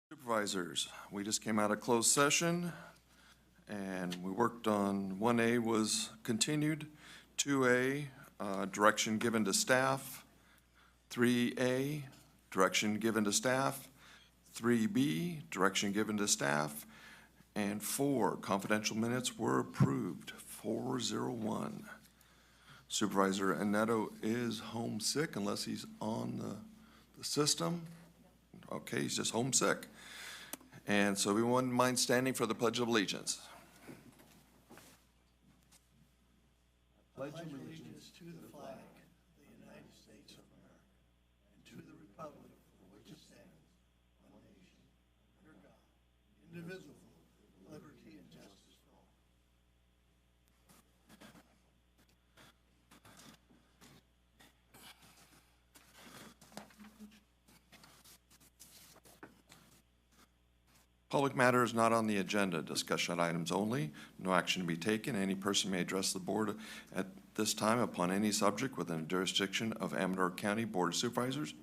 Supervisors, we just came out of closed session and we worked on 1A was continued, 2A, direction given to staff, 3A, direction given to staff, 3B, direction given to staff, and 4, confidential minutes were approved, 401. Supervisor Amador is homesick unless he's on the system. Okay, he's just homesick. And so we wouldn't mind standing for the Pledge of Allegiance. Pledge allegiance to the flag of the United States of America and to the republic for which it stands, one nation, under God, indivisible, with liberty and justice for all. Public matter is not on the agenda. Discussion items only. No action to be taken. Any person may address the board at this time upon any subject within the jurisdiction of Amador County Board of Supervisors.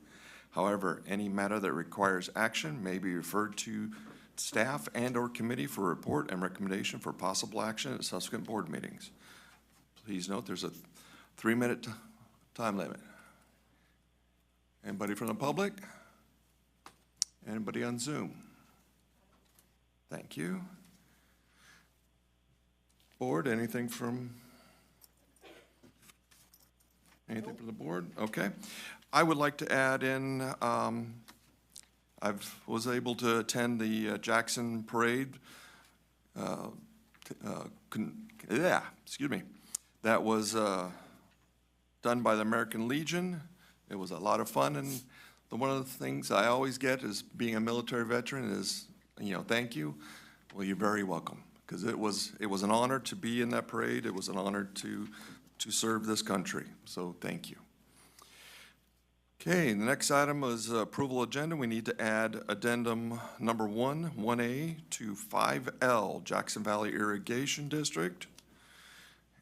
However, any matter that requires action may be referred to staff and/or committee for report and recommendation for possible action at subsequent board meetings. Please note there's a 3-minute time limit. Anybody from the public? Anybody on Zoom? Thank you. Board, anything from the board? Okay. I would like to add in, I was able to attend the Jackson Parade. Excuse me. That was done by the American Legion. It was a lot of fun, and one of the things I always get is being a military veteran is, thank you. Well, you're very welcome, because it was an honor to be in that parade. It was an honor to serve this country. So thank you. Okay, the next item is approval agenda. We need to add addendum number 1A to 5L, Jackson Valley Irrigation District.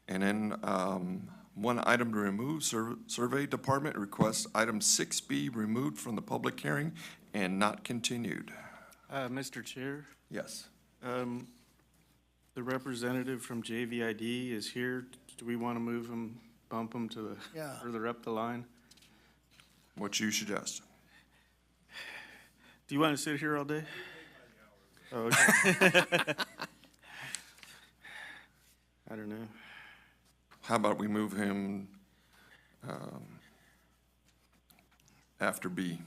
And then one item to remove, Survey Department requests item 6B removed from the public hearing and not continued. Mr. Chair? Yes. The representative from JVID is here. Do we want to move him, bump him to the further up the line? What you suggest? Do you want to sit here all day? Oh, okay. I don't know. How about we move him after B?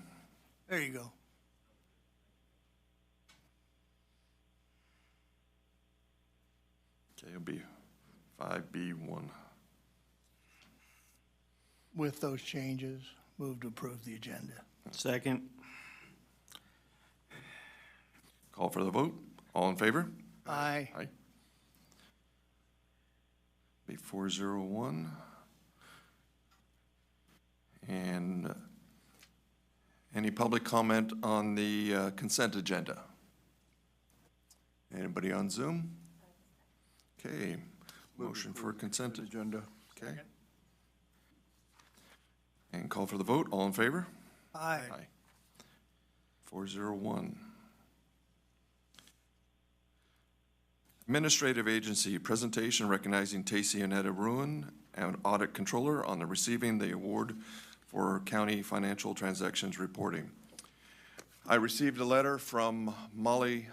There you go. Okay, it'll be 5B1. With those changes, move to approve the agenda. Second. Call for the vote. All in favor? Aye. Aye. Be 401. And any public comment on the consent agenda? Anybody on Zoom? Okay, Motion for consent Agenda. Okay. And call for the vote. All in favor? Aye. 401. Administrative Agency presentation recognizing Tacey Annetta Ruin, an audit controller, on the receiving the award for county financial transactions reporting. I received a letter from Molly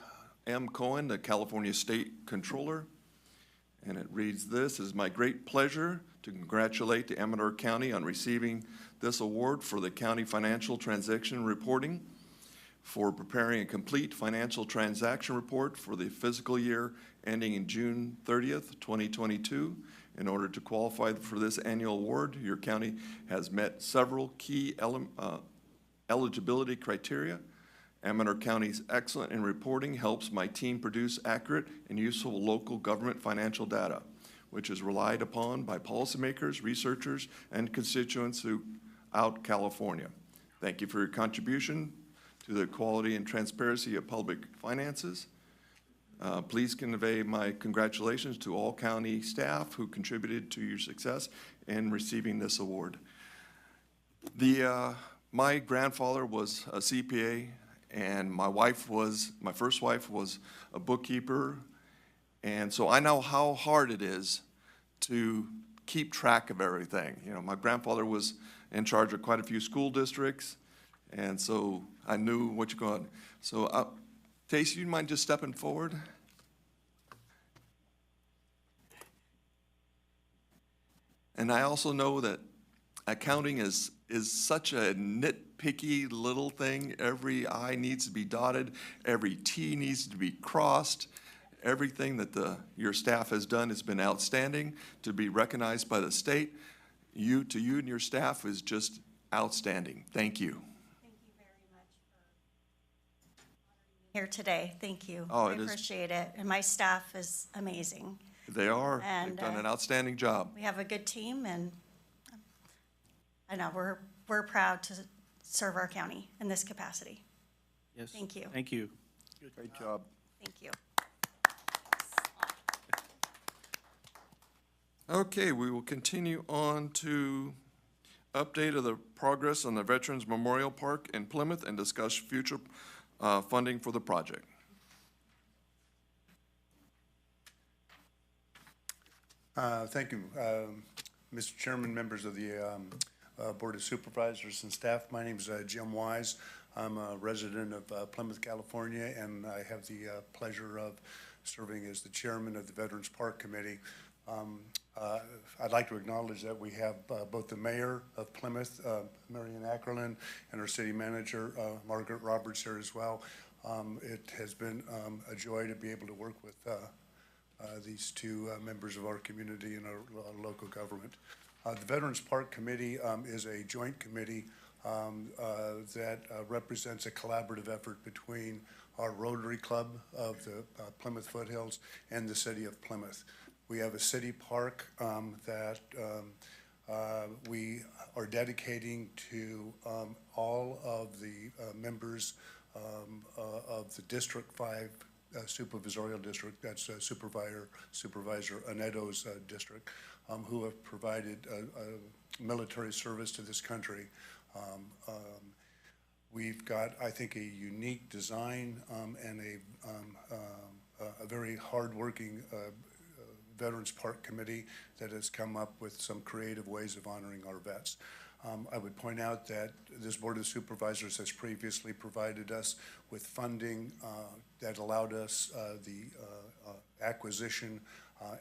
M. Cohen, the California State Controller, and it reads this: "It is my great pleasure to congratulate the Amador County on receiving this award for the county financial transaction reporting for preparing a complete financial transaction report for the fiscal year ending in June 30th, 2022. In order to qualify for this annual award, your county has met several key eligibility criteria. Amador County's excellent in reporting helps my team produce accurate and useful local government financial data, which is relied upon by policymakers, researchers, and constituents throughout California. Thank you for your contribution to the quality and transparency of public finances. Please convey my congratulations to all county staff who contributed to your success in receiving this award." My grandfather was a CPA, and my first wife was a bookkeeper, and so I know how hard it is to keep track of everything. You know, my grandfather was in charge of quite a few school districts, and so I knew what you're going. So, Tacey, you mind just stepping forward? And I also know that accounting is such a nitpicky little thing. Every I needs to be dotted, every T needs to be crossed. Everything that your staff has done has been outstanding. To be recognized by the state, you and your staff is just outstanding. Thank you. Thank you very much for honoring me here today. Thank you. Oh, I it is- appreciate it. And my staff is amazing. They are. And, They've done an outstanding job. We have a good team, and I know we're proud to serve our county in this capacity. Yes. Thank you. Thank you. Great job. Thank you. Okay, we will continue on to update of the progress on the Veterans Memorial Park in Plymouth and discuss future funding for the project. Thank you, Mr. Chairman, members of the Board of Supervisors and staff. My name is Jim Wise. I'm a resident of Plymouth, California, and I have the pleasure of serving as the chairman of the Veterans Park Committee. I'd like to acknowledge that we have both the mayor of Plymouth, Marion Ackerlin, and our city manager, Margaret Roberts, here as well. It has been a joy to be able to work with these two members of our community and our local government. The Veterans Park Committee is a joint committee that represents a collaborative effort between our Rotary Club of the Plymouth Foothills and the city of Plymouth. We have a city park that we are dedicating to all of the members of the District 5 supervisorial district, that's Supervisor Annetto's district, who have provided military service to this country. We've got, I think, a unique design and a very hardworking Veterans Park Committee that has come up with some creative ways of honoring our vets. I would point out that this Board of Supervisors has previously provided us with funding that allowed us the acquisition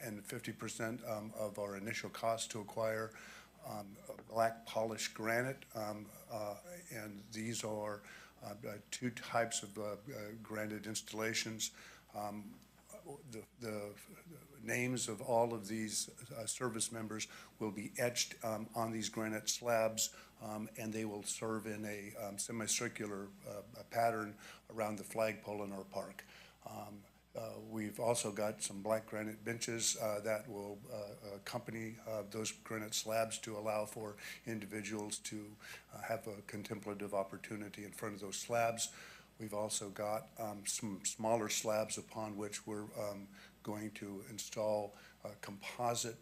and 50% of our initial cost to acquire black polished granite, and these are two types of granite installations. The names of all of these service members will be etched on these granite slabs, and they will serve in a semicircular pattern around the flagpole in our park. We've also got some black granite benches that will accompany those granite slabs to allow for individuals to have a contemplative opportunity in front of those slabs. We've also got some smaller slabs upon which we're going to install composite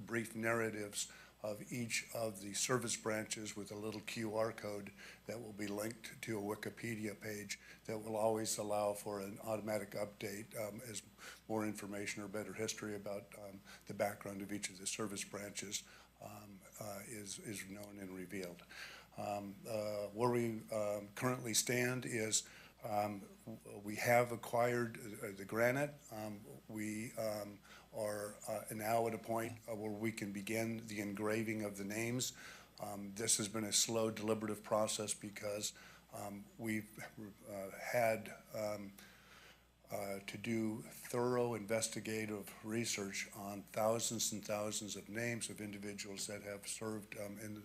brief narratives of each of the service branches with a little QR code that will be linked to a Wikipedia page that will always allow for an automatic update as more information or better history about the background of each of the service branches is known and revealed. Where we currently stand is we have acquired the granite. We are now at a point where we can begin the engraving of the names. This has been a slow, deliberative process because we've had to do thorough investigative research on thousands and thousands of names of individuals that have served in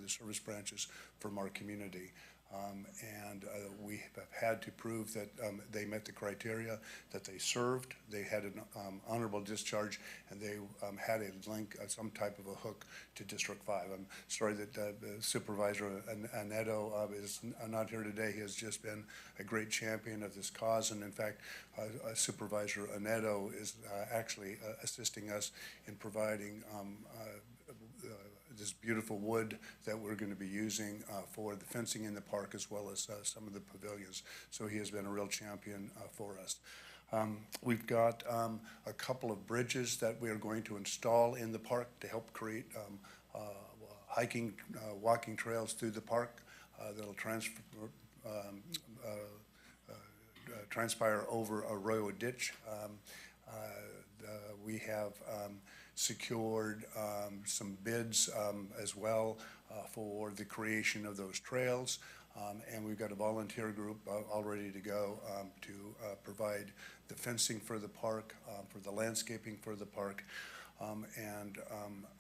the service branches from our community. And we have had to prove that they met the criteria, that they served, they had an honorable discharge, and they had a link, some type of a hook to District 5. I'm sorry that Supervisor Anedo is not here today. He has just been a great champion of this cause, and in fact, Supervisor Anedo is actually assisting us in providing this beautiful wood that we're going to be using for the fencing in the park as well as some of the pavilions. So he has been a real champion for us. We've got a couple of bridges that we are going to install in the park to help create hiking, walking trails through the park that'll transpire over Arroyo Ditch. We have secured some bids as well for the creation of those trails. And we've got a volunteer group all ready to go to provide the fencing for the park, for the landscaping for the park. And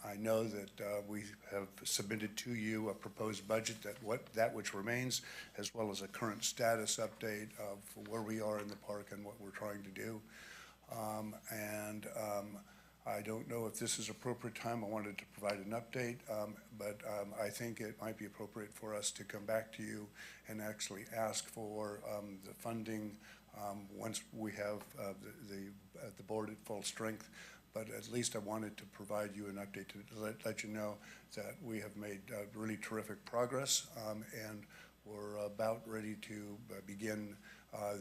I know that we have submitted to you a proposed budget that which remains, as well as a current status update of where we are in the park and what we're trying to do. I don't know if this is appropriate time. I wanted to provide an update, but I think it might be appropriate for us to come back to you and actually ask for the funding once we have the board at full strength. But at least I wanted to provide you an update to let you know that we have made really terrific progress, and we're about ready to begin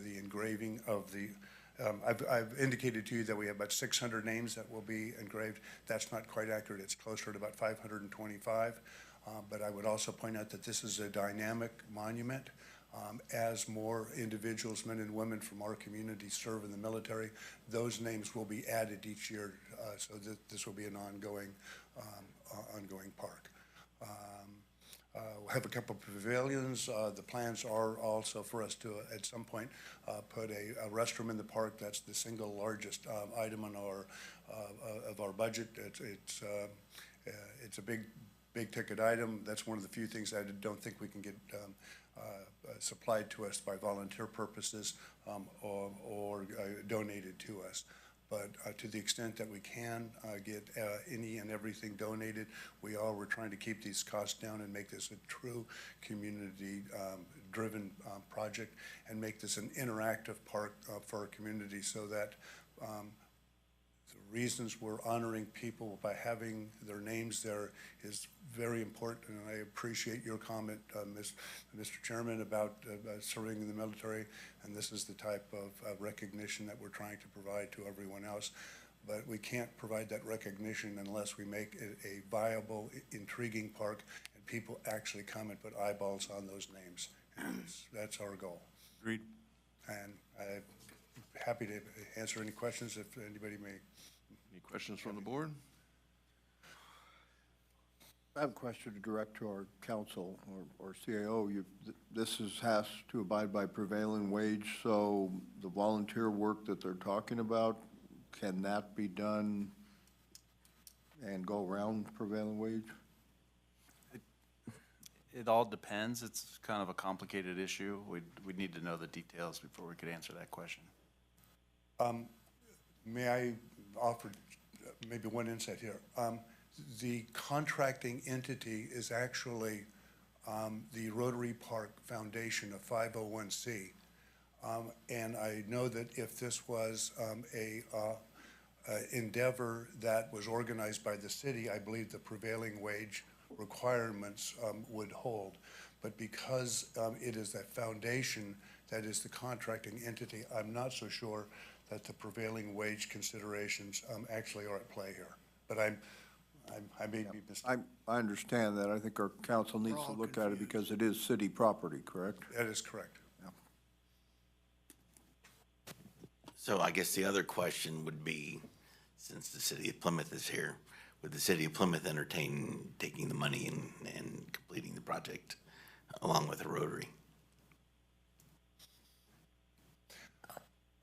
the engraving of the I've indicated to you that we have about 600 names that will be engraved. That's not quite accurate. It's closer to about 525. But I would also point out that this is a dynamic monument. As more individuals, men and women from our community serve in the military, those names will be added each year, so that this will be an ongoing park. We'll have a couple of pavilions. The plans are also for us to, at some point, put a restroom in the park. That's the single largest item on our budget. It's a big ticket item. That's one of the few things I don't think we can get supplied to us by volunteer purposes or donated to us. But to the extent that we can get any and everything donated, we're trying to keep these costs down and make this a true community-driven project and make this an interactive park for our community, so that the reasons we're honoring people by having their names there is very important. And I appreciate your comment, Mr. Chairman, about serving in the military. And this is the type of recognition that we're trying to provide to everyone else. But we can't provide that recognition unless we make it a viable, intriguing park and people actually come and put eyeballs on those names. And that's our goal. Agreed. And I'm happy to answer any questions if anybody may. Any questions from the board? I have a question to direct to our council or CAO. This has to abide by prevailing wage, so the volunteer work that they're talking about, can that be done and go around prevailing wage? It all depends. It's kind of a complicated issue. We'd need to know the details before we could answer that question. May I offer maybe one insight here? The contracting entity is actually the Rotary Park Foundation, a 501c. And I know that if this was endeavor that was organized by the city, I believe the prevailing wage requirements would hold. But because it is that foundation that is the contracting entity, I'm not so sure that the prevailing wage considerations actually are at play here. But I may be mistaken. I understand that. I think our council needs to all look at it because it is city property, correct? That is correct. So I guess the other question would be, since the city of Plymouth is here, would the city of Plymouth entertain taking the money and completing the project along with the Rotary?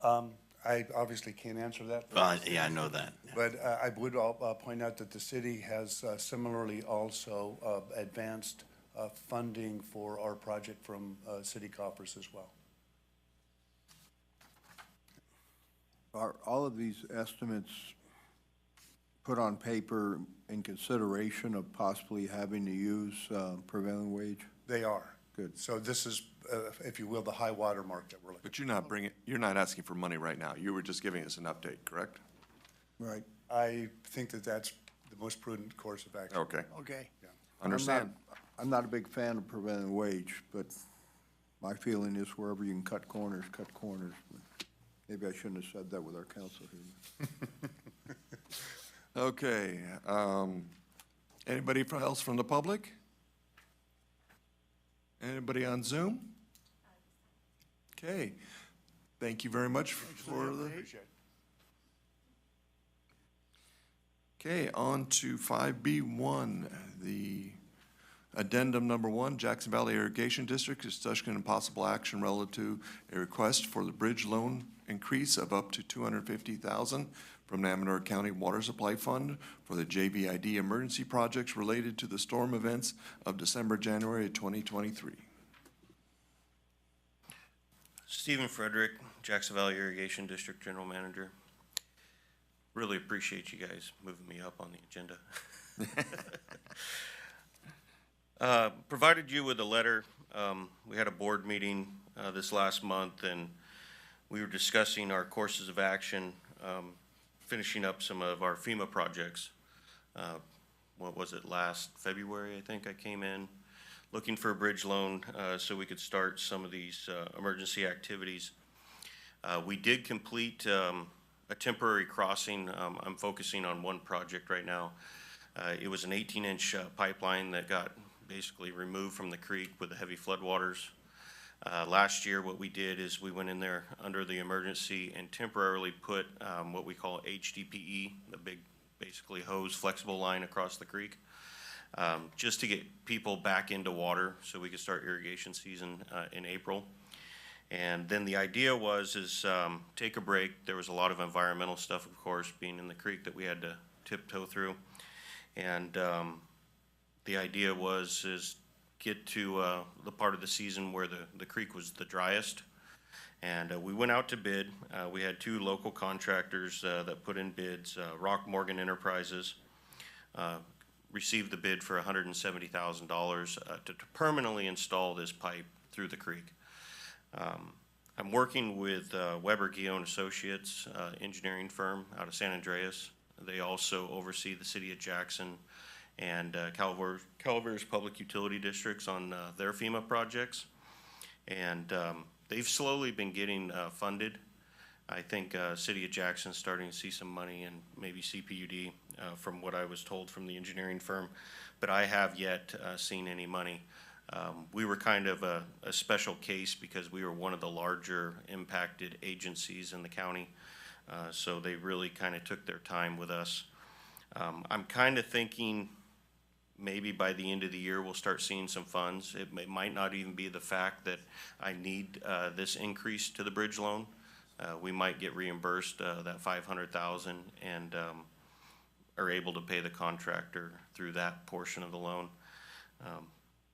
I obviously can't answer that. Yeah, I know that. But I would point out that the city has similarly also advanced funding for our project from city coffers as well. Are all of these estimates put on paper in consideration of possibly having to use prevailing wage? They are. Good. So this is, if you will, the high water mark that we're looking. But you're not asking for money right now. You were just giving us an update, correct? Right. I think that that's the most prudent course of action. Okay, Okay. understand. I'm not a big fan of prevailing wage, but my feeling is wherever you can cut corners, cut corners. Maybe I shouldn't have said that with our council here. Okay, anybody else from the public? Anybody on Zoom? Okay, thank you very much for the. Appreciate it. Okay, on to 5B1, the addendum number 1, Jackson Valley Irrigation District, discussion and possible action relative to a request for the bridge loan increase of up to $250,000 from the Amador County Water Supply Fund for the JVID emergency projects related to the storm events of December, January of 2023. Stephen Frederick, Jackson Valley Irrigation District General Manager. Really appreciate you guys moving me up on the agenda. Provided you with a letter. We had a board meeting this last month, and we were discussing our courses of action, finishing up some of our FEMA projects. What was it, last February, I think I came in, looking for a bridge loan so we could start some of these emergency activities. We did complete a temporary crossing. I'm focusing on one project right now. It was an 18-inch pipeline that got basically removed from the creek with the heavy floodwaters. Last year, what we did is we went in there under the emergency and temporarily put what we call HDPE, the big, basically hose flexible line across the creek, just to get people back into water so we could start irrigation season in April. And then the idea was take a break. There was a lot of environmental stuff, of course, being in the creek that we had to tiptoe through. And the idea was get to the part of the season where the creek was the driest. And we went out to bid. We had 2 local contractors that put in bids. Rock Morgan Enterprises received the bid for $170,000 to permanently install this pipe through the creek. I'm working with Weber Guillaume Associates, engineering firm out of San Andreas. They also oversee the city of Jackson and Calaveras Public Utility Districts on their FEMA projects. And they've slowly been getting funded. I think city of Jackson's starting to see some money and maybe CPUD from what I was told from the engineering firm, but I have yet seen any money. We were kind of a special case because we were one of the larger impacted agencies in the county, so they really kind of took their time with us. I'm kind of thinking maybe by the end of the year we'll start seeing some funds. It might not even be the fact that I need this increase to the bridge loan. We might get reimbursed that $500,000 and are able to pay the contractor through that portion of the loan.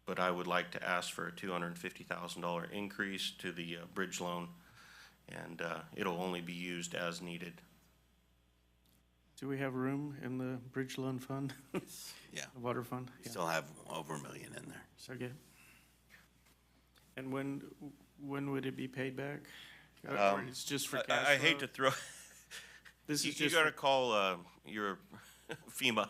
But I would like to ask for a $250,000 increase to the bridge loan, and it'll only be used as needed. Do we have room in the bridge loan fund? Yeah. The water fund? We still have over $1 million in there. So good. And when would it be paid back? Or it's just for cash I hate flow? to throw, This You is just, gotta call, your FEMA.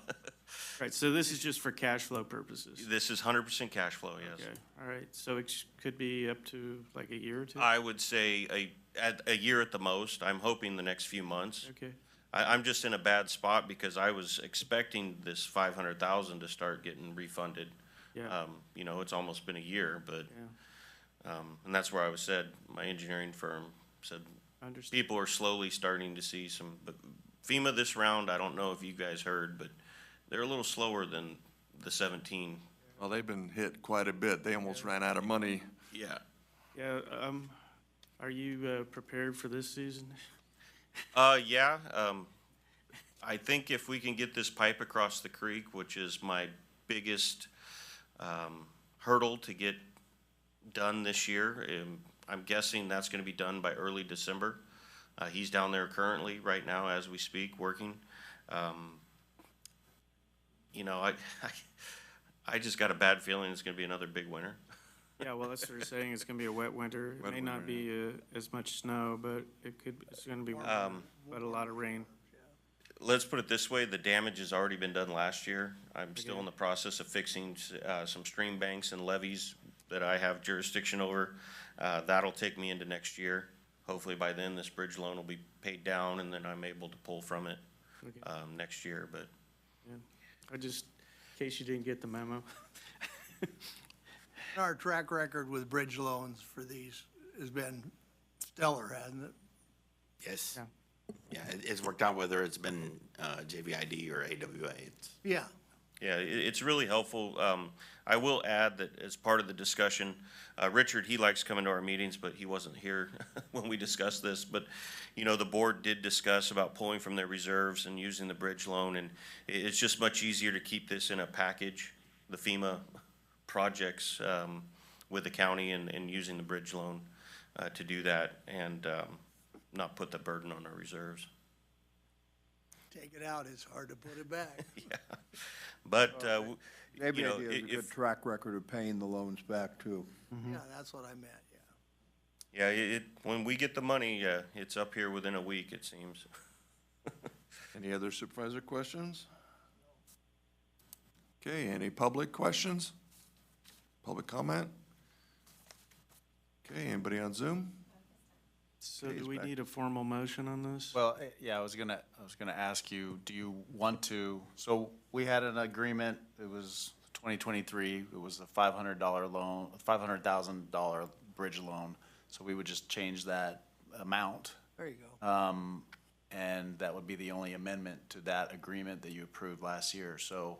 right, so this is just for cash flow purposes? This is 100% cash flow, yes. Okay, all right, so it could be up to like a year or two? I would say a year at the most. I'm hoping the next few months. Okay, I'm just in a bad spot because I was expecting this 500,000 to start getting refunded. yeah, You know, it's almost been a year, but, yeah, and that's where I was said, my engineering firm said, understood. people are slowly starting to see some, but FEMA this round, I don't know if you guys heard, but they're a little slower than the 17. Well, they've been hit quite a bit. They almost ran out of money. Yeah. Yeah, are you prepared for this season? Yeah, I think if we can get this pipe across the creek, which is my biggest, hurdle to get done this year, I'm guessing that's gonna be done by early December. He's down there currently, right now, as we speak, working. You know, I just got a bad feeling it's gonna be another big winter. Yeah, well, that's what they're saying, it's gonna be a wet winter. It Wet may not winter, be as much snow, but it's gonna be, but a lot of rain. Let's put it this way, the damage has already been done last year. I'm still in the process of fixing, some stream banks and levees that I have jurisdiction over. That'll take me into next year. Hopefully by then, this bridge loan will be paid down and then I'm able to pull from it, Okay. next year, but. Yeah. I just, in case you didn't get the memo. Our track record with bridge loans for these has been stellar, hasn't it? Yes. Yeah. Yeah, it's worked out whether it's been JVID or AWA. Yeah. Yeah, it's really helpful. I will add that as part of the discussion, Richard, he likes coming to our meetings, but he wasn't here when we discussed this. But, you know, the board did discuss about pulling from their reserves and using the bridge loan, and it's just much easier to keep this in a package, the FEMA projects, with the county and using the bridge loan to do that, and not put the burden on our reserves. Take it out, it's hard to put it back. Yeah, but, Maybe you know, they have a good if, track record of paying the loans back, too. Yeah, that's what I meant, yeah. yeah, when we get the money, it's up here within a week, it seems. Any other supervisor questions? Okay, any public questions? Public comment? Okay, anybody on Zoom? So Okay, do he's we back. need a formal motion on this? Well, yeah, I was gonna ask you, do you want to, so we had an agreement, it was 2023, it was a $500 loan, $500,000 bridge loan, so we would just change that amount, There you go. and that would be the only amendment to that agreement that you approved last year. So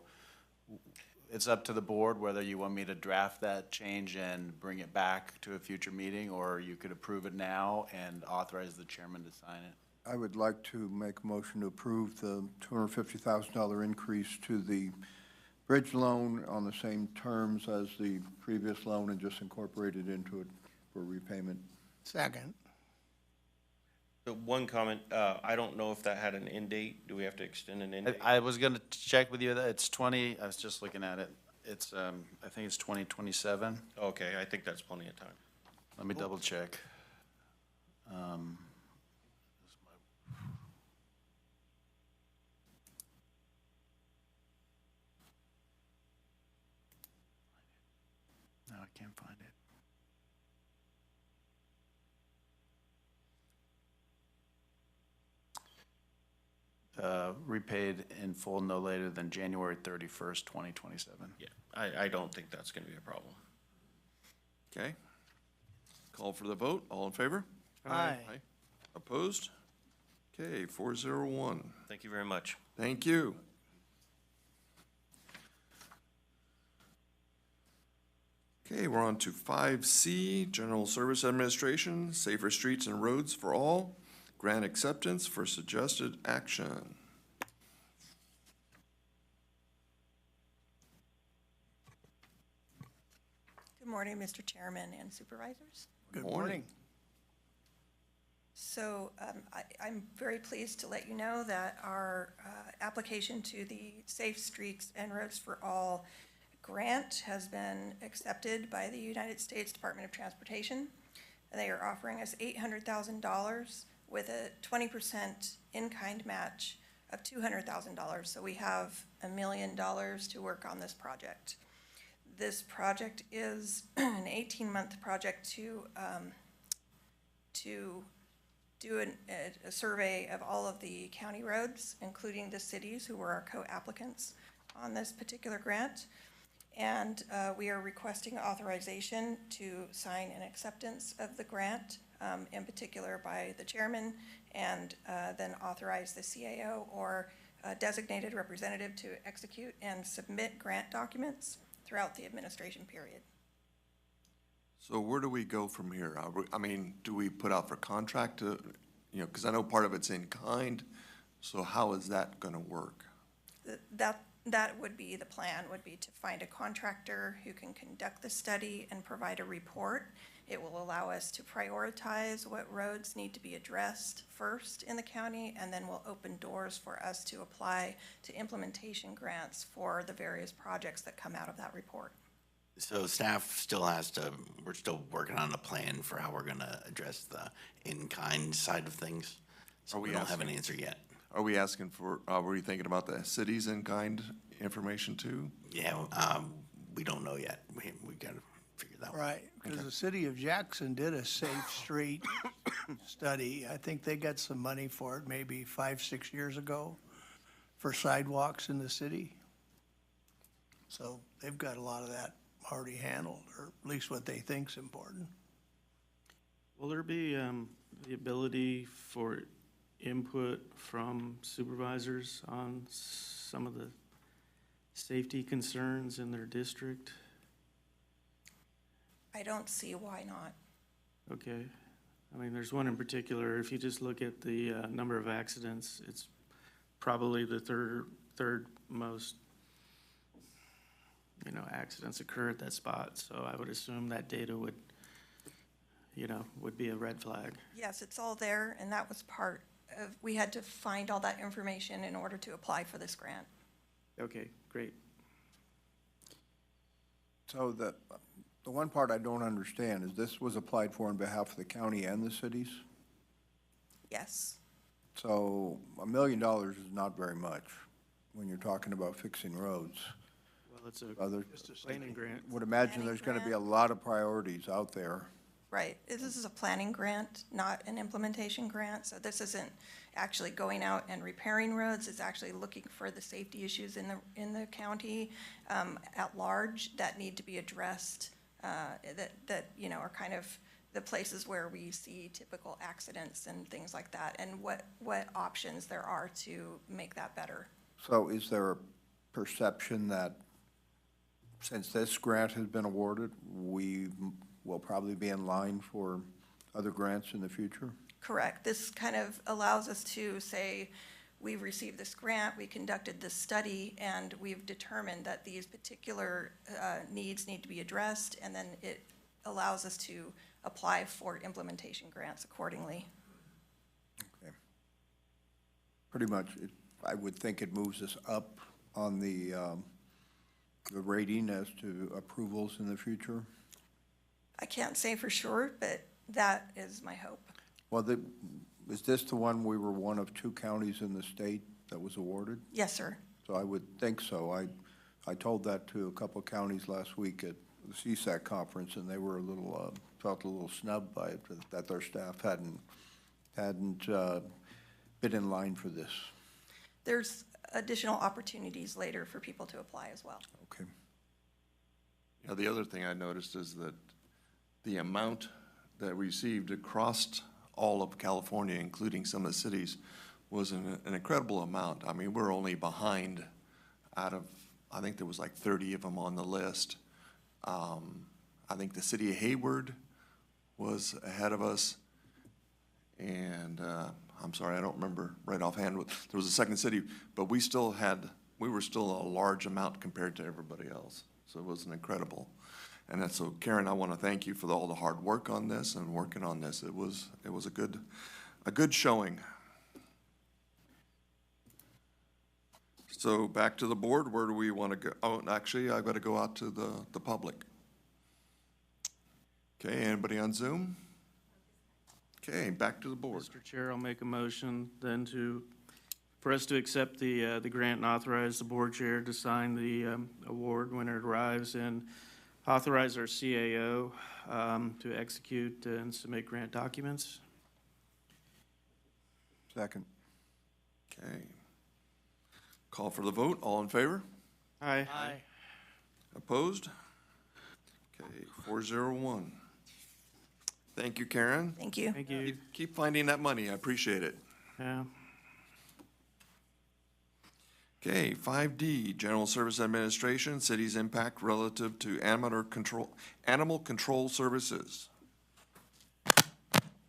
it's up to the board whether you want me to draft that change and bring it back to a future meeting, or you could approve it now and authorize the chairman to sign it. I would like to make a motion to approve the $250,000 increase to the bridge loan on the same terms as the previous loan and just incorporate it into it for repayment. Second. The one comment, I don't know if that had an end date. Do we have to extend an end date? I was gonna check with you, that it's 20, I was just looking at it, it's, I think it's 2027. Okay, I think that's plenty of time. Let me double check. No, I can't find it. Repaid in full no later than January 31st, 2027. Yeah, I don't think that's gonna be a problem. Okay. Call for the vote. All in favor? Aye. Opposed? Okay, 401. Thank you very much. Thank you. Okay, we're on to 5C, General Service Administration, Safer Streets and Roads for All, Grant Acceptance for Suggested Action. Good morning, Mr. Chairman and Supervisors. Good Morning. morning. So I'm very pleased to let you know that our application to the Safe Streets and Roads for All grant has been accepted by the United States Department of Transportation. They are offering us $800,000 with a 20% in-kind match of $200,000. So we have $1 million to work on this project. This project is an 18-month project to do a survey of all of the county roads, including the cities who were our co-applicants on this particular grant. And we are requesting authorization to sign an acceptance of the grant, in particular by the chairman, and then authorize the CAO or a designated representative to execute and submit grant documents throughout the administration period. So where do we go from here? I mean, do we put out for contract to, because I know part of it's in kind, so how is that gonna work? That would be the plan, would be to find a contractor who can conduct the study and provide a report. It will allow us to prioritize what roads need to be addressed first in the county, and then will open doors for us to apply to implementation grants for the various projects that come out of that report. So staff still we're still working on a plan for how we're gonna address the in-kind side of things. So we don't have an answer yet. Are we asking for, were you thinking about the cities in kind information too? Yeah, we don't know yet. We gotta figure that out. Right, because the city of Jackson did a safe street study. I think they got some money for it maybe 5, 6 years ago for sidewalks in the city. So they've got a lot of that already handled, or at least what they think's important. Will there be the ability for input from supervisors on some of the safety concerns in their district? I don't see why not. Okay. I mean, there's one in particular, if you just look at the number of accidents, it's probably the third most, accidents occur at that spot. So I would assume that data would be a red flag. Yes, it's all there, and that was part of, we had to find all that information in order to apply for this grant. Okay, great. So the one part I don't understand is this was applied for on behalf of the county and the cities? Yes. So $1 million is not very much when you're talking about fixing roads. Well, it's just a planning grant. Would imagine there's gonna be a lot of priorities out there. Right. This is a planning grant, not an implementation grant. So this isn't actually going out and repairing roads. It's actually looking for the safety issues in the county at large that need to be addressed, that are kind of the places where we see typical accidents and things like that, and what options there are to make that better. So is there a perception that since this grant has been awarded, we will probably be in line for other grants in the future? Correct. This kind of allows us to say, we've received this grant, we conducted this study, and we've determined that these particular needs need to be addressed, and then it allows us to apply for implementation grants accordingly. Okay. Pretty much, I would think it moves us up on the rating as to approvals in the future. I can't say for sure, but that is my hope. Well, is this the one we were one of 2 counties in the state that was awarded? Yes, sir. So I would think so. I told that to a couple of counties last week at the CSAC conference, and they were felt a little snubbed by it, that their staff hadn't been in line for this. There's additional opportunities later for people to apply as well. Okay. The other thing I noticed is that the amount that we received across all of California, including some of the cities, was an incredible amount. I mean, we're only behind out of, I think there was like 30 of them on the list. I think the city of Hayward was ahead of us. And I'm sorry, I don't remember right offhand. There was a second city, but we were still a large amount compared to everybody else. So it was an incredible. And that's so, Karen, I want to thank you for all the hard work on this and working on this. It was a good showing. So back to the board, where do we want to go? Oh, actually, I've got to go out to the public. Okay, anybody on Zoom? Okay, back to the board. Mr. Chair, I'll make a motion then for us to accept the grant and authorize the board chair to sign the award when it arrives, and authorize our CAO to execute and submit grant documents. Second. Okay. Call for the vote. All in favor? Aye. Opposed? Okay, 401. Thank you, Karen. Thank you. Thank you. Keep finding that money. I appreciate it. Yeah. Okay, 5D, General Service Administration, city's impact relative to animal control services.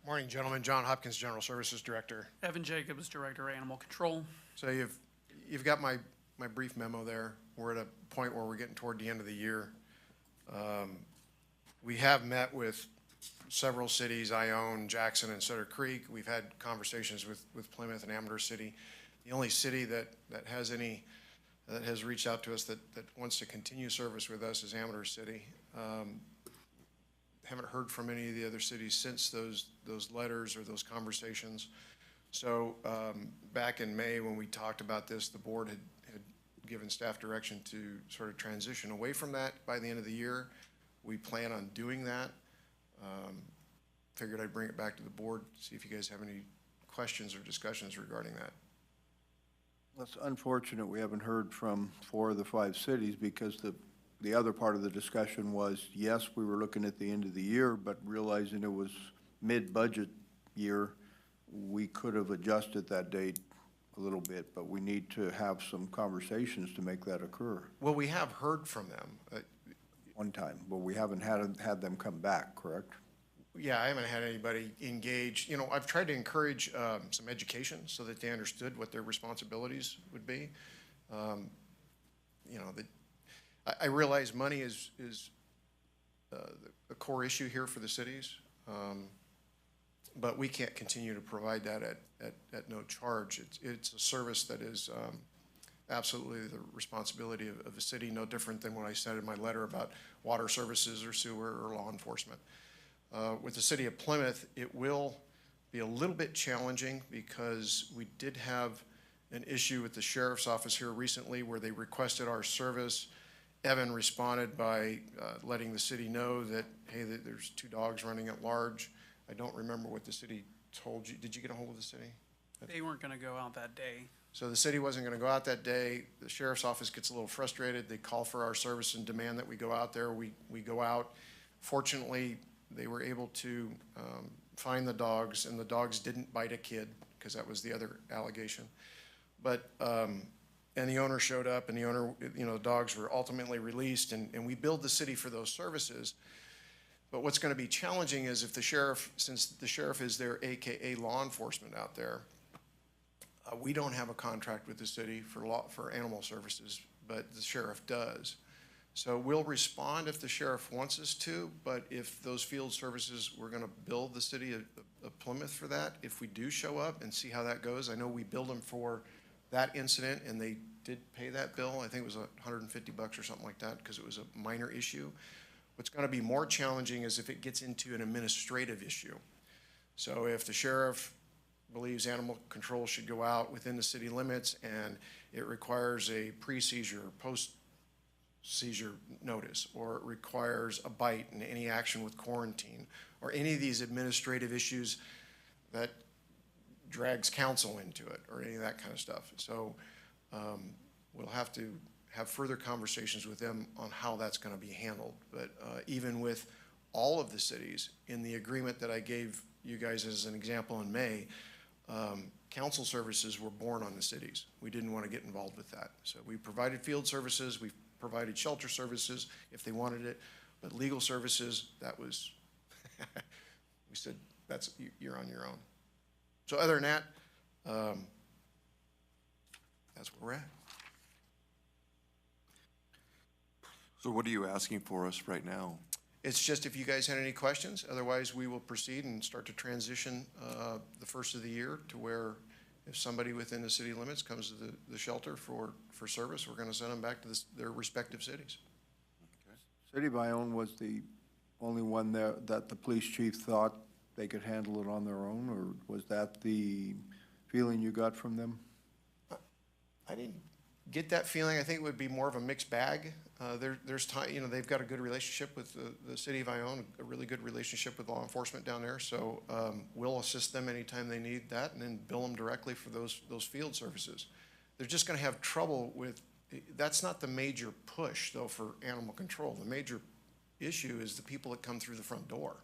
Morning, gentlemen. John Hopkins, General Services Director. Evan Jacobs, Director, Animal Control. So you've got my brief memo there. We're at a point where we're getting toward the end of the year. We have met with several cities, Ione, Jackson, and Sutter Creek. We've had conversations with Plymouth and Amador City. The only city that has reached out to us that wants to continue service with us is Amador City. Haven't heard from any of the other cities since those letters or those conversations. So back in May, when we talked about this, the board had given staff direction to sort of transition away from that by the end of the year. We plan on doing that. Figured I'd bring it back to the board, see if you guys have any questions or discussions regarding that. It's unfortunate we haven't heard from 4 of the 5 cities, because the other part of the discussion was, yes, we were looking at the end of the year, but realizing it was mid-budget year, we could have adjusted that date a little bit, but we need to have some conversations to make that occur. Well, we have heard from them. One time, but we haven't had them come back, correct? Yeah, I haven't had anybody engage. You know, I've tried to encourage some education so that they understood what their responsibilities would be. You know, I realize money is the core issue here for the cities, but we can't continue to provide that at no charge. It's a service that is absolutely the responsibility of the city, no different than what I said in my letter about water services or sewer or law enforcement. With the city of Plymouth, it will be a little bit challenging because we did have an issue with the sheriff's office here recently where they requested our service. Evan responded by letting the city know that, hey, that there's 2 dogs running at large. I don't remember what the city told you. Did you get a hold of the city? They weren't going to go out that day. So the city wasn't going to go out that day. The sheriff's office gets a little frustrated. They call for our service and demand that we go out there. We go out. Fortunately, they were able to find the dogs, and the dogs didn't bite a kid, because that was the other allegation. But, and the owner showed up, and the owner, you know, the dogs were ultimately released, and we billed the city for those services. But what's going to be challenging is if the sheriff, since the sheriff is their AKA law enforcement out there, we don't have a contract with the city for animal services, but the sheriff does. So we'll respond if the sheriff wants us to, but if those field services, we're going to bill the city of Plymouth for that if we do show up, and see how that goes. I know we billed them for that incident, and they did pay that bill. I think it was $150 or something like that, because it was a minor issue. What's going to be more challenging is if it gets into an administrative issue. So if the sheriff believes animal control should go out within the city limits and it requires a pre-seizure, post-seizure notice, or it requires a bite and any action with quarantine, or any of these administrative issues that drags council into it, or any of that kind of stuff. So we'll have to have further conversations with them on how that's going to be handled. But even with all of the cities, in the agreement that I gave you guys as an example in May, council services were born on the cities. We didn't want to get involved with that. So we provided field services, we provided shelter services if they wanted it, but legal services, that was, we said, you're on your own. So other than that, that's where we're at. So what are you asking for us right now? It's just if you guys had any questions, otherwise we will proceed and start to transition the first of the year to where if somebody within the city limits comes to the shelter for service, we're going to send them back to their respective cities. City of Ione was the only one there that the police chief thought they could handle it on their own, or was that the feeling you got from them? I didn't get that feeling. I think it would be more of a mixed bag. There's time, you know, they've got a good relationship with the city of Ione, a really good relationship with law enforcement down there. So we'll assist them anytime they need that and then bill them directly for those field services. They're just gonna have trouble with, that's not the major push though for animal control. The major issue is the people that come through the front door.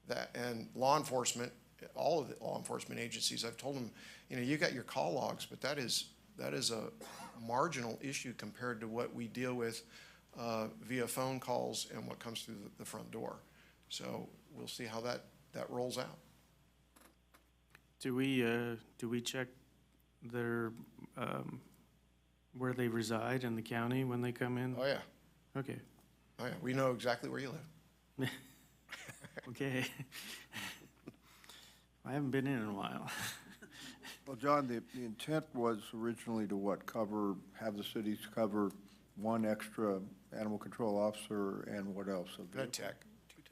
That, and law enforcement, all of the law enforcement agencies, I've told them, you know, you got your call logs, but that is a marginal issue compared to what we deal with via phone calls and what comes through the front door. So we'll see how that rolls out. Do we check their, where they reside in the county when they come in? Oh, yeah. Okay, Oh, yeah. We know exactly where you live. okay. I haven't been in a while. Well, John, the intent was originally to what, have the cities cover one extra animal control officer and what else? And a tech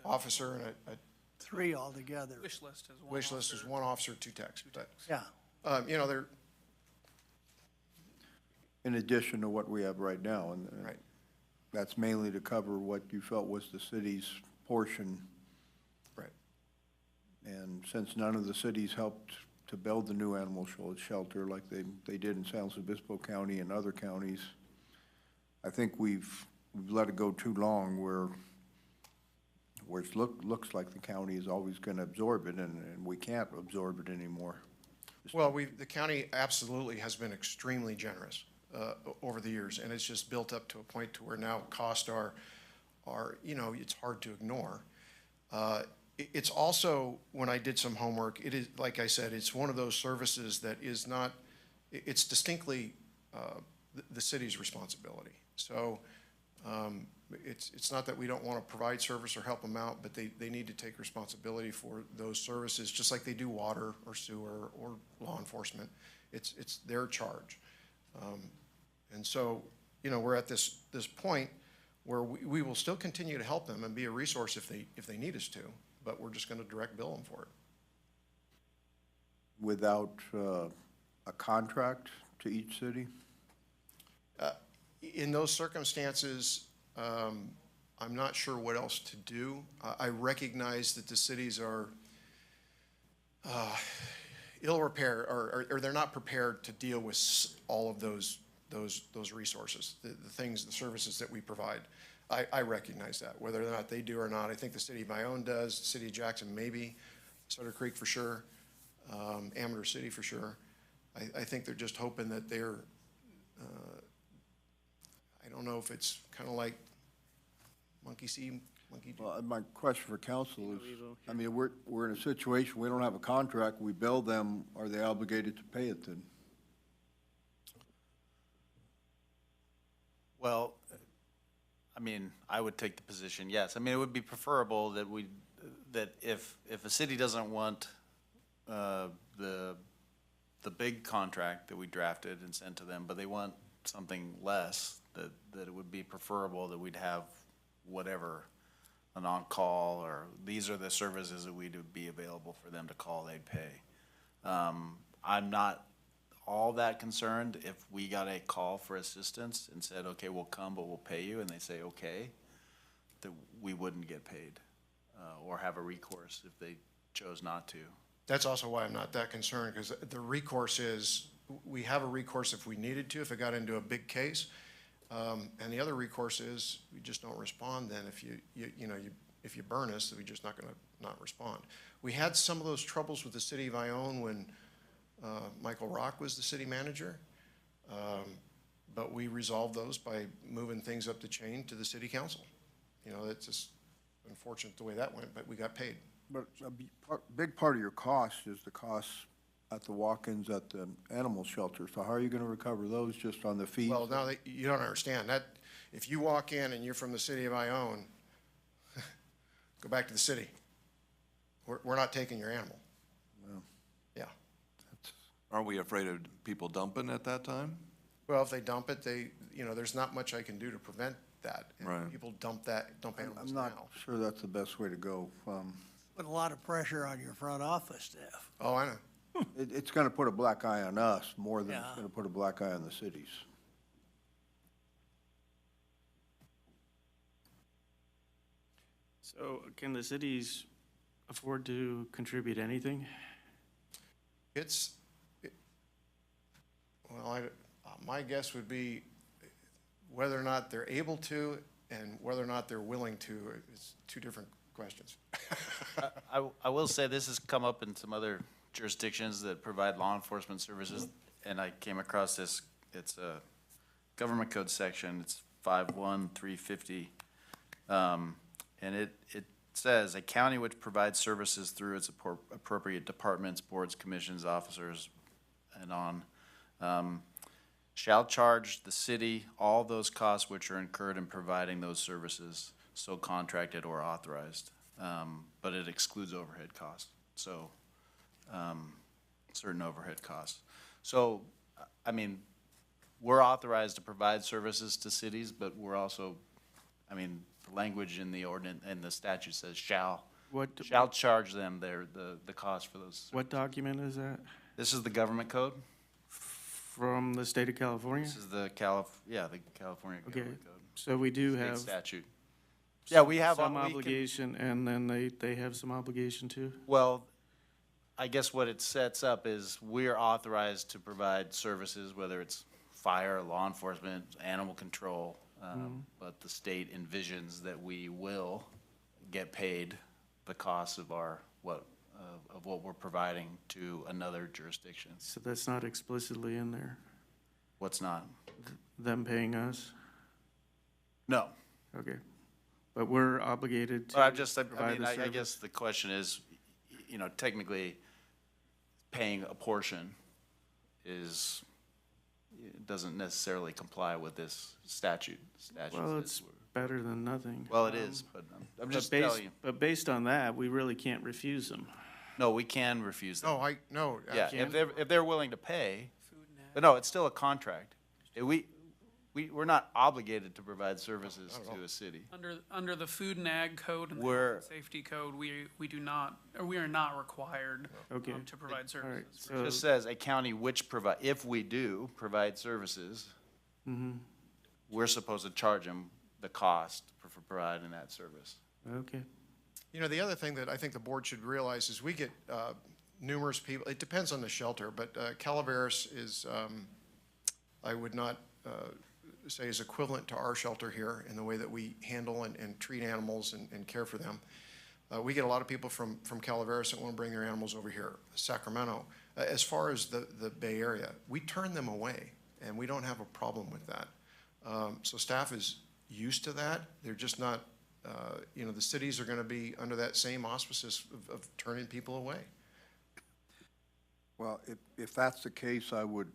officer and a 3 altogether. Wish list is one. wish list is officer. 1 officer, 2 techs. But, Yeah, you know, they're, In addition to what we have right now, and right. that's mainly to cover what you felt was the city's portion. Right. And since none of the cities helped to build the new animal shelter like they did in San Luis Obispo County and other counties, I think we've let it go too long where it looks like the county is always gonna absorb it, and we can't absorb it anymore. Well, the county absolutely has been extremely generous over the years, and it's just built up to a point to where now costs are, you know, it's hard to ignore. It's also, when I did some homework, it is, like I said, it's one of those services that is not, it's distinctly the city's responsibility. So it's not that we don't want to provide service or help them out, but they need to take responsibility for those services, just like they do water or sewer or law enforcement. It's their charge. And so, you know, we're at this point where we will still continue to help them and be a resource if they need us to, but we're just going to direct bill them for it. Without a contract to each city? In those circumstances, I'm not sure what else to do. I recognize that the cities are ill-prepared, or they're not prepared to deal with all of those resources, the things, the services that we provide. I recognize that, whether or not they do or not. I think the city of Ione does, the city of Jackson maybe, Sutter Creek for sure, Amador City for sure. I think they're just hoping that they're, I don't know if it's kind of like monkey see, monkey do. Well, my question for council is, I mean, we're in a situation, we don't have a contract, we bill them, are they obligated to pay it then? Well, I mean, I would take the position, yes. I mean, it would be preferable that if a city doesn't want the big contract that we drafted and sent to them, but they want something less, that it would be preferable that we'd have whatever, an on-call, or these are the services that would be available for them to call, they'd pay. I'm not all that concerned if we got a call for assistance and said, okay, we'll come, but we'll pay you, and they say, okay, that we wouldn't get paid, or have a recourse if they chose not to. That's also why I'm not that concerned, because the recourse is, we have a recourse if we needed to, if it got into a big case. And the other recourse is, we just don't respond then. If if you burn us, we're just not gonna not respond. We had some of those troubles with the city of Ione when Michael Rock was the city manager. But we resolved those by moving things up the chain to the city council. You know, it's just unfortunate the way that went, but we got paid. But a big part of your cost is the costs at the walk-ins at the animal shelter. So how are you gonna recover those, just on the fees? Well, now, you don't understand. That, if you walk in and you're from the city of Ione, go back to the city. We're not taking your animal. No. Yeah. Aren't we afraid of people dumping at that time? Well, if they dump it, there's not much I can do to prevent that. And Right. people dump animals I'm now. not sure that's the best way to go. put a lot of pressure on your front office staff. Oh, I know. It's gonna put a black eye on us more than it's Yeah. gonna put a black eye on the cities. So can the cities afford to contribute anything? My guess would be whether or not they're able to and whether or not they're willing to is two different questions. I will say this has come up in some other jurisdictions that provide law enforcement services, and I came across this, it's a government code section, it's 51350. And it says, a county which provides services through its appropriate departments, boards, commissions, officers, and on, shall charge the city all those costs which are incurred in providing those services, so contracted or authorized. But it excludes overhead costs, so, certain overhead costs. So, I mean, we're authorized to provide services to cities, but we're also, I mean, the language in the ordinance, and the statute says shall charge them the cost for those. What document is that? This is the government code. From the state of California? This is the the California Okay, government code. so we do State have statute. Yeah, we have. some we can- obligation, and then they have some obligation too? Well, I guess what it sets up is we're authorized to provide services, whether it's fire, law enforcement, animal control. But the state envisions that we will get paid the cost of what we're providing to another jurisdiction. So that's not explicitly in there, What's not? them paying us? No. Okay, but we're obligated to But I'm just, I provide mean, the I service? guess the question is, you know, technically, paying a portion is, it doesn't necessarily comply with this statute. Well, it's better than nothing. Well, it is, but I'm just telling you. But based on that, we really can't refuse them. No, we can refuse them. No, Yeah, absolutely. if they're willing to pay, but no, it's still a contract. We're not obligated to provide services to a city. Under the Food and Ag Code and the We're- Health and Safety Code, we do not, or we are not required Okay. to provide All right, services. It so, just says a county which provide, if we do provide services, we're supposed to charge them the cost for providing that service. okay. You know, the other thing that I think the board should realize is we get numerous people, it depends on the shelter, but Calaveras is, I would not say is equivalent to our shelter here in the way that we handle and treat animals and care for them. We get a lot of people from Calaveras that want to bring their animals over here. Sacramento, as far as the Bay Area, we turn them away, and we don't have a problem with that. So staff is used to that. They're just not, you know, the cities are going to be under that same auspices of turning people away. Well, if that's the case, I would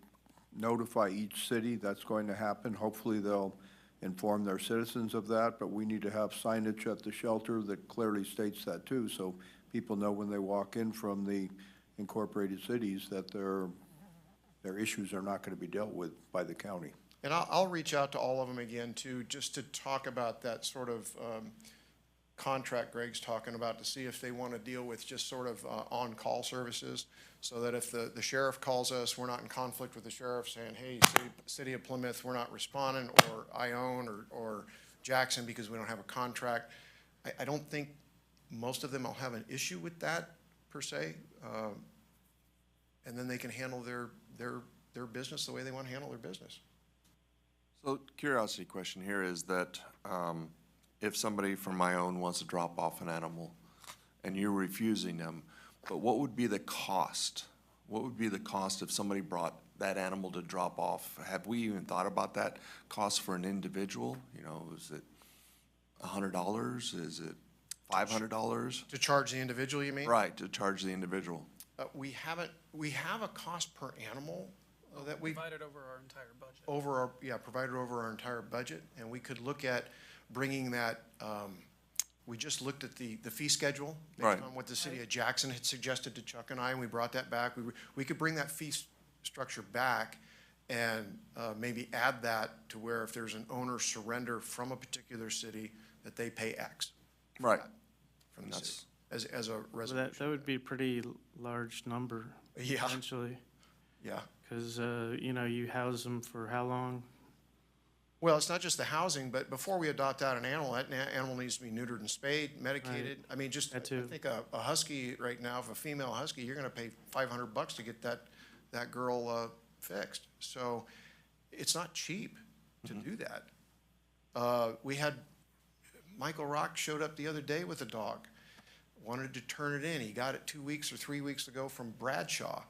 notify each city that's going to happen. Hopefully, they'll inform their citizens of that, but we need to have signage at the shelter that clearly states that too, so people know when they walk in from the incorporated cities that their issues are not going to be dealt with by the county. And I'll reach out to all of them again too, just to talk about that sort of contract Greg's talking about, to see if they want to deal with just sort of on-call services, so that if the sheriff calls us, we're not in conflict with the sheriff saying, hey, City of Plymouth, we're not responding, or Ione or Jackson because we don't have a contract. I don't think most of them will have an issue with that per se. And then they can handle their business the way they want to handle their business. So curiosity question here is that if somebody from my own wants to drop off an animal and you're refusing them, but what would be the cost? What would be the cost if somebody brought that animal to drop off? Have we even thought about that cost for an individual? You know, is it $100? Is it $500? To charge the individual, you mean? Right, to charge the individual. We have a cost per animal that we Provided over our entire budget. provided over our entire budget, and we could look at bringing that, we just looked at the fee schedule based Right. on what the city of Jackson had suggested to Chuck and I, and we brought that back. We could bring that fee structure back and maybe add that to where if there's an owner surrender from a particular city, that they pay X. for Right. that From And the city. as a So resolution. that would be a pretty large number, Yeah. potentially, Yeah. because, you know, you house them for how long? Well, it's not just the housing, but before we adopt out an animal, that animal needs to be neutered and spayed, medicated. I mean, just, I That too. think a husky right now, if a female husky, you're gonna pay $500 to get that girl, fixed. So it's not cheap to do that. We had, Michael Rock showed up the other day with a dog, wanted to turn it in. He got it 2 weeks or 3 weeks ago from Bradshaw.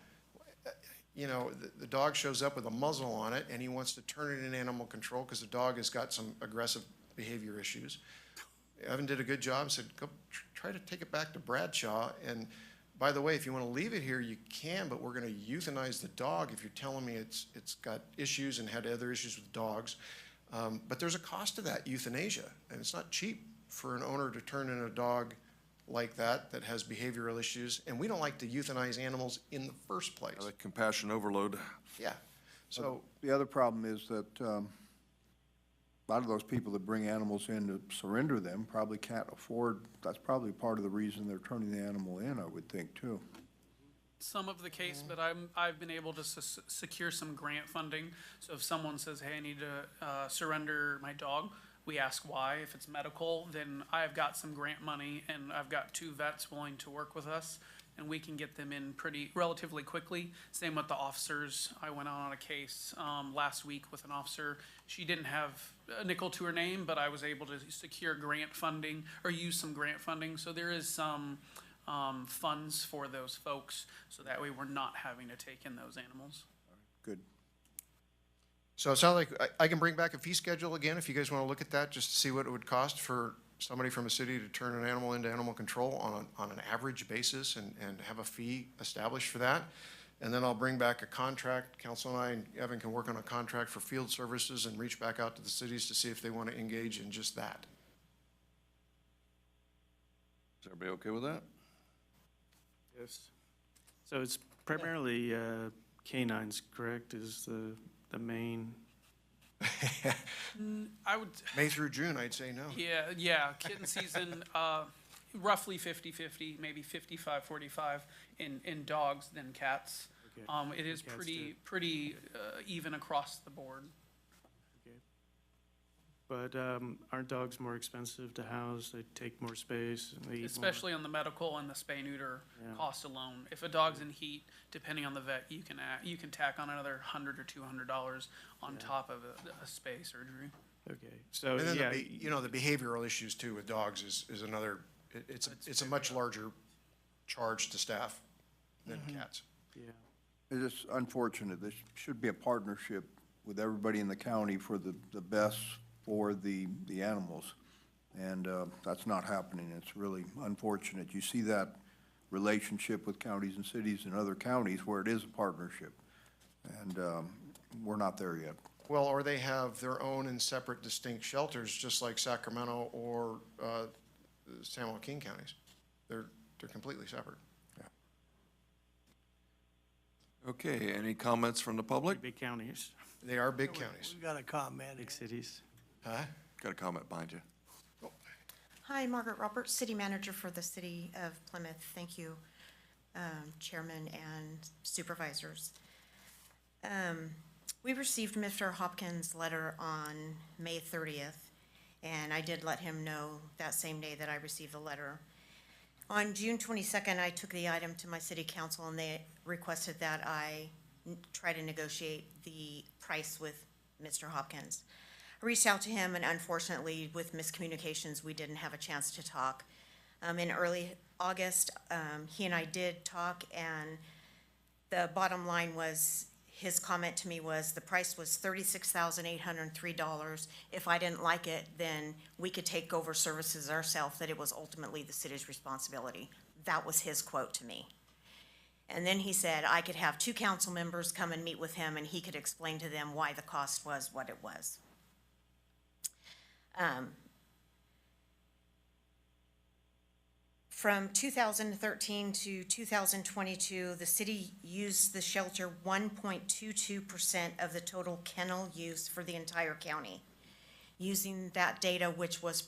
You know, the dog shows up with a muzzle on it, and he wants to turn it in animal control because the dog has got some aggressive behavior issues. Evan did a good job, said, go try to take it back to Bradshaw. And by the way, if you want to leave it here, you can, but we're going to euthanize the dog if you're telling me it's got issues and had other issues with dogs. But there's a cost to that euthanasia, and it's not cheap for an owner to turn in a dog like that has behavioral issues, and we don't like to euthanize animals in the first place. The compassion overload. Yeah, so, The other problem is that a lot of those people that bring animals in to surrender them probably can't afford, that's probably part of the reason they're turning the animal in, I would think, too. Some of the case, but I've been able to secure some grant funding. So if someone says, hey, I need to surrender my dog, we ask why. If it's medical, then I've got some grant money, and I've got 2 vets willing to work with us, and we can get them in relatively quickly. Same with the officers. I went on a case last week with an officer. She didn't have a nickel to her name, but I was able to secure grant funding or use some grant funding. So there is some funds for those folks, so that way we're not having to take in those animals. Good. so it sounds like I can bring back a fee schedule again, if you guys want to look at that, just to see what it would cost for somebody from a city to turn an animal into animal control on an average basis and have a fee established for that. And then I'll bring back a contract. Council and I and Evan can work on a contract for field services and reach back out to the cities to see if they want to engage in just that. Is everybody okay with that? Yes. So it's primarily canines, correct, is the main? I would, May through June, I'd say no. yeah, kitten season, roughly 50-50, maybe 55-45 in dogs than cats. Okay. It is Cats pretty even across the board. Okay. But aren't dogs more expensive to house? They take more space and they eat more? Especially on the medical and the spay neuter Yeah. cost alone. If a dog's in heat, depending on the vet, you can tack on another $100 or $200 on top of a spay surgery. Okay, so, And then, yeah, the behavioral issues too with dogs is another, it's a much larger charge to staff than cats. yeah. It's just unfortunate. There should be a partnership with everybody in the county for the best for the animals. And that's not happening. It's really unfortunate. You see that relationship with counties and cities and other counties where it is a partnership. And we're not there yet. Well, or they have their own and separate distinct shelters, just like Sacramento or San Joaquin counties. They're completely separate. Okay, any comments from the public? Big counties, They are big counties. We've got a comment. big cities. Huh? Got a comment behind you. Hi, Margaret Roberts, City Manager for the City of Plymouth. Thank you, Chairman and Supervisors. We received Mr. Hopkins' letter on May 30th, and I did let him know that same day that I received the letter. On June 22nd, I took the item to my city council, and they requested that I try to negotiate the price with Mr. Hopkins. I reached out to him, and unfortunately, with miscommunications, we didn't have a chance to talk. In early August, he and I did talk, and the bottom line was, his comment to me was, the price was $36,803. If I didn't like it, then we could take over services ourselves, that it was ultimately the city's responsibility. That was his quote to me. And then he said I could have 2 council members come and meet with him, and he could explain to them why the cost was what it was. From 2013 to 2022, the city used the shelter 1.22% of the total kennel use for the entire county, using that data which was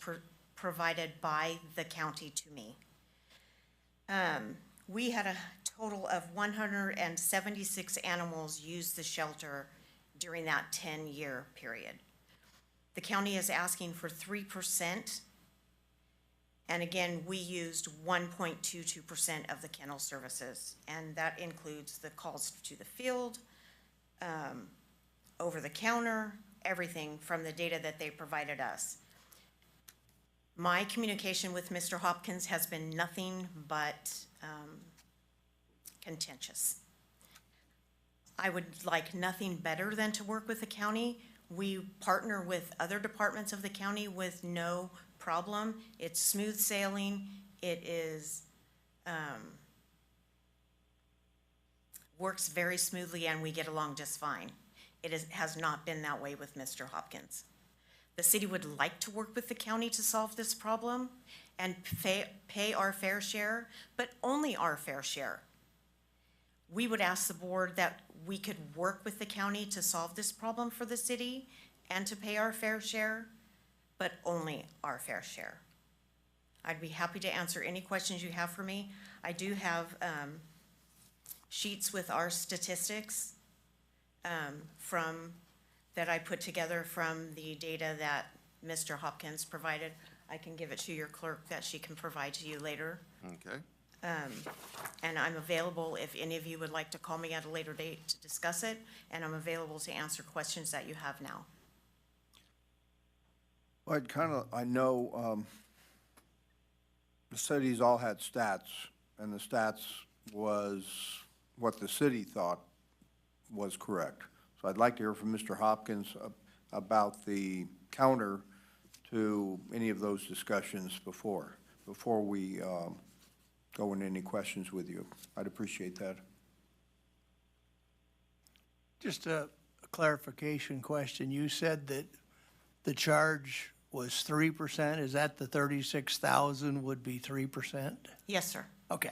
provided by the county to me. We had a total of 176 animals use the shelter during that 10-year period. The county is asking for 3%. And again, we used 1.22% of the kennel services, and that includes the calls to the field, over the counter, everything from the data that they provided us. My communication with Mr. Hopkins has been nothing but contentious. I would like nothing better than to work with the county. We partner with other departments of the county with no problem. It's smooth sailing. It is, works very smoothly, and we get along just fine. Has not been that way with Mr. Hopkins. The city would like to work with the county to solve this problem and pay our fair share, but only our fair share. We would ask the board that we could work with the county to solve this problem for the city and to pay our fair share, but only our fair share. I'd be happy to answer any questions you have for me. I do have sheets with our statistics that I put together from the data that Mr. Hopkins provided. I can give it to your clerk that she can provide to you later. Okay. And I'm available if any of you would like to call me at a later date to discuss it, and I'm available to answer questions that you have now. Well, I know the cities all had stats, and the stats was what the city thought was correct. So I'd like to hear from Mr. Hopkins about the counter to any of those discussions before we go into any questions with you. I'd appreciate that. Just a clarification question. You said that the charge was 3%. Is that the 36,000 would be 3%? Yes, sir. Okay.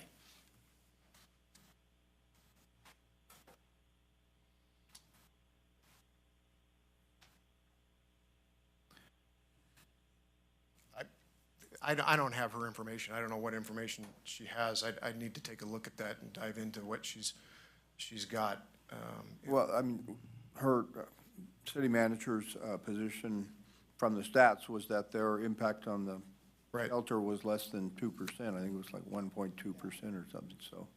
I don't have her information. I don't know what information she has. I need to take a look at that and dive into what she's got. Well, I mean, her city manager's position from the stats was that their impact on the Right. shelter was less than 2%. I think it was like 1.2% or something, so.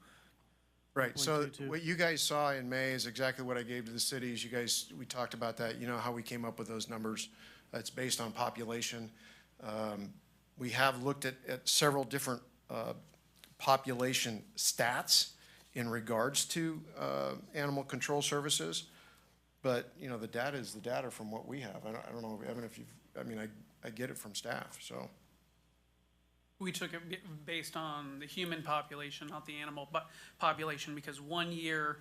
Right, so 0.22. what you guys saw in May is exactly what I gave to the cities. You guys, we talked about that, you know how we came up with those numbers. It's based on population. We have looked at several different population stats in regards to animal control services. But, you know, the data is the data from what we have. I don't know, Evan, if you've, I mean, I get it from staff, so. We took it based on the human population, not the animal population, because 1 year,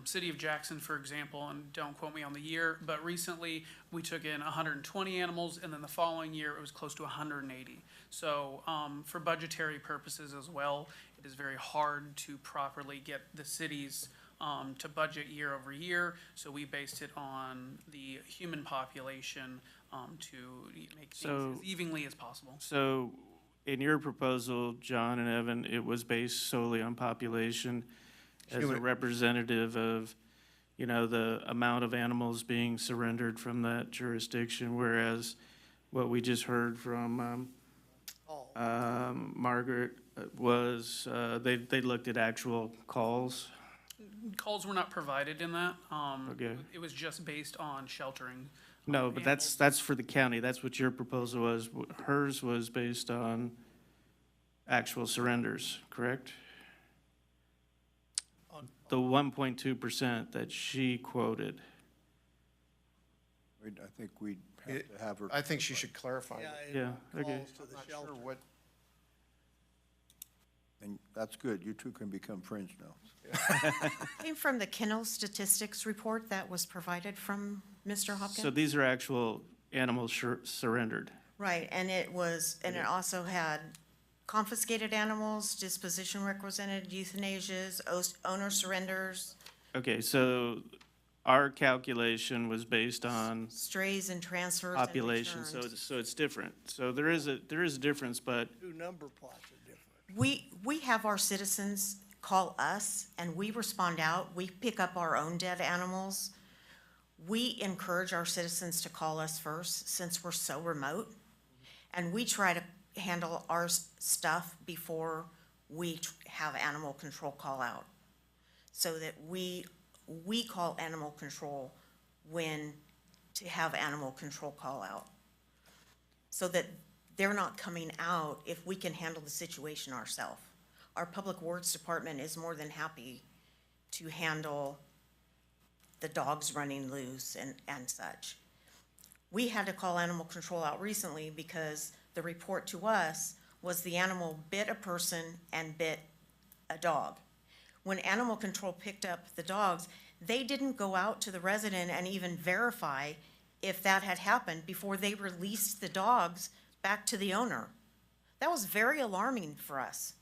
City of Jackson, for example, and don't quote me on the year, but recently we took in 120 animals, and then the following year it was close to 180. So for budgetary purposes as well, it is very hard to properly get the cities to budget year over year. So we based it on the human population to make things as evenly as possible. So in your proposal, John and Evan, it was based solely on population as a representative of, you know, the amount of animals being surrendered from that jurisdiction, whereas what we just heard from Margaret was they looked at actual calls. Calls were not provided in that. Okay. It was just based on sheltering. No, but that's for the county. That's what your proposal was. Hers was based on actual surrenders, correct? The 1.2% that she quoted. I think we'd have to have her. I think she should clarify. Yeah, okay. Calls to I'm the not shelter. sure what, And that's good. You two can become friends now. Came from the kennel statistics report that was provided from Mr. Hopkins. So these are actual animals surrendered. Right, and it also had confiscated animals, disposition represented, euthanasias, owner surrenders, Okay, so our calculation was based on strays and transfers and population, returns. so it's different. So there is a difference, but Two number plots are different. We have our citizens call us and we respond out. We pick up our own dead animals. We encourage our citizens to call us first since we're so remote. And we try to handle our stuff before we have animal control call out. So that we call animal control when to have animal control call out. So that they're not coming out if we can handle the situation ourselves. Our Public Works Department is more than happy to handle the dogs running loose and such. We had to call animal control out recently because the report to us was the animal bit a person and bit a dog. When animal control picked up the dogs, they didn't go out to the resident and even verify if that had happened before they released the dogs back to the owner. That was very alarming for us.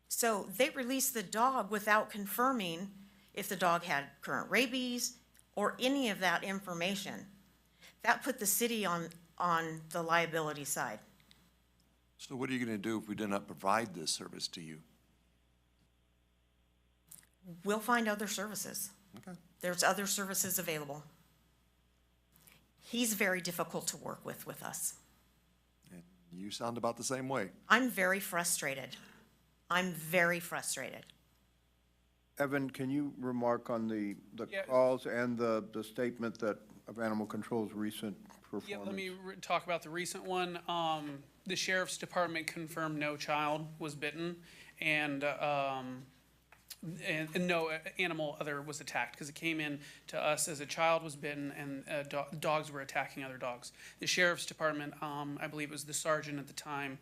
So they released the dog without confirming if the dog had current rabies or any of that information. That put the city on the liability side. So what are you going to do if we do not provide this service to you? We'll find other services. Okay. There's other services available. He's very difficult to work with us. And you sound about the same way. I'm very frustrated. I'm very frustrated. Evan, can you remark on the Yeah. calls and the statement that of Animal Control's recent performance? Yeah, let me talk about the recent one. The sheriff's department confirmed no child was bitten, and no animal other was attacked, because it came in to us as a child was bitten and dogs were attacking other dogs. The sheriff's department, I believe it was the sergeant at the time,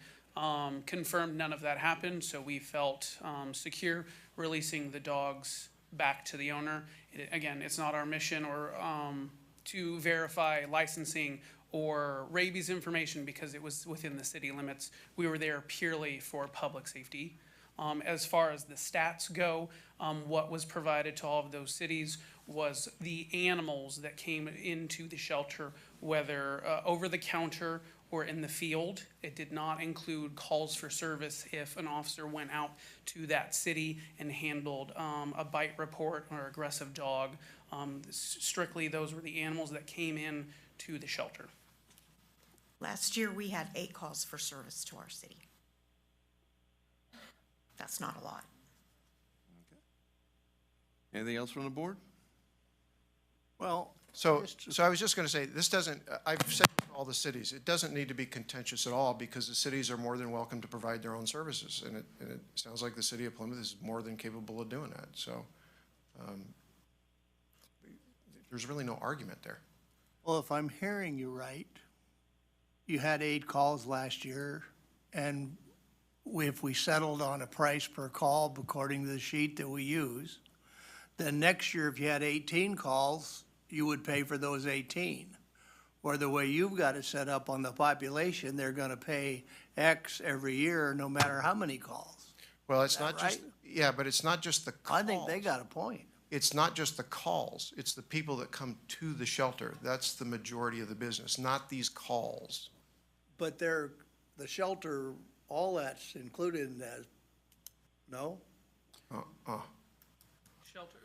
confirmed none of that happened, so we felt secure releasing the dogs back to the owner. Again, it's not our mission or to verify licensing or rabies information because it was within the city limits. We were there purely for public safety. As far as the stats go, what was provided to all of those cities was the animals that came into the shelter, whether over the counter or in the field. It did not include calls for service if an officer went out to that city and handled a bite report or aggressive dog. Strictly, those were the animals that came in to the shelter. Last year, we had 8 calls for service to our city. That's not a lot. Anything else from the board? Well, so I was just going to say, this doesn't, I've said to all the cities, it doesn't need to be contentious at all because the cities are more than welcome to provide their own services. And it sounds like the city of Plymouth is more than capable of doing that. So there's really no argument there. Well, if I'm hearing you right, you had 8 calls last year, and if we settled on a price per call according to the sheet that we use, then next year, if you had 18 calls, you would pay for those 18. Or the way you've got it set up on the population, they're gonna pay X every year, no matter how many calls. Well, it's that not just, right? yeah, but it's not just the calls. I think they got a point. It's not just the calls, it's the people that come to the shelter. That's the majority of the business, not these calls. But the shelter, all that's included in that, no? Shelter,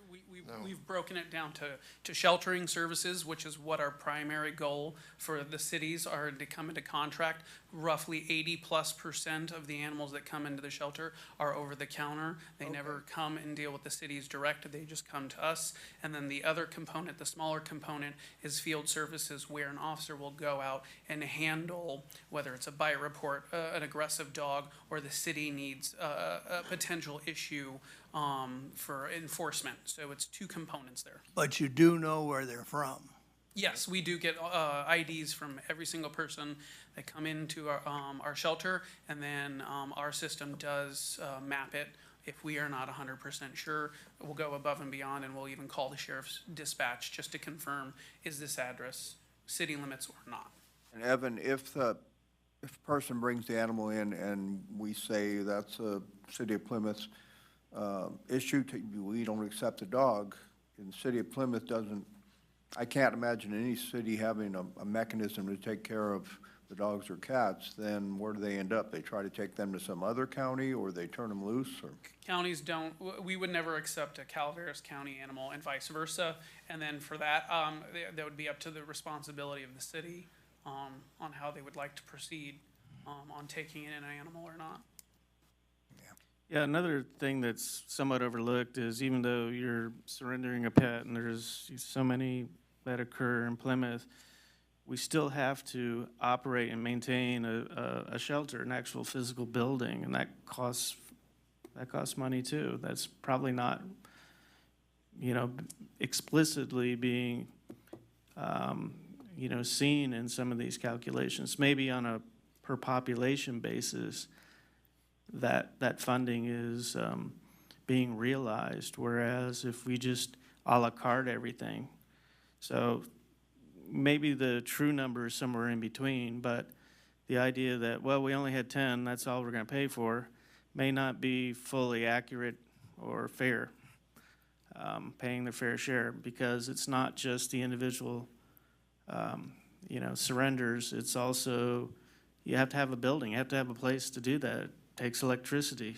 No. we've broken it down to sheltering services, which is what our primary goal for the cities are to come into contract. Roughly 80+% of the animals that come into the shelter are over the counter. They never come and deal with the cities direct, they just come to us. And then the other component, the smaller component, is field services where an officer will go out and handle, whether it's a bite report, an aggressive dog, or the city needs a potential issue for enforcement. So it's 2 components there. But you do know where they're from. Yes, we do get IDs from every single person that come into our shelter, and then our system does map it. If we are not 100% sure, we'll go above and beyond, and we'll even call the sheriff's dispatch just to confirm, is this address city limits or not? And Evan, if a person brings the animal in and we say that's a City of Plymouth issue, we don't accept the dog, and the City of Plymouth doesn't, I can't imagine any city having a mechanism to take care of the dogs or cats, then where do they end up? They try to take them to some other county, or they turn them loose, or? Counties don't, we would never accept a Calaveras County animal and vice versa. And then for that, that would be up to the responsibility of the city, on how they would like to proceed, on taking in an animal or not. Yeah, another thing that's somewhat overlooked is even though you're surrendering a pet, and there's so many that occur in Plymouth, we still have to operate and maintain a shelter, an actual physical building, and that costs money too. That's probably not, explicitly being, seen in some of these calculations. Maybe on a per population basis, that funding is being realized, whereas if we just à la carte everything, so maybe the true number is somewhere in between, but the idea that, well, we only had 10, that's all we're going to pay for, may not be fully accurate or fair, paying the fair share, because it's not just the individual, surrenders. It's also, you have to have a building, you have to have a place to do that. It takes electricity.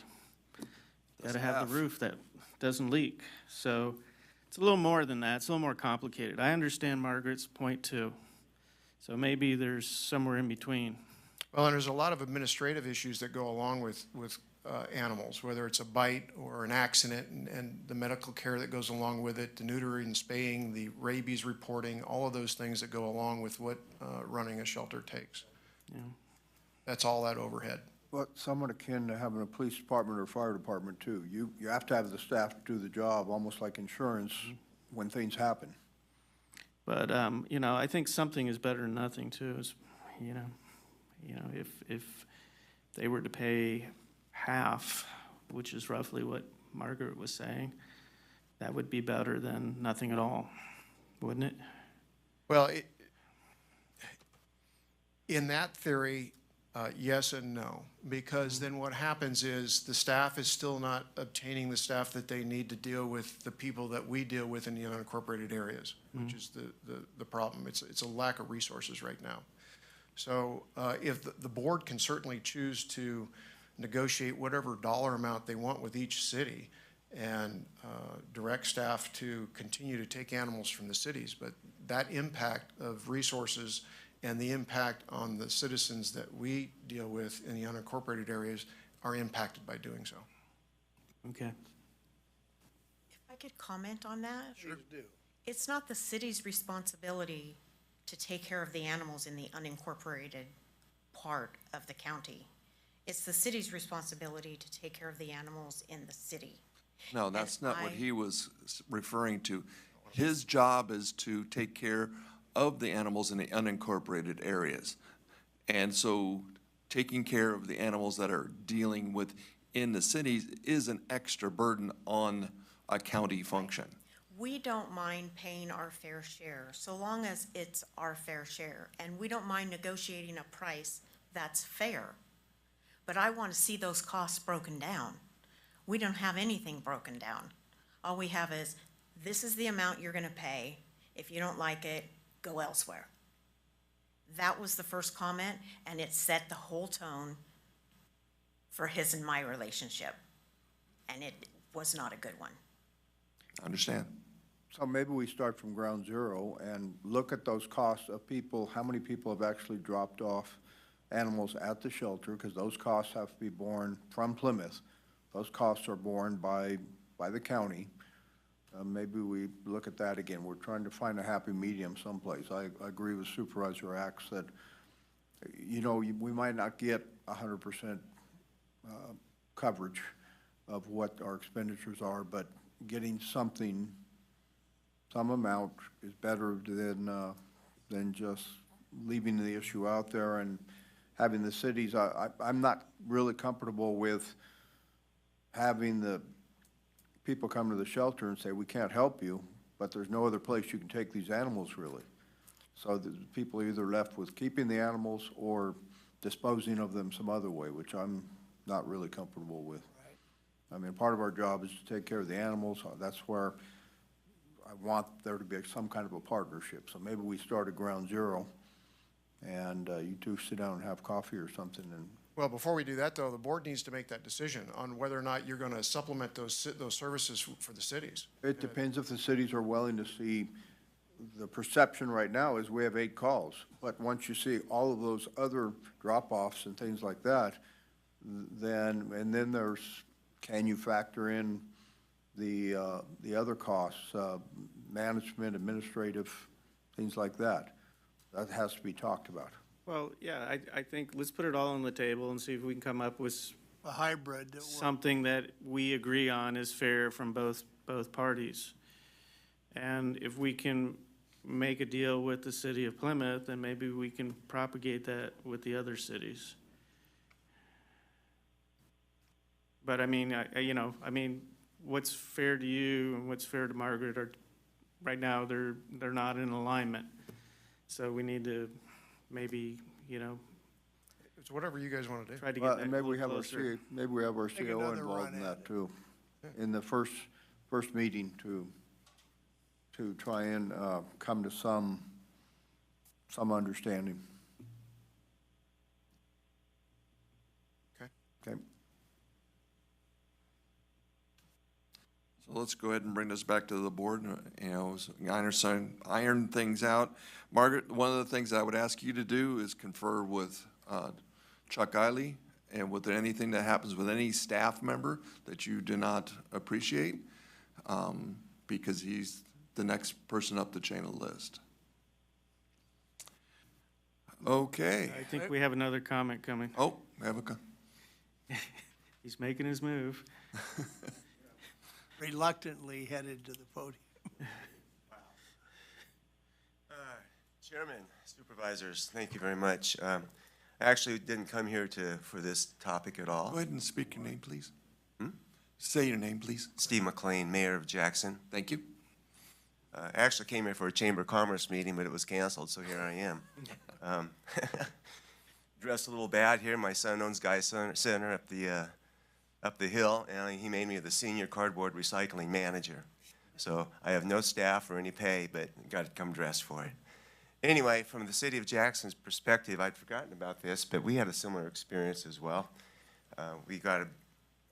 Got to have the roof that doesn't leak. So it's a little more than that. It's a little more complicated. I understand Margaret's point too. So maybe there's somewhere in between. Well, and there's a lot of administrative issues that go along with animals, whether it's a bite or an accident, and the medical care that goes along with it, the neutering and spaying, the rabies reporting, all of those things that go along with what running a shelter takes. Yeah. That's all that overhead. Well, somewhat akin to having a police department or fire department too. You have to have the staff to do the job, almost like insurance, when things happen. But, I think something is better than nothing too. Is, if they were to pay half, which is roughly what Margaret was saying, that would be better than nothing at all, wouldn't it? Well, in that theory, yes and no, because then what happens is the staff is still not obtaining the staff that they need to deal with the people that we deal with in the unincorporated areas, which is the problem. It's a lack of resources right now. So if the board can certainly choose to negotiate whatever dollar amount they want with each city and direct staff to continue to take animals from the cities, but that impact of resources and the impact on the citizens that we deal with in the unincorporated areas are impacted by doing so. Okay. If I could comment on that? Please do. It's not the city's responsibility to take care of the animals in the unincorporated part of the county. It's the city's responsibility to take care of the animals in the city. No, that's not what he was referring to. His job is to take care of the animals in the unincorporated areas. And so taking care of the animals that are dealing with in the cities is an extra burden on a county function. We don't mind paying our fair share, so long as it's our fair share. And we don't mind negotiating a price that's fair. But I want to see those costs broken down. We don't have anything broken down. All we have is, this is the amount you're gonna pay. If you don't like it, go elsewhere. That was the first comment, and it set the whole tone for his and my relationship. And it was not a good one. I understand. So maybe we start from ground zero and look at those costs of people, how many people have actually dropped off animals at the shelter, because those costs have to be borne from Plymouth. Those costs are borne by the county. Maybe we look at that again. We're trying to find a happy medium someplace. I agree with Supervisor Axe that, we might not get 100% coverage of what our expenditures are, but getting some amount is better than just leaving the issue out there and having the cities. I'm not really comfortable with having the people come to the shelter and say, we can't help you, but there's no other place you can take these animals, really. So the people are either left with keeping the animals or disposing of them some other way, which I'm not really comfortable with. Right. I mean, part of our job is to take care of the animals. That's where I want there to be some kind of a partnership. So maybe we start at ground zero and and you two sit down and have coffee or something, and Well, before we do that, though, the board needs to make that decision on whether or not you're gonna supplement those services for the cities. it depends if the cities are willing to see. The perception right now is we have 8 calls, but once you see all of those other drop-offs and things like that, then there's, can you factor in the other costs, management, administrative, things like that? That has to be talked about. Well, yeah, I think, let's put it all on the table and see if we can come up with A hybrid that works. something that we agree on is fair from both parties. And if we can make a deal with the city of Plymouth, then maybe we can propagate that with the other cities. But I mean, what's fair to you and what's fair to Margaret are, right now, they're not in alignment. So we need to maybe, It's whatever you guys wanna do. try to Well, get and that maybe we have our closer. maybe we have our CO another involved run in at that it. too. In the first meeting to try and come to some understanding. Okay. Okay. So let's go ahead and bring this back to the board, iron things out. Margaret, one of the things I would ask you to do is confer with Chuck Eiley, and with anything that happens with any staff member that you do not appreciate, because he's the next person up the chain of the list. Okay. I think we have another comment coming. Oh, we have He's making his move. Reluctantly headed to the podium. Chairman, Supervisors, thank you very much. I actually didn't come here for this topic at all. Go ahead and speak your name, please. Say your name, please. Steve McLean, Mayor of Jackson. Thank you. I actually came here for a Chamber of Commerce meeting, but it was canceled, so here I am. Dressed a little bad here. My son owns Guy Center up the hill, and he made me the senior cardboard recycling manager. So I have no staff or any pay, but got to come dressed for it. Anyway, from the city of Jackson's perspective, I'd forgotten about this, but we had a similar experience as well. We got a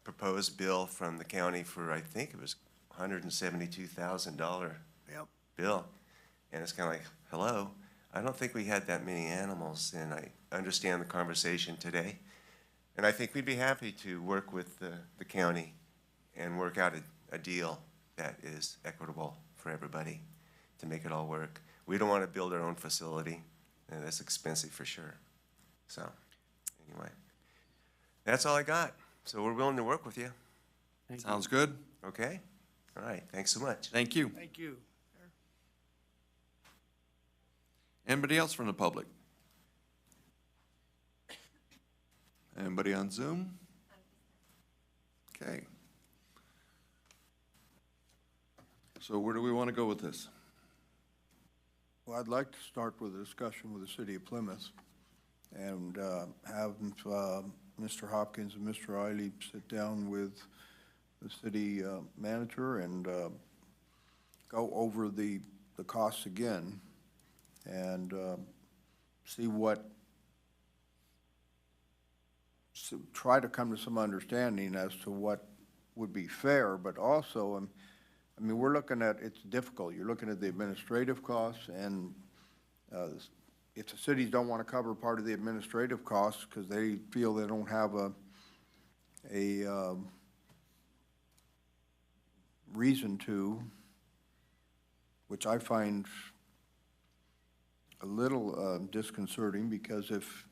proposed bill from the county for, I think it was $172,000 Yep. bill. And it's kind of like, hello, I don't think we had that many animals, and I understand the conversation today. And I think we'd be happy to work with the county and work out a deal that is equitable for everybody to make it all work. We don't want to build our own facility, and that's expensive for sure. So, anyway, that's all I got. So we're willing to work with you. Sounds good. Okay? All right, thanks so much. Thank you. Thank you. Anybody else from the public? Anybody on Zoom? Okay. So where do we want to go with this? Well, I'd like to start with a discussion with the city of Plymouth and have Mr. Hopkins and Mr. Eiley sit down with the city manager and go over the costs again and see try to come to some understanding as to what would be fair, but also, I mean, we're looking at, it's difficult. You're looking at the administrative costs, and if the cities don't want to cover part of the administrative costs because they feel they don't have a reason to, which I find a little disconcerting, because if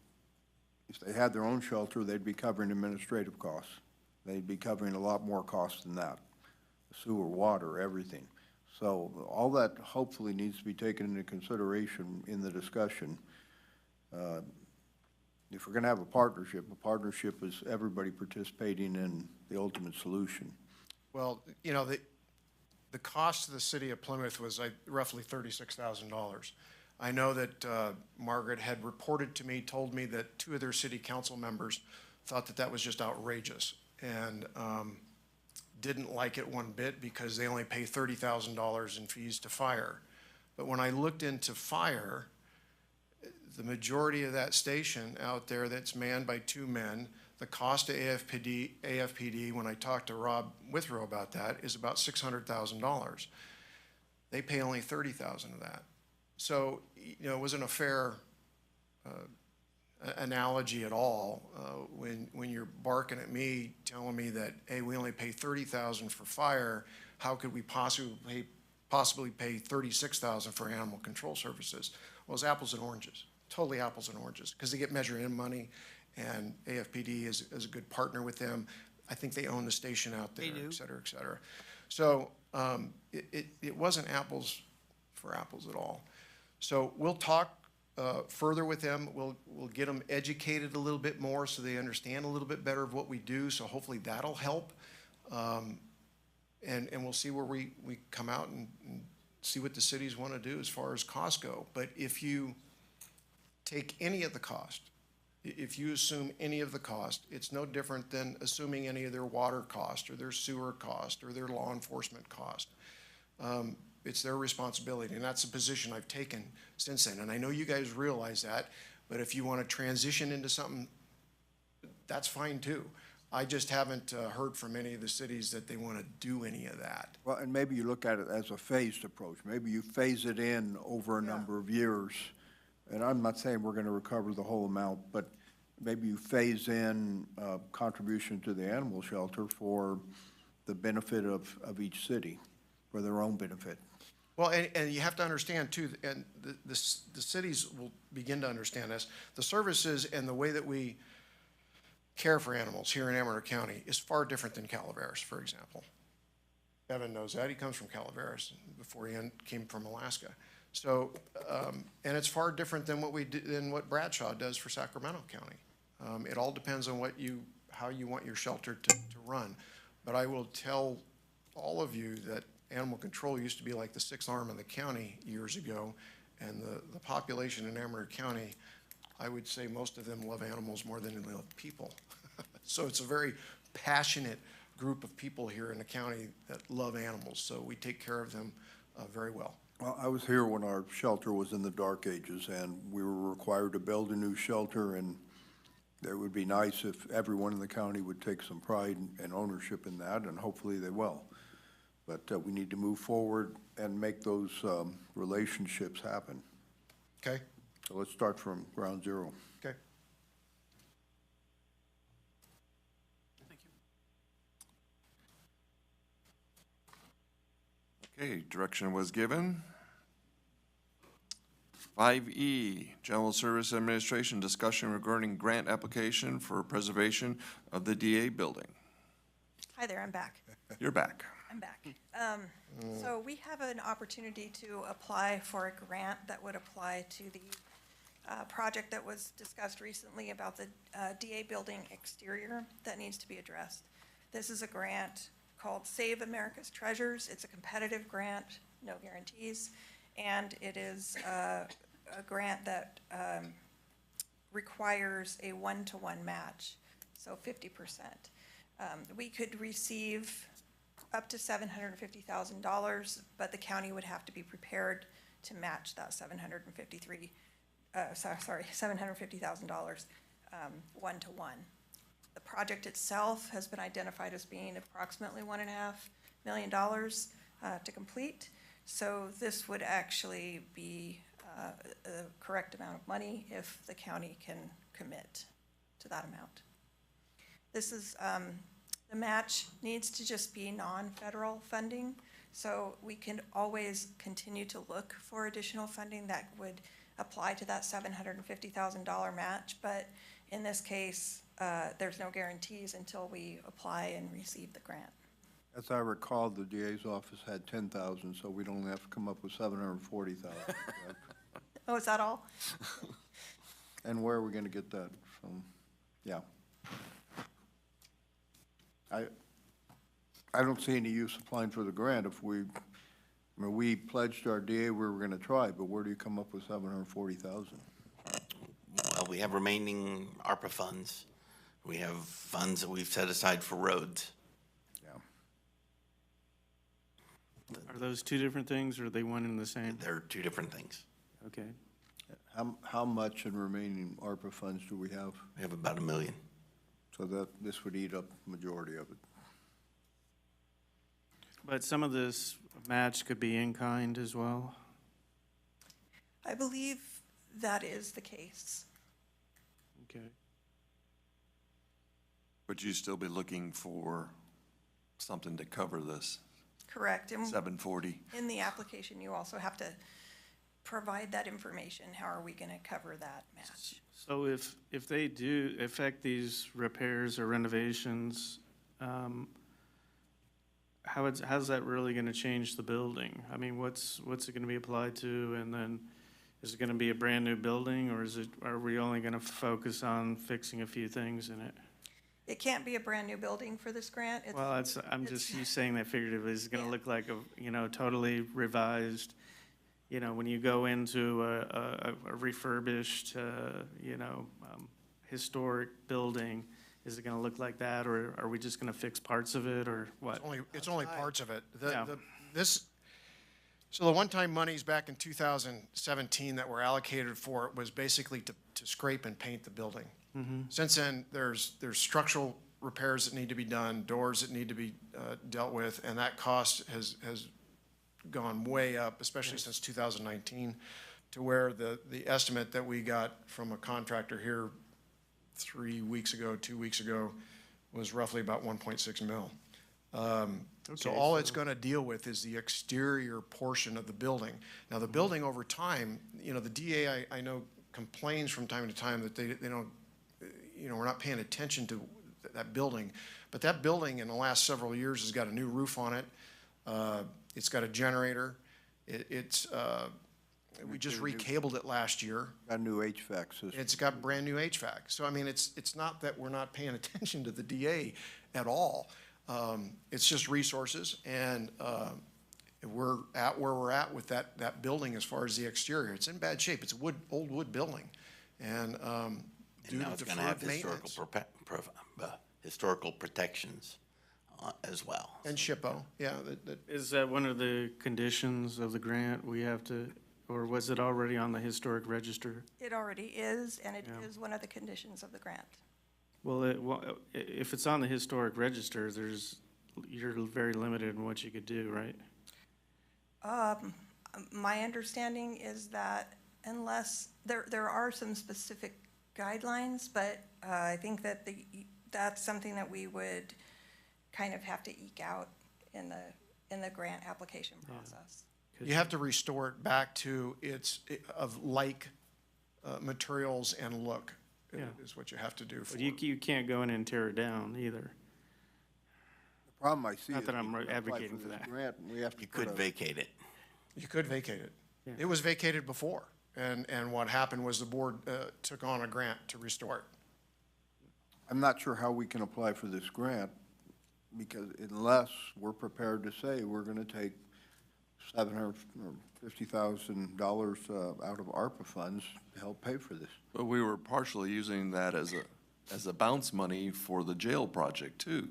they had their own shelter, they'd be covering administrative costs. They'd be covering a lot more costs than that. Sewer, water, everything. So all that hopefully needs to be taken into consideration in the discussion. If we're going to have a partnership is everybody participating in the ultimate solution. Well, you know, the cost to the city of Plymouth was roughly $36,000. I know that Margaret had reported to me, told me that 2 of their city council members thought that was just outrageous and didn't like it one bit because they only pay $30,000 in fees to fire. But when I looked into fire, the majority of that station out there that's manned by 2 men, the cost of AFPD, when I talked to Rob Withrow about that, is about $600,000. They pay only $30,000 of that. So, you know, it wasn't a fair analogy at all when you're barking at me, telling me that, hey, we only pay $30,000 for fire, how could we possibly pay $36,000 for animal control services? Well, it's apples and oranges, totally apples and oranges, because they get measured in money, and AFPD is a good partner with them. I think they own the station out there, et cetera, et cetera. So it wasn't apples for apples at all. So we'll talk further with them. We'll get them educated a little bit more so they understand a little bit better of what we do. So hopefully that'll help. And we'll see where we come out and see what the cities want to do as far as costs go. But if you take any of the cost, if you assume any of the cost, it's no different than assuming any of their water cost or their sewer cost or their law enforcement cost. It's their responsibility, and that's a position I've taken since then. And I know you guys realize that, but if you want to transition into something, that's fine too. I just haven't heard from any of the cities that they want to do any of that. Well, and maybe you look at it as a phased approach. Maybe you phase it in over a number of years. And I'm not saying we're going to recover the whole amount, but maybe you phase in contribution to the animal shelter for the benefit of each city, for their own benefit. Well, and you have to understand too, and the cities will begin to understand this, the services and the way that we care for animals here in Amador County is far different than Calaveras, for example. Evan knows that. He comes from Calaveras before he came from Alaska. So, and it's far different than what Bradshaw does for Sacramento County. It all depends on how you want your shelter to run. But I will tell all of you that animal control used to be like the 6th arm of the county years ago, and the population in Amador County, I would say most of them love animals more than they love people. So it's a very passionate group of people here in the county that love animals, so we take care of them very well. Well, I was here when our shelter was in the dark ages, and we were required to build a new shelter, and it would be nice if everyone in the county would take some pride and ownership in that, and hopefully they will. But we need to move forward and make those relationships happen. Okay? So let's start from ground zero. Okay. Thank you. Okay, direction was given. 5E, General Service Administration, discussion regarding grant application for preservation of the DA building. Hi there, I'm back. You're back. I'm back. So we have an opportunity to apply for a grant that would apply to the project that was discussed recently about the DA building exterior that needs to be addressed. This is a grant called Save America's Treasures. It's a competitive grant, no guarantees, and it is a grant that requires a 1-to-1 match, so 50%. We could receive up to $750,000, but the county would have to be prepared to match that $750,000, 1-to-1. The project itself has been identified as being approximately $1.5 million to complete. So this would actually be a correct amount of money if the county can commit to that amount. This is, the match needs to just be non-federal funding, so we can always continue to look for additional funding that would apply to that $750,000 match, but in this case, there's no guarantees until we apply and receive the grant. As I recall, the DA's office had 10,000, so we'd only have to come up with 740,000. Oh, is that all? And where are we gonna get that from? Yeah. I don't see any use applying for the grant if we pledged our DA we were gonna try, but where do you come up with 740,000? Well, we have remaining ARPA funds. We have funds that we've set aside for roads. Yeah. Are those two different things, or are they one and the same? They're two different things. Okay. How much in remaining ARPA funds do we have? We have about $1 million. So that, this would eat up the majority of it. But some of this match could be in kind as well. I believe that is the case. Okay. Would you still be looking for something to cover this Correct. And 740? in the application, you also have to provide that information. How are we going to cover that match? So if they do affect these repairs or renovations, how's that really gonna change the building? I mean, what's it gonna be applied to, and then is it gonna be a brand-new building, or are we only gonna focus on fixing a few things in it? It can't be a brand-new building for this grant. Well, I'm just you saying that figuratively. It's gonna look like a, totally revised, when you go into a refurbished, historic building, is it gonna look like that, or are we just gonna fix parts of it, or what? It's only parts of it. Yeah. So the one-time monies back in 2017 that were allocated for it was basically to scrape and paint the building. Since then, there's structural repairs that need to be done, doors that need to be dealt with, and that cost has gone way up, especially since 2019, to where the estimate that we got from a contractor here 2 weeks ago, was roughly about 1.6 mil. So all it's gonna deal with is the exterior portion of the building. Now, the building over time, the DA, I know, complains from time to time that they don't, we're not paying attention to that building. But that building in the last several years has got a new roof on it. It's got a generator. We just recabled it last year. Got a new HVAC system. It's got brand-new HVAC. So, I mean, it's not that we're not paying attention to the DA at all. It's just resources, and we're at where we're at with that building as far as the exterior. It's in bad shape. It's a old wood building, and due now to it's gonna have deferred maintenance. historical protections as well. And SHPO, yeah. Is that one of the conditions of the grant we have to, or was it already on the historic register? It already is, and it Yeah. is one of the conditions of the grant. Well, if it's on the historic register, you're very limited in what you could do, right? My understanding is that unless, there are some specific guidelines, but I think that that's something that we would kind of have to eke out in the grant application process. You have to restore it back to its, of like materials and look, Yeah. is what you have to do for But it. you can't go in and tear it down either. The problem I see Not is that I'm we apply advocating for this that. grant, and we have to You put could a- vacate it. You could vacate it. Yeah. It was vacated before, and what happened was the board took on a grant to restore it. I'm not sure how we can apply for this grant, because unless we're prepared to say we're gonna take $750,000 out of ARPA funds to help pay for this. But we were partially using that as a bounce money for the jail project too.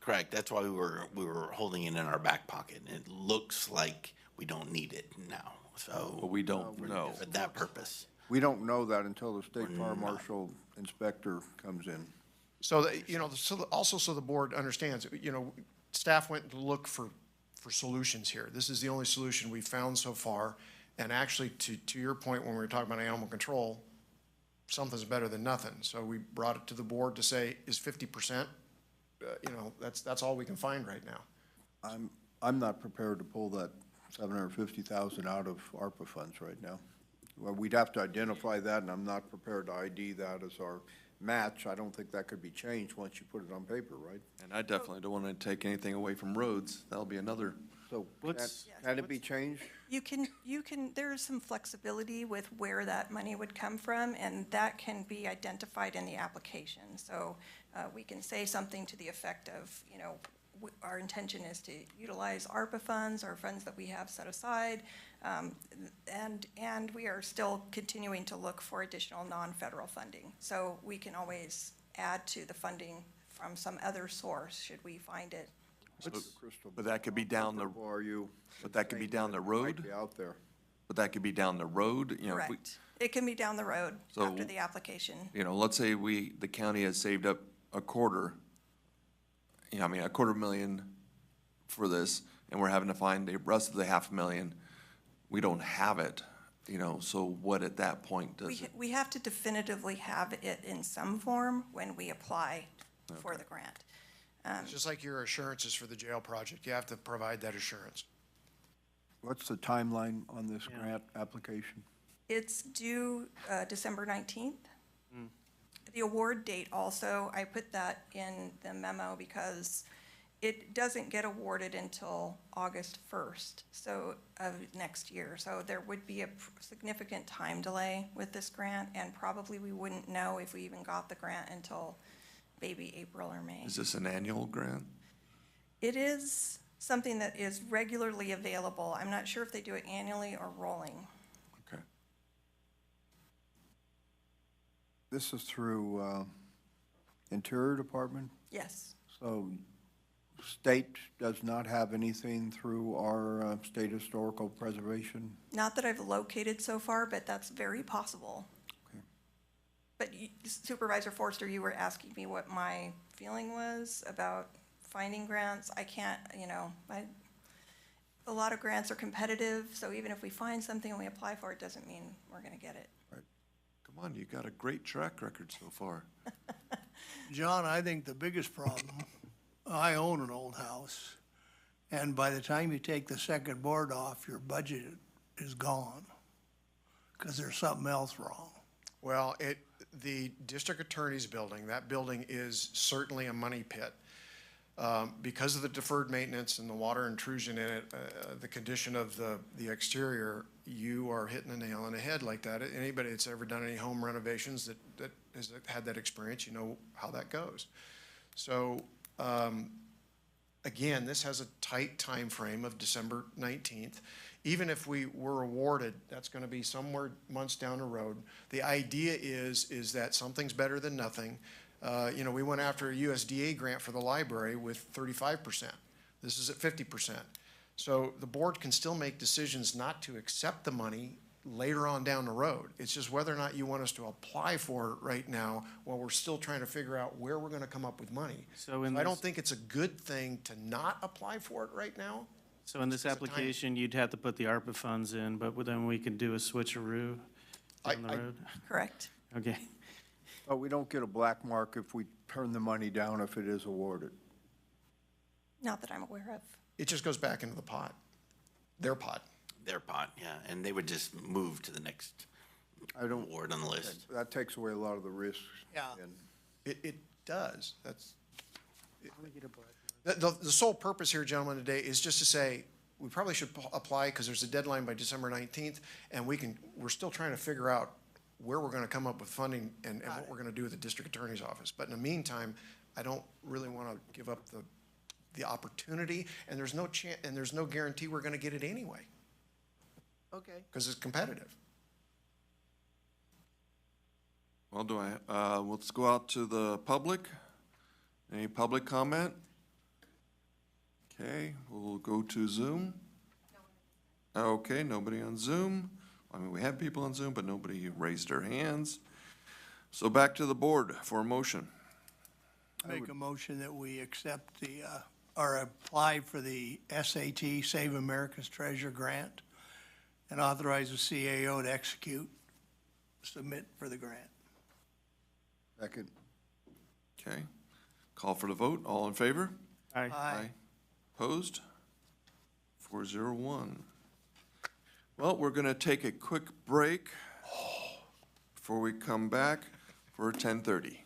Correct. That's why we were holding it in our back pocket. And it looks like we don't need it now. But So we don't know. for that purpose. We don't know that until the state fire marshal inspector comes in. So, so the board understands, staff went to look for solutions here. This is the only solution we've found so far. And actually, to your point, when we were talking about animal control, something's better than nothing. So we brought it to the board to say, is 50%, that's all we can find right now. I'm not prepared to pull that $750,000 out of ARPA funds right now. Well, we'd have to identify that, and I'm not prepared to ID that as our match. I don't think that could be changed once you put it on paper, right? And I definitely don't want to take anything away from roads. That'll be another. So What's- can it be changed? You can, there's some flexibility with where that money would come from, and that can be identified in the application. So we can say something to the effect of, our intention is to utilize ARPA funds or funds that we have set aside, and we are still continuing to look for additional non-federal funding. So we can always add to the funding from some other source, should we find it. But that could be down the, Comfortable are you? but that could be down the Might road? be out there. but that could be down the road, you know. if we- Correct. It can be down the road So- after the application. You know, let's say the county has saved up a quarter, you know, I mean, $250,000 for this, and we're having to find the rest of the $500,000. We don't have it, you know, so what at that point does it? We have to definitively have it in some form when we apply for the grant. It's just like your assurances for the jail project. You have to provide that assurance. What's the timeline on this grant application? It's due December 19th. The award date also, I put that in the memo because it doesn't get awarded until August 1st, so of next year. So there would be a significant time delay with this grant, and probably we wouldn't know if we even got the grant until maybe April or May. Is this an annual grant? It is something that is regularly available. I'm not sure if they do it annually or rolling. Okay. This is through Interior Department, Yes. so state does not have anything through our state historical preservation? Not that I've located so far, but that's very possible. Okay. But Supervisor Forster, you were asking me what my feeling was about finding grants. I can't, you know, a lot of grants are competitive, so even if we find something and we apply for it, doesn't mean we're gonna get it. Come on, you got a great track record so far. John, I think the biggest problem, I own an old house, and by the time you take the second board off, your budget is gone, because there's something else wrong. Well, the district attorney's building, that building is certainly a money pit. Because of the deferred maintenance and the water intrusion in it, the condition of the exterior, you are hitting the nail on the head like that. Anybody that's ever done any home renovations that has had that experience, you know how that goes. So, again, this has a tight time frame of December 19th. Even if we were awarded, that's gonna be somewhere months down the road. The idea is that something's better than nothing. You know, we went after a USDA grant for the library with 35%. This is at 50%. So the board can still make decisions not to accept the money later on down the road. It's just whether or not you want us to apply for it right now while we're still trying to figure out where we're gonna come up with money. So in I don't this, think it's a good thing to not apply for it right now. so in this It's a time- application, you'd have to put the ARPA funds in, but then we could do a switcheroo down the I- road? Correct. Okay. But we don't get a black mark if we turn the money down if it is awarded. Not that I'm aware of. It just goes back into the pot, their pot. Their pot, yeah, and they would just move to the next I don't, award on the list. that takes away a lot of the risks. Yeah. And It does, that's. The sole purpose here, gentlemen, today is just to say, we probably should apply, because there's a deadline by December 19th, and we're still trying to figure out where we're gonna come up with funding and what we're gonna do with the district attorney's office. But in the meantime, I don't really wanna give up the opportunity, and there's no guarantee we're gonna get it anyway, Okay. because it's competitive. Well, let's go out to the public. Any public comment? Okay, we'll go to Zoom. Okay, nobody on Zoom. I mean, we have people on Zoom, but nobody raised their hands. So back to the board for a motion. Make a motion that we accept or apply for the SAT Save America's Treasure Grant and authorize the CAO to submit for the grant. second, Okay, call for the vote. All in favor? Aye. Aye. Opposed? 401. Well, we're going to take a quick break before we come back for 10:30.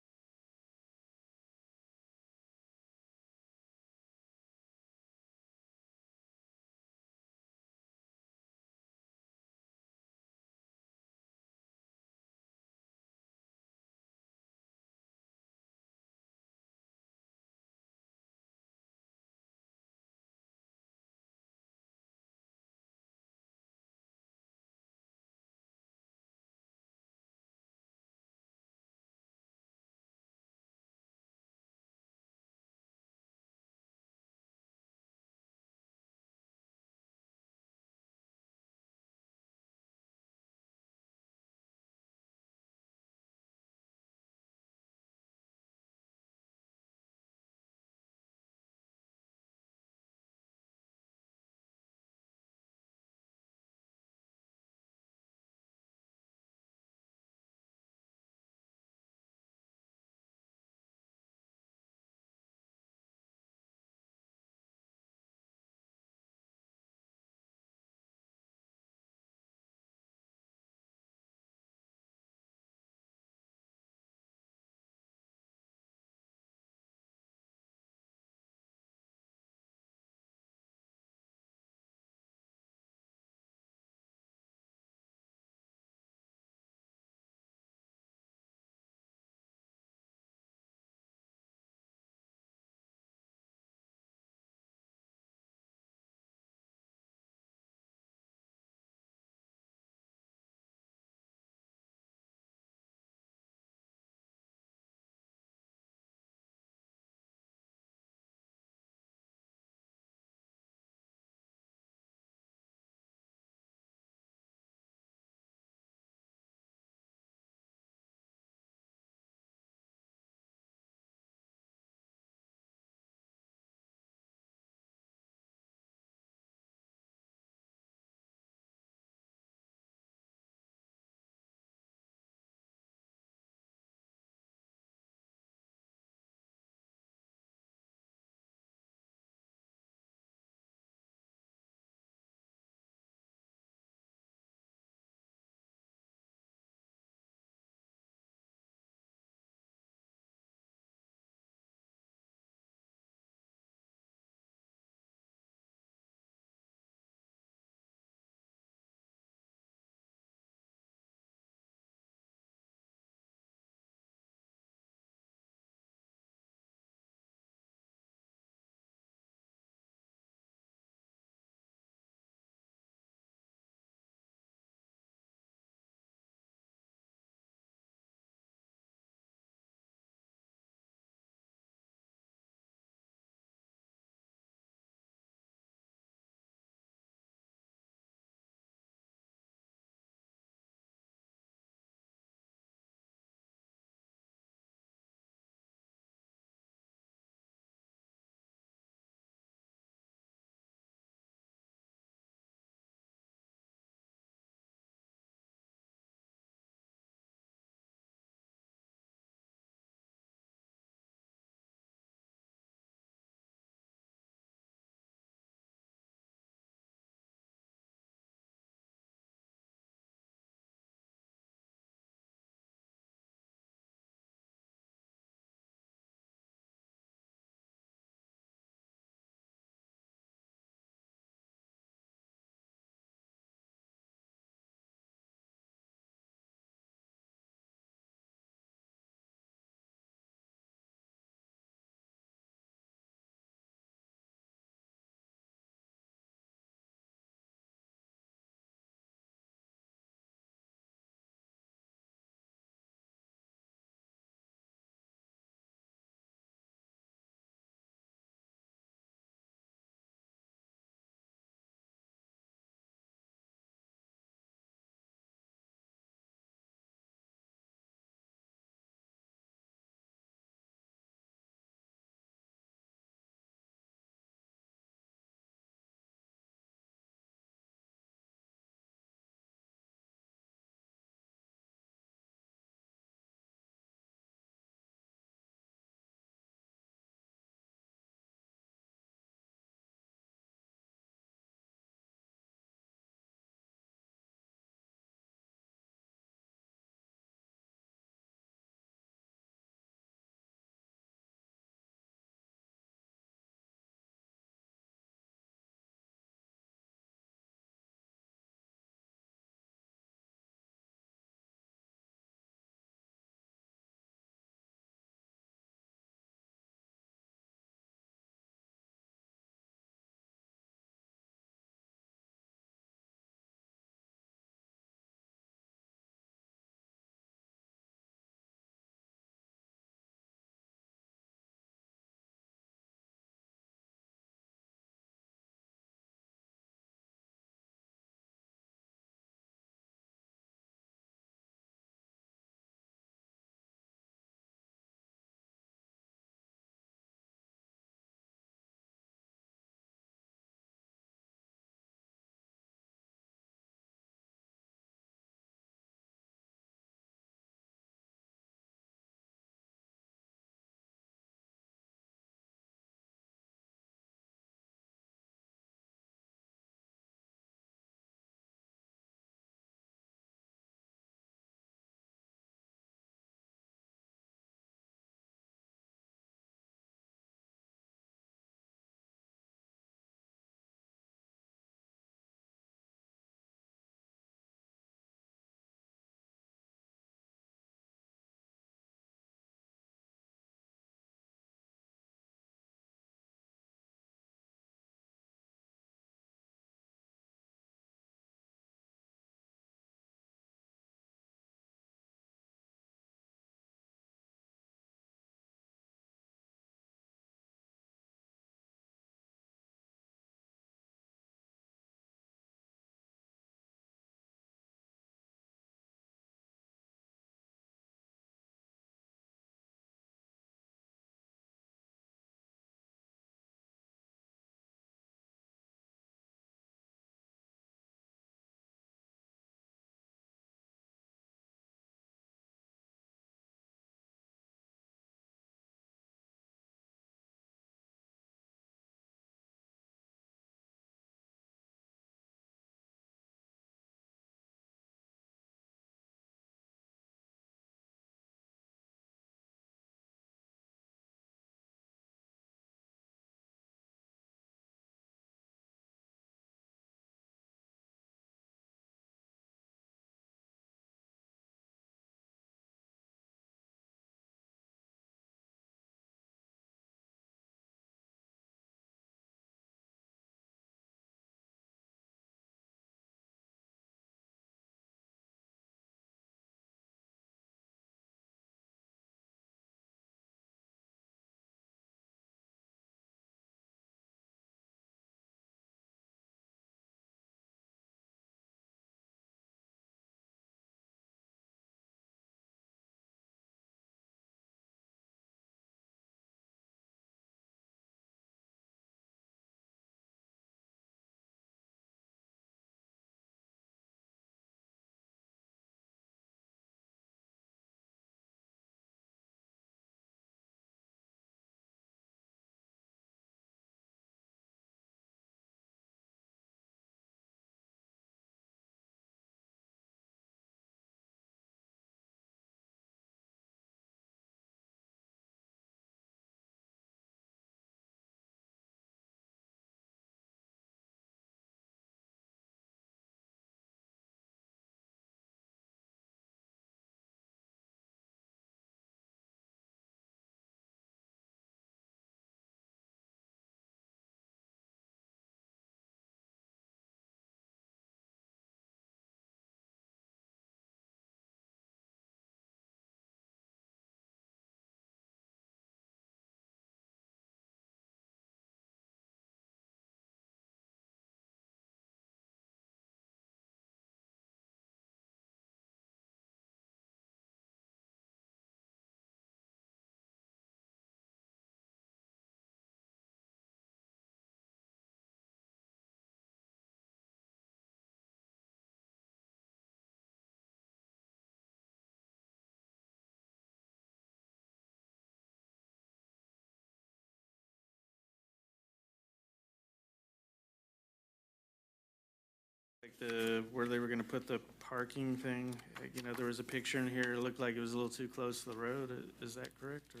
where they were gonna put the parking thing, you know, there was a picture in here, it looked like it was a little too close to the road, is that correct, or?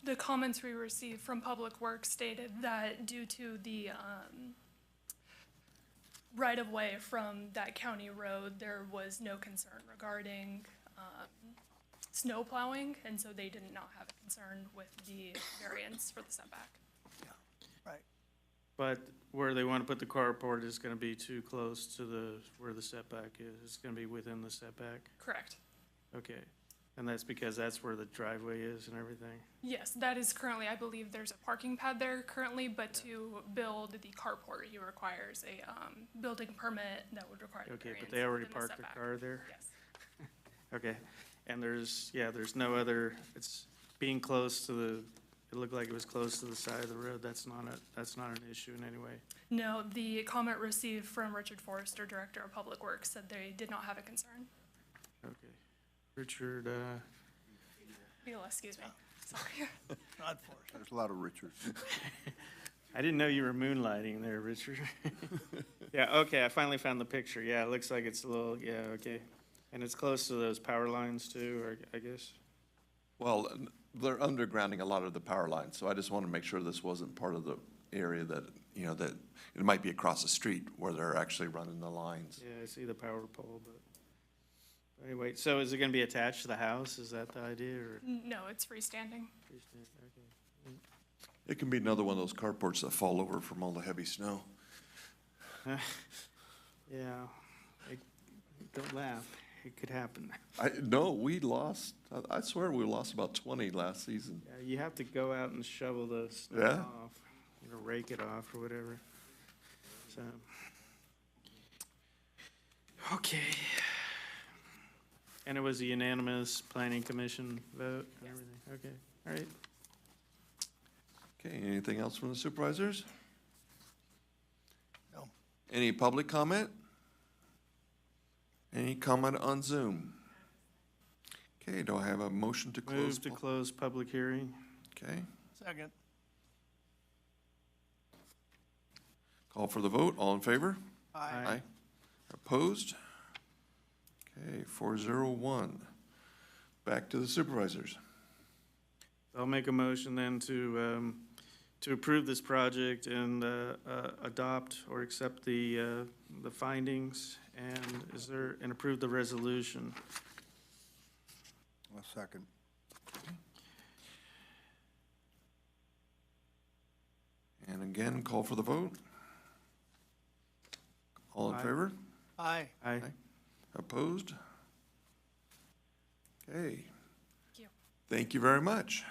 The comments we received from Public Works stated that due to the right-of-way from that county road, there was no concern regarding snow plowing, and so they did not have a concern with the variance for the setback. Right. But where they wanna put the carport is gonna be too close to where the setback is, it's gonna be within the setback? Correct. Okay, and that's because that's where the driveway is and everything? Yes, that is currently, I believe there's a parking pad there currently, but to build the carport, he requires a building permit that would require the Okay, variance but they already within the parked their setback. car there? Yes. Okay, and there's no other, it's being close to it looked like it was close to the side of the road, that's not an issue in any way? No, the comment received from Richard Forrester, Director of Public Works, said they did not have a concern. Okay. Richard, Vila, excuse me. Sorry. Not for us. There's a lot of Richards. I didn't know you were moonlighting there, Richard. Yeah, okay, I finally found the picture, yeah, it looks like it's a little, yeah, okay. And it's close to those power lines too, or, I guess? Well, they're undergrounding a lot of the power lines, so I just want to make sure this wasn't part of the area that, you know, that it might be across the street where they're actually running the lines. Yeah, I see the power pole, but anyway, so is it gonna be attached to the house? Is that the idea, or? No, it's freestanding. Okay. It can be another one of those carports that fall over from all the heavy snow. Yeah, don't laugh, it could happen. No, we lost, I swear we lost about 20 last season. Yeah, you have to go out and shovel the snow Yeah. off, you know, rake it off or whatever, so. Okay. And it was a unanimous planning commission vote and everything, okay, all right. Okay, anything else from the supervisors? No. Any public comment? Any comment on Zoom? Okay, do I have a motion to close? Move to close public hearing. Okay, Second. call for the vote, all in favor? Aye. Opposed? Okay, 401. Back to the supervisors. I'll make a motion then to approve this project and adopt or accept the findings, and approve the resolution. A second. And again, call for the vote. All in Aye. favor? Aye. Aye. Opposed? Okay. Thank you. Thank you very much.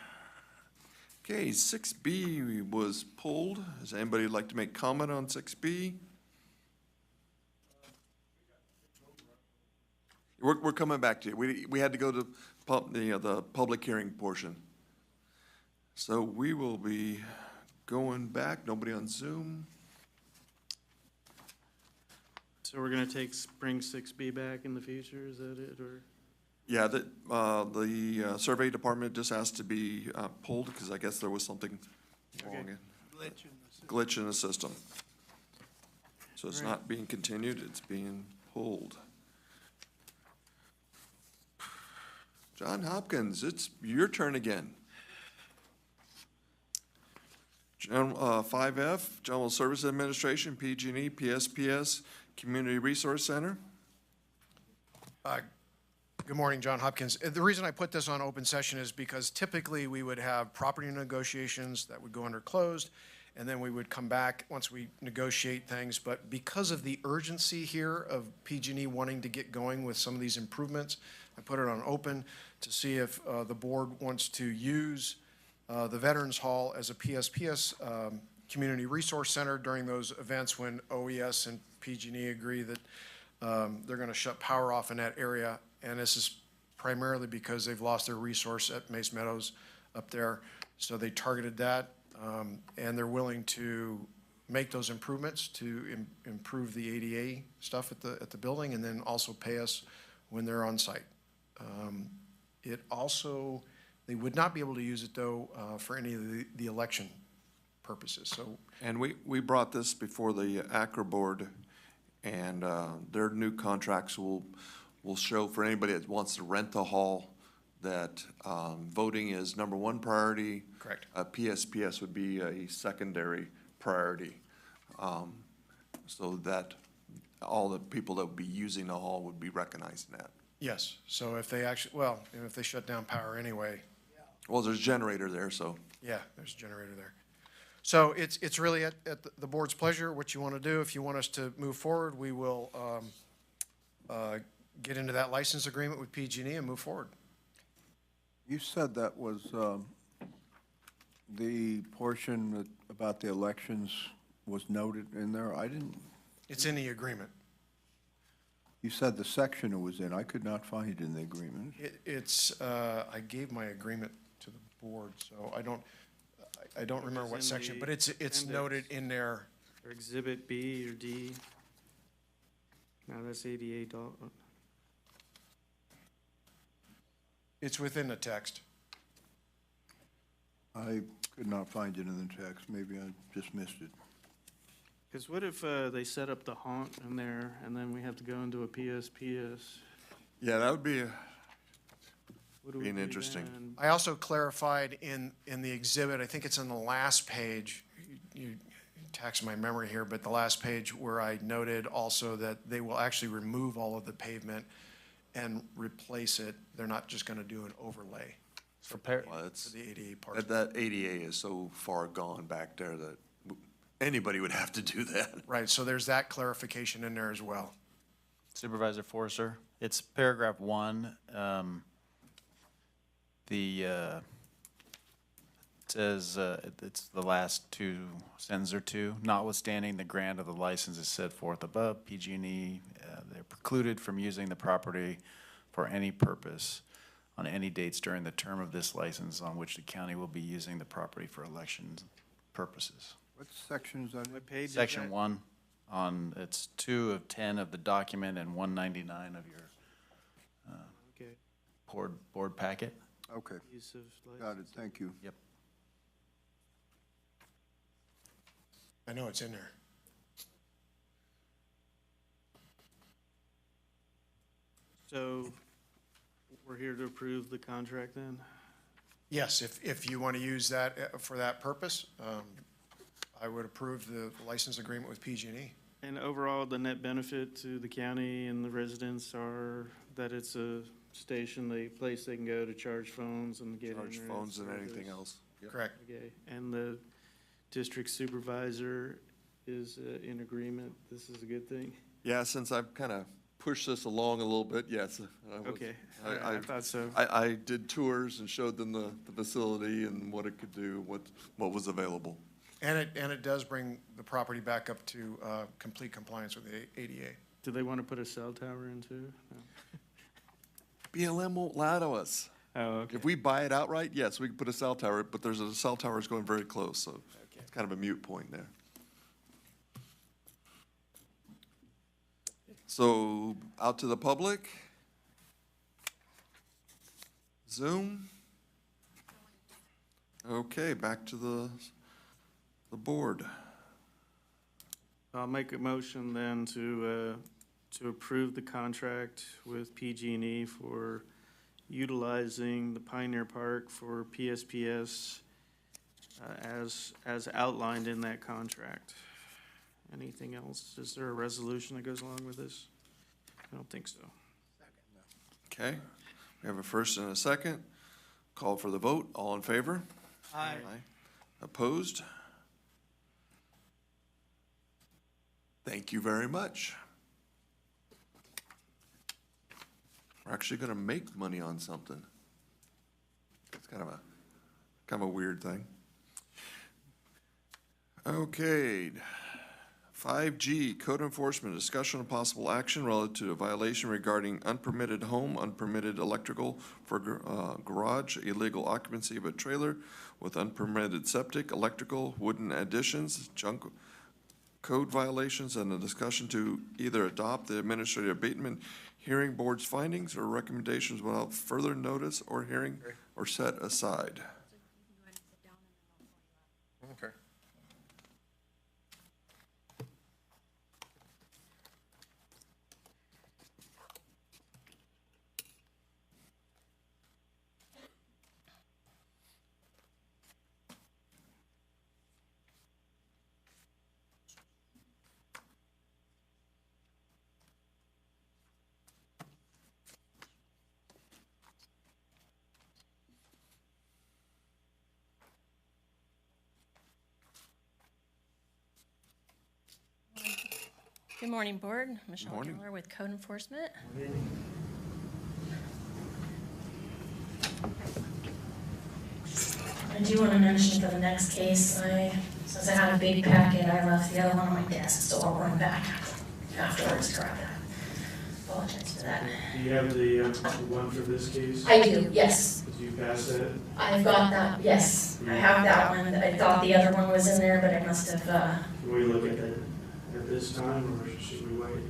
Okay, 6B was pulled. Does anybody like to make comment on 6B? We're coming back to you. We had to go to the public hearing portion. So we will be going back. Nobody on Zoom. So we're gonna bring 6B back in the future, is that it, or? Yeah, the survey department just asked to be pulled because I guess there was something wrong, glitch in the system. So it's not being continued, it's being pulled. John Hopkins, it's your turn again. 5F, General Services Administration, PG&E, PSPS, Community Resource Center. Good morning, John Hopkins. The reason I put this on open session is because typically we would have property negotiations that would go under closed, and then we would come back once we negotiate things. But because of the urgency here of PG&E wanting to get going with some of these improvements, I put it on open to see if the board wants to use the Veterans Hall as a PSPS Community Resource Center during those events when OES and PG&E agree that they're going to shut power off in that area. And this is primarily because they've lost their resource at Mace Meadows up there. So they targeted that, and they're willing to make those improvements to improve the ADA stuff at the building, and then also pay us when they're on site. It also, they would not be able to use it though for any of the election purposes. So And we brought this before the ACRA board, And their new contracts will show for anybody that wants to rent the hall that voting is number one priority. Correct. PSPS would be a secondary priority. So that all the people that would be using the hall would be recognizing that. Yes, so if they actually, well, and if they shut down power anyway, Well, there's a generator there, so. yeah, there's a generator there. So it's really at the board's pleasure, what you want to do. If you want us to move forward, we will get into that license agreement with PG&E and move forward. You said that was the portion about the elections was noted in there. I didn't, It's in the agreement. you said the section it was in. I could not find it in the agreement. I gave my agreement to the board, so I don't remember what It's in section, the but it's appendix. noted in there. Or Exhibit B or D. No, that's $88. It's within the text. I could not find it in the text. Maybe I just missed it. Because what if they set up the haunt in there and then we have to go into a PSPS? Yeah, that would be, What do we Being do interesting. then? I also clarified in the exhibit, I think it's on the last page, you tax my memory here, but the last page where I noted also that they will actually remove all of the pavement and replace it. They're not just gonna do an overlay well, for it's, the ADA part. that ADA is so far gone back there that anybody would have to do that. Right, so there's that clarification in there as well. Supervisor Forster, it's paragraph 1. It says, it's the last two sentences or two, notwithstanding the grant of the license is set forth above, PG&E, they're precluded from using the property for any purpose on any dates during the term of this license on which the county will be using the property for elections purposes. What section is that in? What page is Section that? 1 on, it's 2 of 10 of the document and 199 of your Okay. board packet. Okay, Use of got it. Thank you. Yep. I know it's in there. So we're here to approve the contract then? Yes, if you want to use that for that purpose, I would approve the license agreement with PG&E. And overall, the net benefit to the county and the residents are that it's a station, a place they can go to charge phones and get Charge internet phones and anything service. else. Correct. Okay, and the district supervisor is in agreement, this is a good thing? Yeah, since I've kind of pushed this along a little bit, yes. I was- Okay, I I thought so. I did tours and showed them the facility and what it could do, what was available. And it does bring the property back up to complete compliance with the ADA. Do they want to put a cell tower in too? No. BLM won't lie to us. Oh, okay. If we buy it outright, yes, we can put a cell tower, but there's a cell tower is going very close, so it's kind of a moot point there. So, out to the public. Zoom. Okay, back to the board. I'll make a motion then to approve the contract with PG&E for utilizing the Pioneer Park for PSPS as outlined in that contract. Anything else? Is there a resolution that goes along with this? I don't think so. Okay, we have a first and a second. Call for the vote. All in favor? Aye. Opposed? Thank you very much. We're actually gonna make money on something. It's kind of a weird thing. Okay. 5G, code enforcement, discussion of possible action relative to a violation regarding unpermitted home, unpermitted electrical for garage, illegal occupancy of a trailer with unpermitted septic, electrical, wooden additions, junk code violations, and a discussion to either adopt the administrative abatement hearing board's findings or recommendations without further notice or hearing or set aside. Okay. Good morning, Board. Michelle Morning. Geller with Code Enforcement. I do want to mention for the next case, since I had a big packet, I left the other one on my desk, so I'll run back afterwards to grab that. Apologize for that. Do you have the one for this case? I do, yes. Did you pass that? I've got that, yes. I have that one. I thought the other one was in there, but I must have, Can we look at that at this time, or should we wait?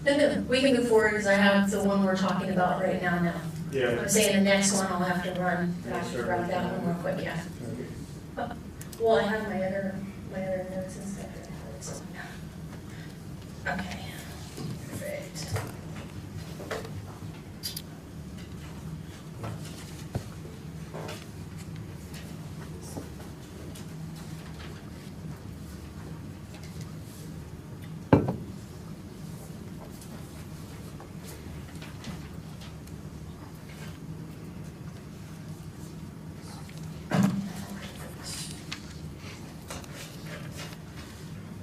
no, we can move forward because I have the one we're talking about right now. Yeah. I'm saying the next one I'll have to run back to grab that one real quick, yeah. Well, I have my other notes and stuff. So, okay. Perfect.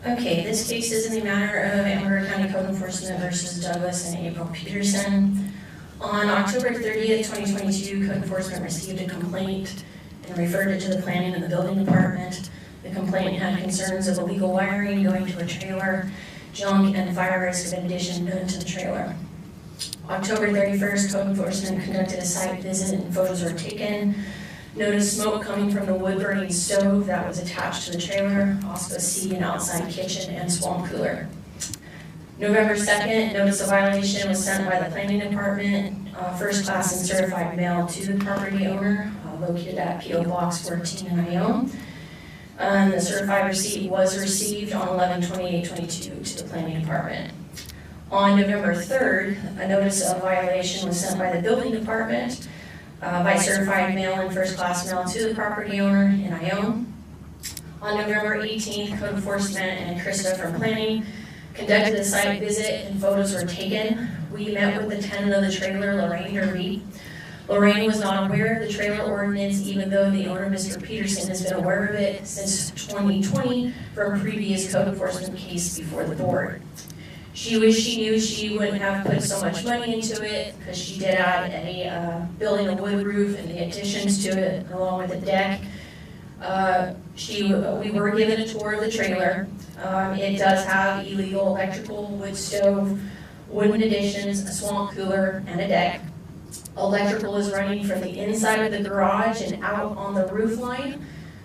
Okay, this case is in the matter of Amador County Code Enforcement versus Douglas and April Peterson. On October 30th, 2022, Code Enforcement received a complaint and referred it to the Planning and the Building Department. The complaint had concerns of illegal wiring going to a trailer, junk and fire risk of addition done to the trailer. October 31st, Code Enforcement conducted a site visit and photos were taken. Noticed smoke coming from the wood-burning stove that was attached to the trailer, also see an outside kitchen and swamp cooler. November 2nd, notice of violation was sent by the planning department, first class and certified mail to the property owner, located at P.O. Box 14 in Ione. The certified receipt was received on 11/28/22 to the planning department. On November 3rd, a notice of violation was sent by the building department, by certified mail and first class mail to the property owner in Ione. On November 18th, Code Enforcement and Krista from Planning conducted a site visit and photos were taken. We met with the tenant of the trailer, Lorraine Derby. Lorraine was not aware of the trailer ordinance, even though the owner, Mr. Peterson, has been aware of it since 2020 from a previous Code Enforcement case before the board. She knew she wouldn't have put so much money into it because she did add building a wood roof and the additions to it along with the deck. We were given a tour of the trailer. It does have illegal electrical, wood stove, wooden additions, a swamp cooler, and a deck. Electrical is running from the inside of the garage and out on the roof line,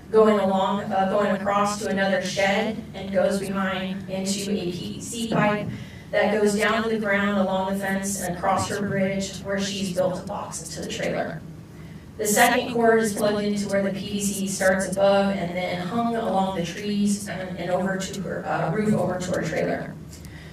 going across to another shed and goes behind into a PVC pipe that goes down to the ground along the fence and across her bridge where she's built a box into the trailer. The second cord is plugged into where the PVC starts above and then hung along the trees and over to her roof over to her trailer.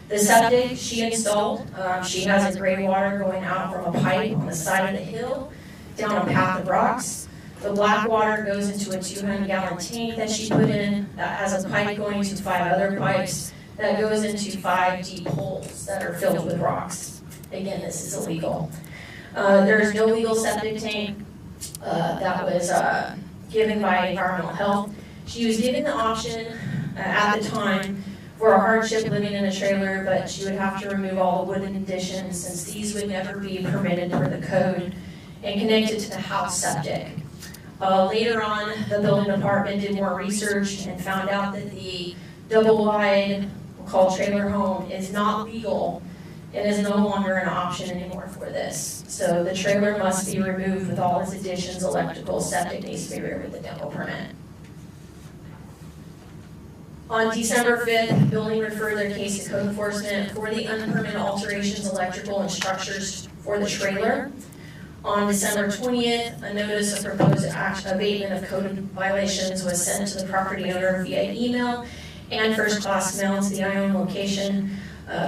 The septic she installed, she has a gray water going out from a pipe on the side of the hill down a path of rocks. The black water goes into a 200-gallon tank that she put in that has a pipe going to 5 other pipes that goes into 5 deep holes that are filled with rocks. Again, this is illegal. There's no legal septic tank that was given by environmental health. She was given the option at the time for a hardship living in a trailer, but she would have to remove all the wooden additions since these would never be permitted per the code and connected to the house septic. Later on, the building department did more research and found out that the double-wide, we'll call trailer home, is not legal and is no longer an option anymore for this. So the trailer must be removed with all its additions, electrical, septic needs to be removed with the demo permit. On December 5th, building referred their case to Code Enforcement for the unpermitted alterations, electrical, and structures for the trailer. On December 20th, a notice of proposed abatement of code violations was sent to the property owner via email and first-class mail to the Ione location.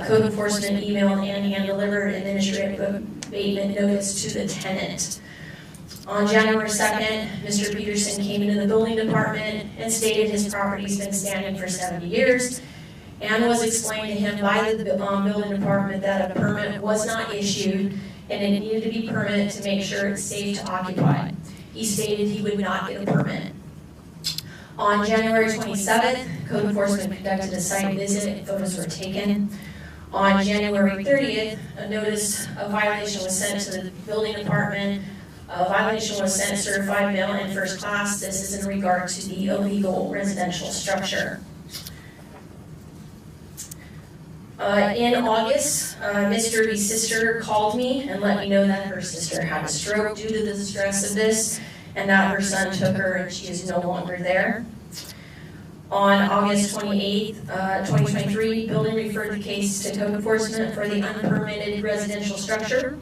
Code Enforcement emailed and hand-delivered administrative abatement notice to the tenant. On January 2nd, Mr. Peterson came into the building department and stated his property's been standing for 70 years and was explained to him by the building department that a permit was not issued and it needed to be permitted to make sure it's safe to occupy. He stated he would not get a permit. On January 27th, Code Enforcement conducted a site visit and photos were taken. On January 30th, a notice of violation was sent to the building department. A violation was sent certified mail in first class. This is in regard to the illegal residential structure. In August, Mr. B's sister called me and let me know that her sister had a stroke due to the stress of this, and that her son took her and she is no longer there. On August 28th, 2023, building referred the case to code enforcement for the unpermitted residential structure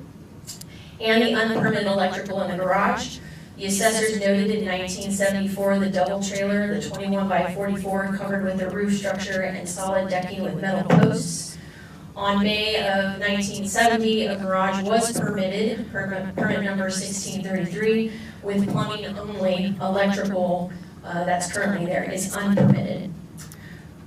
and the unpermitted electrical in the garage. The assessors noted in 1974 the double trailer, the 21 by 44, covered with a roof structure and solid decking with metal posts. On May of 1970, a garage was permitted, permit number 1633, with plumbing only. Electrical that's currently there is unpermitted.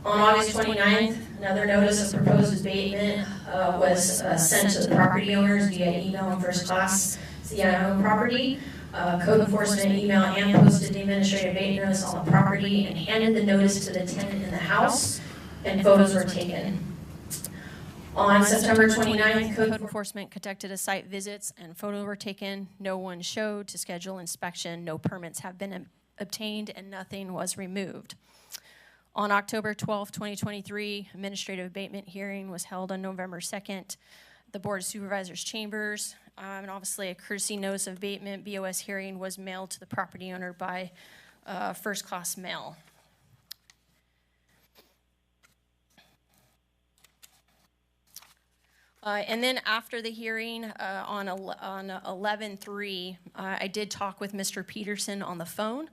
On August 29th, another notice of proposed abatement was sent to the property owners via email in first class, CIO property. Code enforcement email and posted the administrative abatement notice on the property and handed the notice to the tenant in the house, and photos were taken. On September 29th, code enforcement conducted a site visits and photos were taken. No one showed to schedule inspection. No permits have been obtained and nothing was removed. On October 12, 2023, administrative abatement hearing was held on November 2nd. The Board of Supervisors chambers, and obviously a courtesy notice of abatement BOS hearing was mailed to the property owner by first class mail. And then after the hearing on 11/3, I did talk with Mr. Peterson on the phone.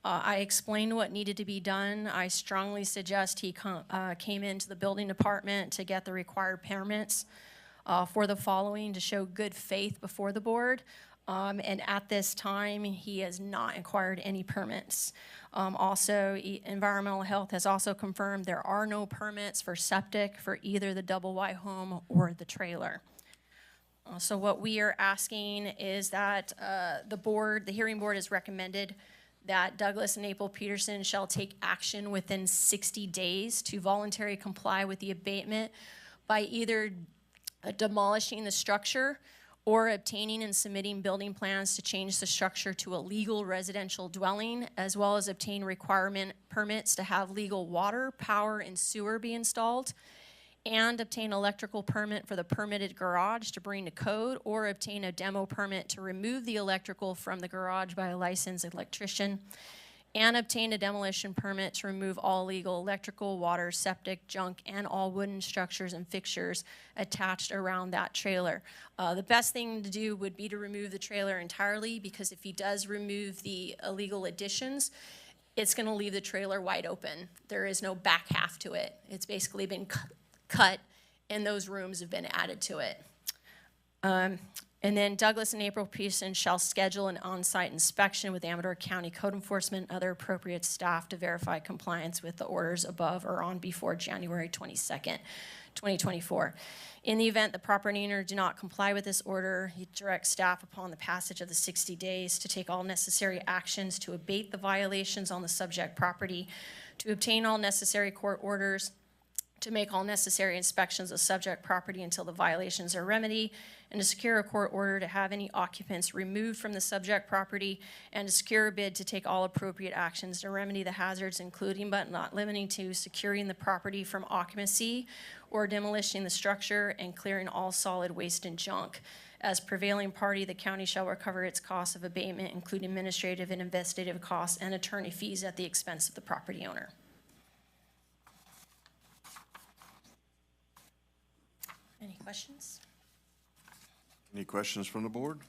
I explained what needed to be done. I strongly suggest he came into the building department to get the required permits for the following to show good faith before the board. And at this time, he has not acquired any permits. Also, environmental health has also confirmed there are no permits for septic for either the double wide home or the trailer. So what we are asking is that the hearing board has recommended that Douglas and April Peterson shall take action within 60 days to voluntarily comply with the abatement by either demolishing the structure or obtaining and submitting building plans to change the structure to a legal residential dwelling, as well as obtain requirement permits to have legal water, power, and sewer be installed, and obtain electrical permit for the permitted garage to bring to code, or obtain a demo permit to remove the electrical from the garage by a licensed electrician, and obtain a demolition permit to remove all legal electrical, water, septic, junk, and all wooden structures and fixtures attached around that trailer. The best thing to do would be to remove the trailer entirely, because if he does remove the illegal additions, it's gonna leave the trailer wide open. There is no back half to it. It's basically been cut and those rooms have been added to it. And then Douglas and April Peterson shall schedule an on-site inspection with Amador County Code Enforcement and other appropriate staff to verify compliance with the orders above or on before January 22nd, 2024. In the event the property owner do not comply with this order, he directs staff upon the passage of the 60 days to take all necessary actions to abate the violations on the subject property, to obtain all necessary court orders, to make all necessary inspections of subject property until the violations are remedied, and to secure a court order to have any occupants removed from the subject property, and to secure a bid to take all appropriate actions to remedy the hazards, including but not limiting to securing the property from occupancy or demolishing the structure and clearing all solid waste and junk. As prevailing party, the county shall recover its costs of abatement, including administrative and investigative costs and attorney fees at the expense of the property owner. Any questions? Any questions from the board?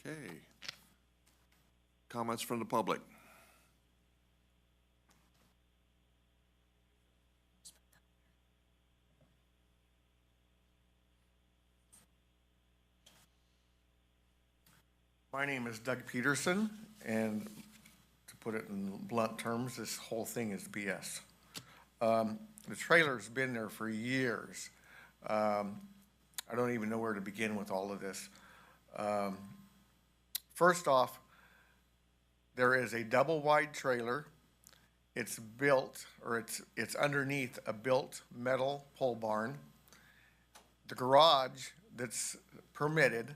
Okay. Comments from the public? My name is Doug Peterson, and to put it in blunt terms, this whole thing is BS. The trailer's been there for years. I don't even know where to begin with all of this. First off, there is a double wide trailer It's built, or it's underneath a built metal pole barn. The garage that's permitted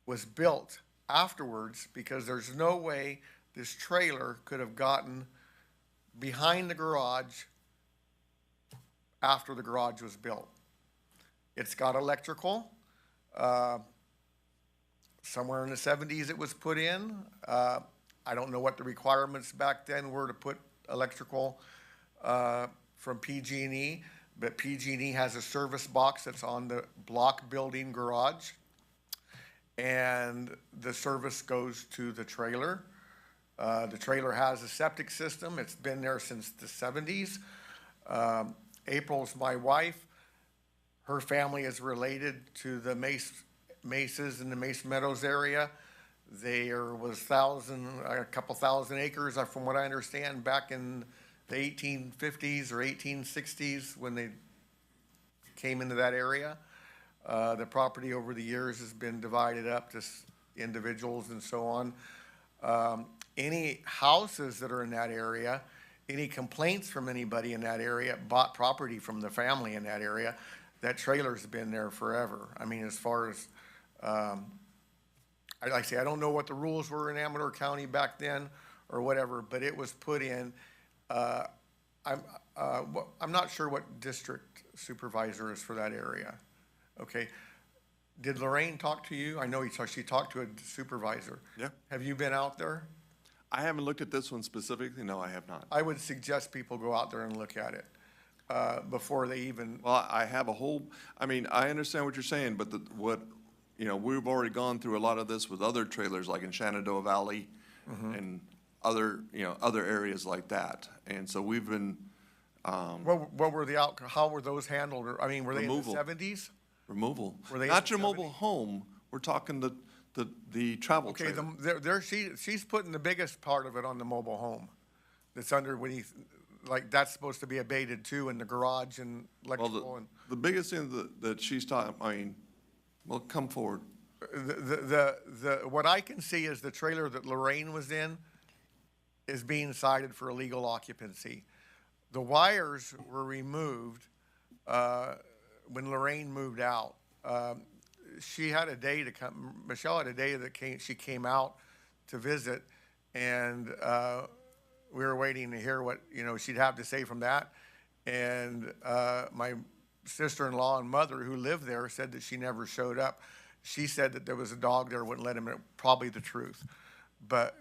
was built afterwards because there's no way this trailer could have gotten behind the garage after the garage was built. It's got electrical. Somewhere in the 70s it was put in. I don't know what the requirements back then were to put electrical from PG&E, but PG&E has a service box that's on the block building garage, and the service goes to the trailer. The trailer has a septic system. It's been there since the 70s. April's my wife. Her family is related to the Mesas in the Mesa Meadows area. There was a couple thousand acres, from what I understand, back in the 1850s or 1860s when they came into that area. The property over the years has been divided up to individuals and so on. Any houses that are in that area, any complaints from anybody in that area, bought property from the family in that area, that trailer's been there forever. I mean, as far as, like I say, I don't know what the rules were in Amador County back then or whatever, but it was put in. I'm not sure what district supervisor is for that area. Okay. Did Lorraine talk to you? I know she talked to a supervisor. Yeah. Have you been out there? I haven't looked at this one specifically. No, I have not. I would suggest people go out there and look at it before they even. Well, I have a whole, I mean, I understand what you're saying, but we've already gone through a lot of this with other trailers, like in Shenandoah Valley and other areas like that. And so we've been, What were the how were those handled? I mean, were they Removal. in the 70s? removal. Were they Not in your the mobile home, we're talking the travel Okay, trailer. she's putting the biggest part of it on the mobile home. That's under, like, that's supposed to be abated too, in the garage and electrical and. The biggest thing that she's talking, I mean, well, come forward. What I can see is the trailer that Lorraine was in is being cited for illegal occupancy. The wires were removed when Lorraine moved out. She had a day to come, Michelle had a day that she came out to visit, and we were waiting to hear what, she'd have to say from that. And my sister-in-law and mother, who lived there, said that she never showed up. She said that there was a dog there, wouldn't let him in. Probably the truth. But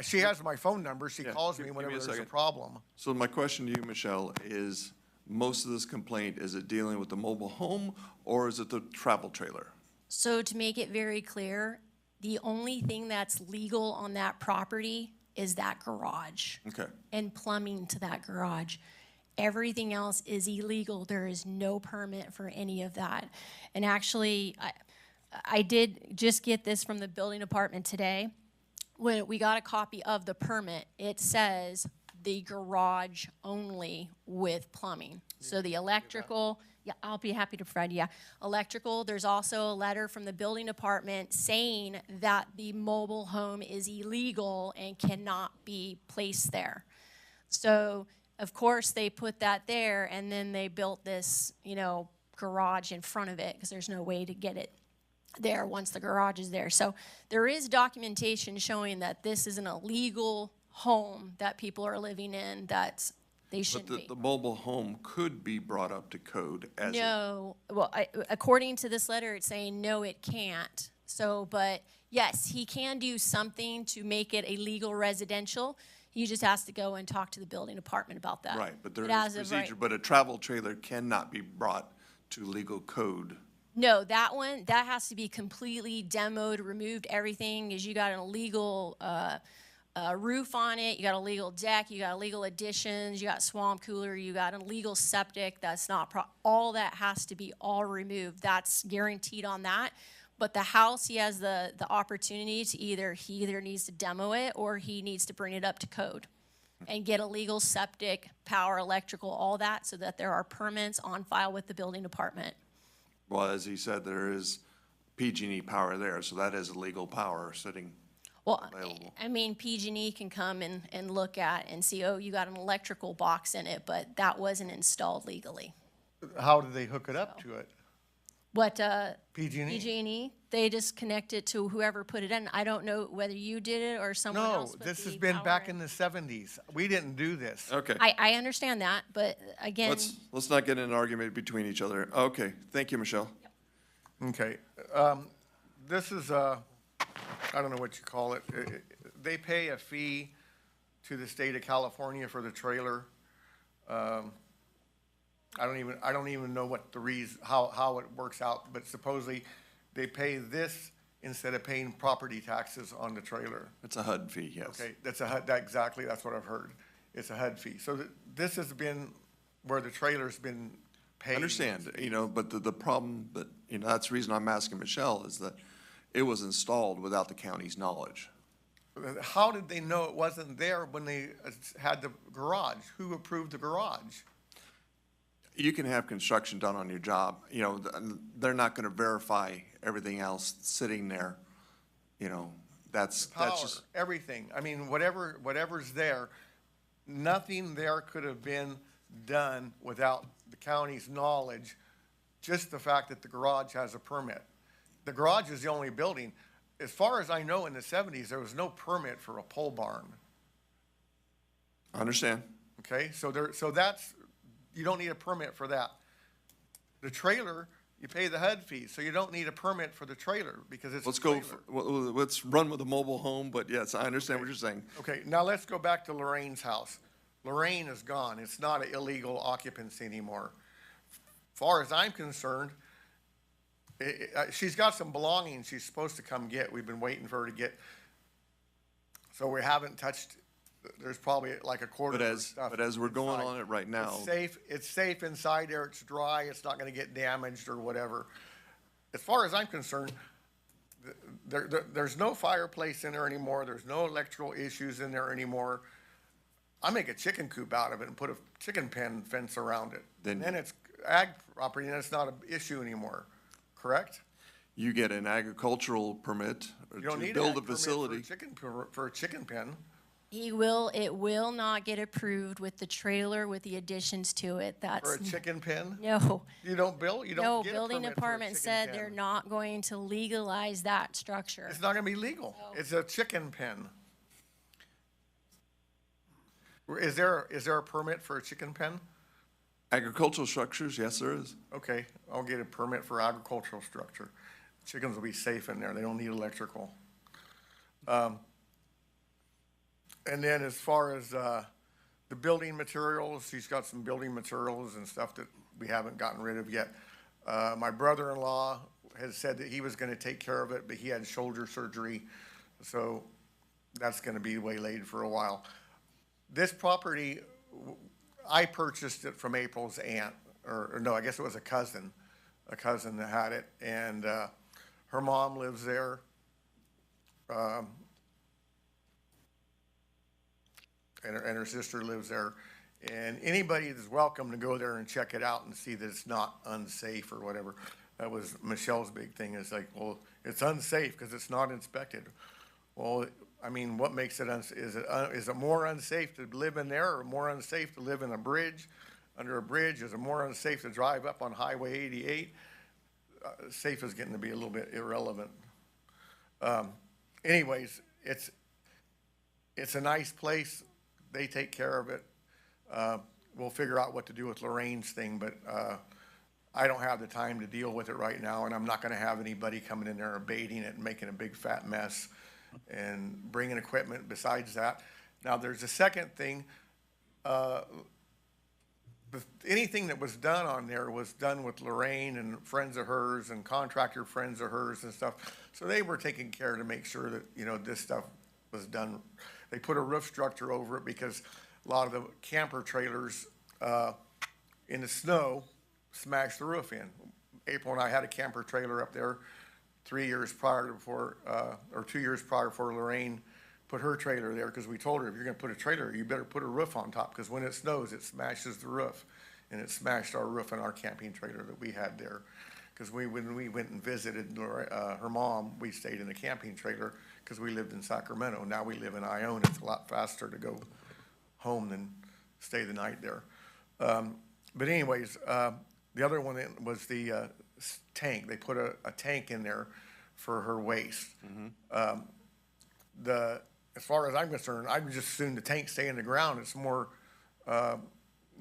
she has my phone number. She calls me whenever there's a problem. So my question to you, Michelle, is most of this complaint, is it dealing with the mobile home or is it the travel trailer? So to make it very clear, the only thing that's legal on that property is that garage. Okay. And plumbing to that garage. Everything else is illegal. There is no permit for any of that. And actually, I did just get this from the building department today. When we got a copy of the permit, it says the garage only with plumbing. So the electrical, yeah, I'll be happy to provide you, yeah. Electrical, there's also a letter from the building department saying that the mobile home is illegal and cannot be placed there. So, of course, they put that there, and then they built this, garage in front of it because there's no way to get it there once the garage is there. So there is documentation showing that this is an illegal home that people are living in that they shouldn't be. But the mobile home could be brought up to code as No, well, according to this letter, it's saying no, it can't. So, but yes, he can do something to make it a legal residential. He just has to go and talk to the building department about that. Right, but there But is as of procedure, right- but a travel trailer cannot be brought to legal code. No, that one, that has to be completely demoed, removed everything, because you got an illegal roof on it, you got a legal deck, you got illegal additions, you got swamp cooler, you got an illegal septic, that's not, all that has to be all removed. That's guaranteed on that. But the house, he has the opportunity to he either needs to demo it or he needs to bring it up to code and get a legal septic, power, electrical, all that, so that there are permits on file with the building department. Well, as he said, there is PG&E power there, so that is legal power sitting. Well, available. I mean, PG&E can come and look at and see, oh, you got an electrical box in it, but that wasn't installed legally. How did they hook it up to it? What, PG&E? PG&E, they just connect it to whoever put it in. I don't know whether you did it or someone No, else put this has the been power back in. in the 70s. We didn't do this. Okay, I understand that, but again, let's not get in an argument between each other. Okay, thank you, Michelle. Okay, this is, I don't know what you call it. They pay a fee to the state of California for the trailer. I don't even know what the reason, how it works out, but supposedly they pay this instead of paying property taxes on the trailer. It's a HUD fee, yes. Okay, that's a HUD, exactly, that's what I've heard. It's a HUD fee. So this has been where the trailer's been paid. I understand, but the problem, but, that's the reason I'm asking Michelle, is that it was installed without the county's knowledge. How did they know it wasn't there when they had the garage? Who approved the garage? You can have construction done on your job, they're not gonna verify everything else sitting there, that's Power, just, everything. I mean, whatever's there, nothing there could have been done without the county's knowledge, just the fact that the garage has a permit. The garage is the only building. As far as I know, in the 70s, there was no permit for a pole barn. I understand. Okay, so that's, you don't need a permit for that. The trailer, you pay the HUD fee, so you don't need a permit for the trailer because it's a Let's go, trailer. let's run with a mobile home, but yes, I understand what you're saying. Okay, now let's go back to Lorraine's house. Lorraine is gone. It's not an illegal occupancy anymore. Far as I'm concerned, she's got some belongings she's supposed to come get. We've been waiting for her to get. So we haven't touched, there's probably like a quarter of her stuff. But as we're going inside. on it right now, It's safe inside there. It's dry. It's not gonna get damaged or whatever. As far as I'm concerned, there's no fireplace in there anymore. There's no electrical issues in there anymore. I make a chicken coop out of it and put a chicken pen fence around it. Then- Then it's ag property and it's not an issue anymore, correct? you get an agricultural permit You don't to need build ag a permit facility. for a chicken pen. it will not get approved with the trailer with the additions to it. For That's, a chicken pen? no. You don't build, you No, don't get a building permit for a department chicken said pen. they're not going to legalize that structure. It's not gonna be legal. It's a chicken pen. Is there a permit for a chicken pen? Agricultural structures, yes, there is. Okay, I'll get a permit for agricultural structure. Chickens will be safe in there. They don't need electrical. And then as far as, the building materials, he's got some building materials and stuff that we haven't gotten rid of yet. My brother-in-law has said that he was gonna take care of it, but he had shoulder surgery, so that's gonna be waylaid for a while. This property, I purchased it from April's aunt, or no, I guess it was a cousin that had it, and, her mom lives there. And her sister lives there. And anybody is welcome to go there and check it out and see that it's not unsafe or whatever. That was Michelle's big thing, is like, well, it's unsafe because it's not inspected. Well, I mean, what makes it, is it more unsafe to live in there or more unsafe to live in a bridge, under a bridge? Is it more unsafe to drive up on Highway 88? Safe is getting to be a little bit irrelevant. Anyways, it's a nice place. They take care of it. We'll figure out what to do with Lorraine's thing, but, I don't have the time to deal with it right now, and I'm not gonna have anybody coming in there abating it and making a big fat mess and bringing equipment besides that. Now, there's a second thing. Anything that was done on there was done with Lorraine and friends of hers and contractor friends of hers and stuff. So they were taking care to make sure that, this stuff was done. They put a roof structure over it because a lot of the camper trailers, in the snow smashed the roof in. April and I had a camper trailer up there 2 years prior before Lorraine put her trailer there, because we told her, if you're gonna put a trailer, you better put a roof on top, because when it snows, it smashes the roof. And it smashed our roof in our camping trailer that we had there. because when we went and visited her mom, we stayed in a camping trailer because we lived in Sacramento. Now we live in Ione. It's a lot faster to go home than stay the night there. But anyways, the other one was the tank. They put a tank in there for her waste. As far as I'm concerned, I'd just assume the tank stay in the ground. It's more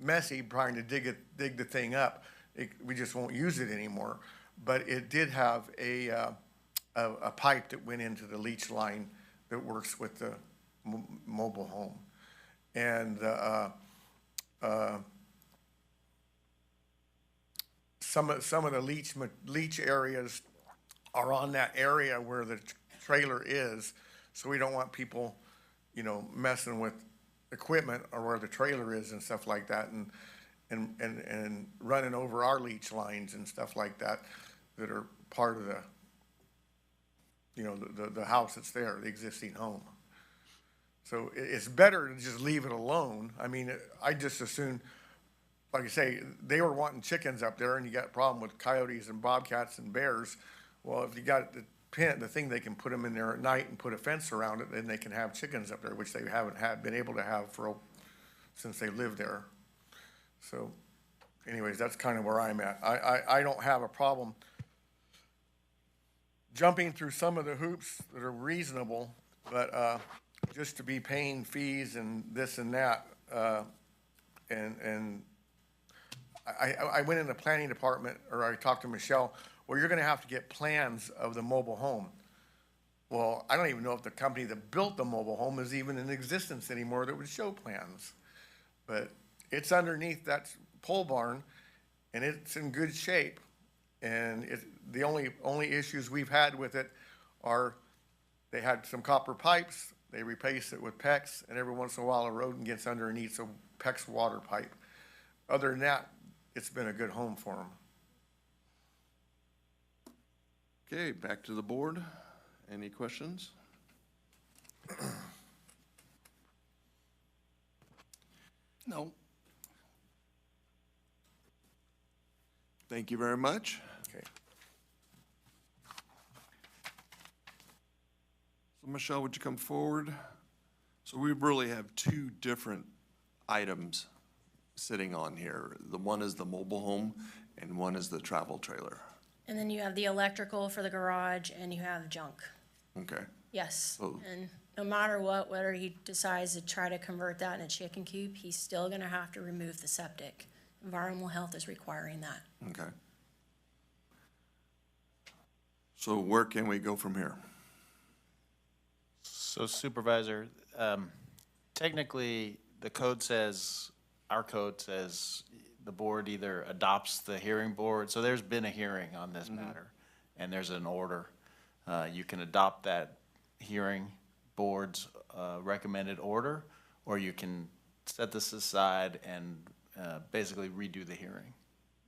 messy trying to dig the thing up. We just won't use it anymore. But it did have a pipe that went into the leach line that works with the mobile home. And some of the leach areas are on that area where the trailer is, so we don't want people, messing with equipment or where the trailer is and stuff like that, and running over our leach lines and stuff like that are part of the house that's there, the existing home. So it's better to just leave it alone. I mean, I just assume, like I say, they were wanting chickens up there, and you got a problem with coyotes and bobcats and bears. Well, if you got the thing, they can put them in there at night and put a fence around it, then they can have chickens up there, which they haven't been able to have since they lived there. So anyways, that's kind of where I'm at. I don't have a problem jumping through some of the hoops that are reasonable, but just to be paying fees and this and that, and I went in the planning department, or I talked to Michelle, well, you're gonna have to get plans of the mobile home. Well, I don't even know if the company that built the mobile home is even in existence anymore that would show plans. But it's underneath that pole barn, and it's in good shape. And the only issues we've had with it are they had some copper pipes, they replaced it with PEX, and every once in a while a rodent gets underneath, so PEX water pipe. Other than that, it's been a good home for them. Okay, back to the board. Any questions? No. Thank you very much. Okay. So Michelle, would you come forward? So we really have two different items sitting on here. The one is the mobile home and one is the travel trailer. And then you have the electrical for the garage, and you have junk. Okay. Yes, So- and no matter what, whether he decides to try to convert that in a chicken coop, he's still gonna have to remove the septic. Environmental health is requiring that. Okay. So where can we go from here? So Supervisor, technically, our code says the board either adopts the hearing board, so there's been a hearing on this matter, and there's an order. You can adopt that hearing board's recommended order, or you can set this aside and basically redo the hearing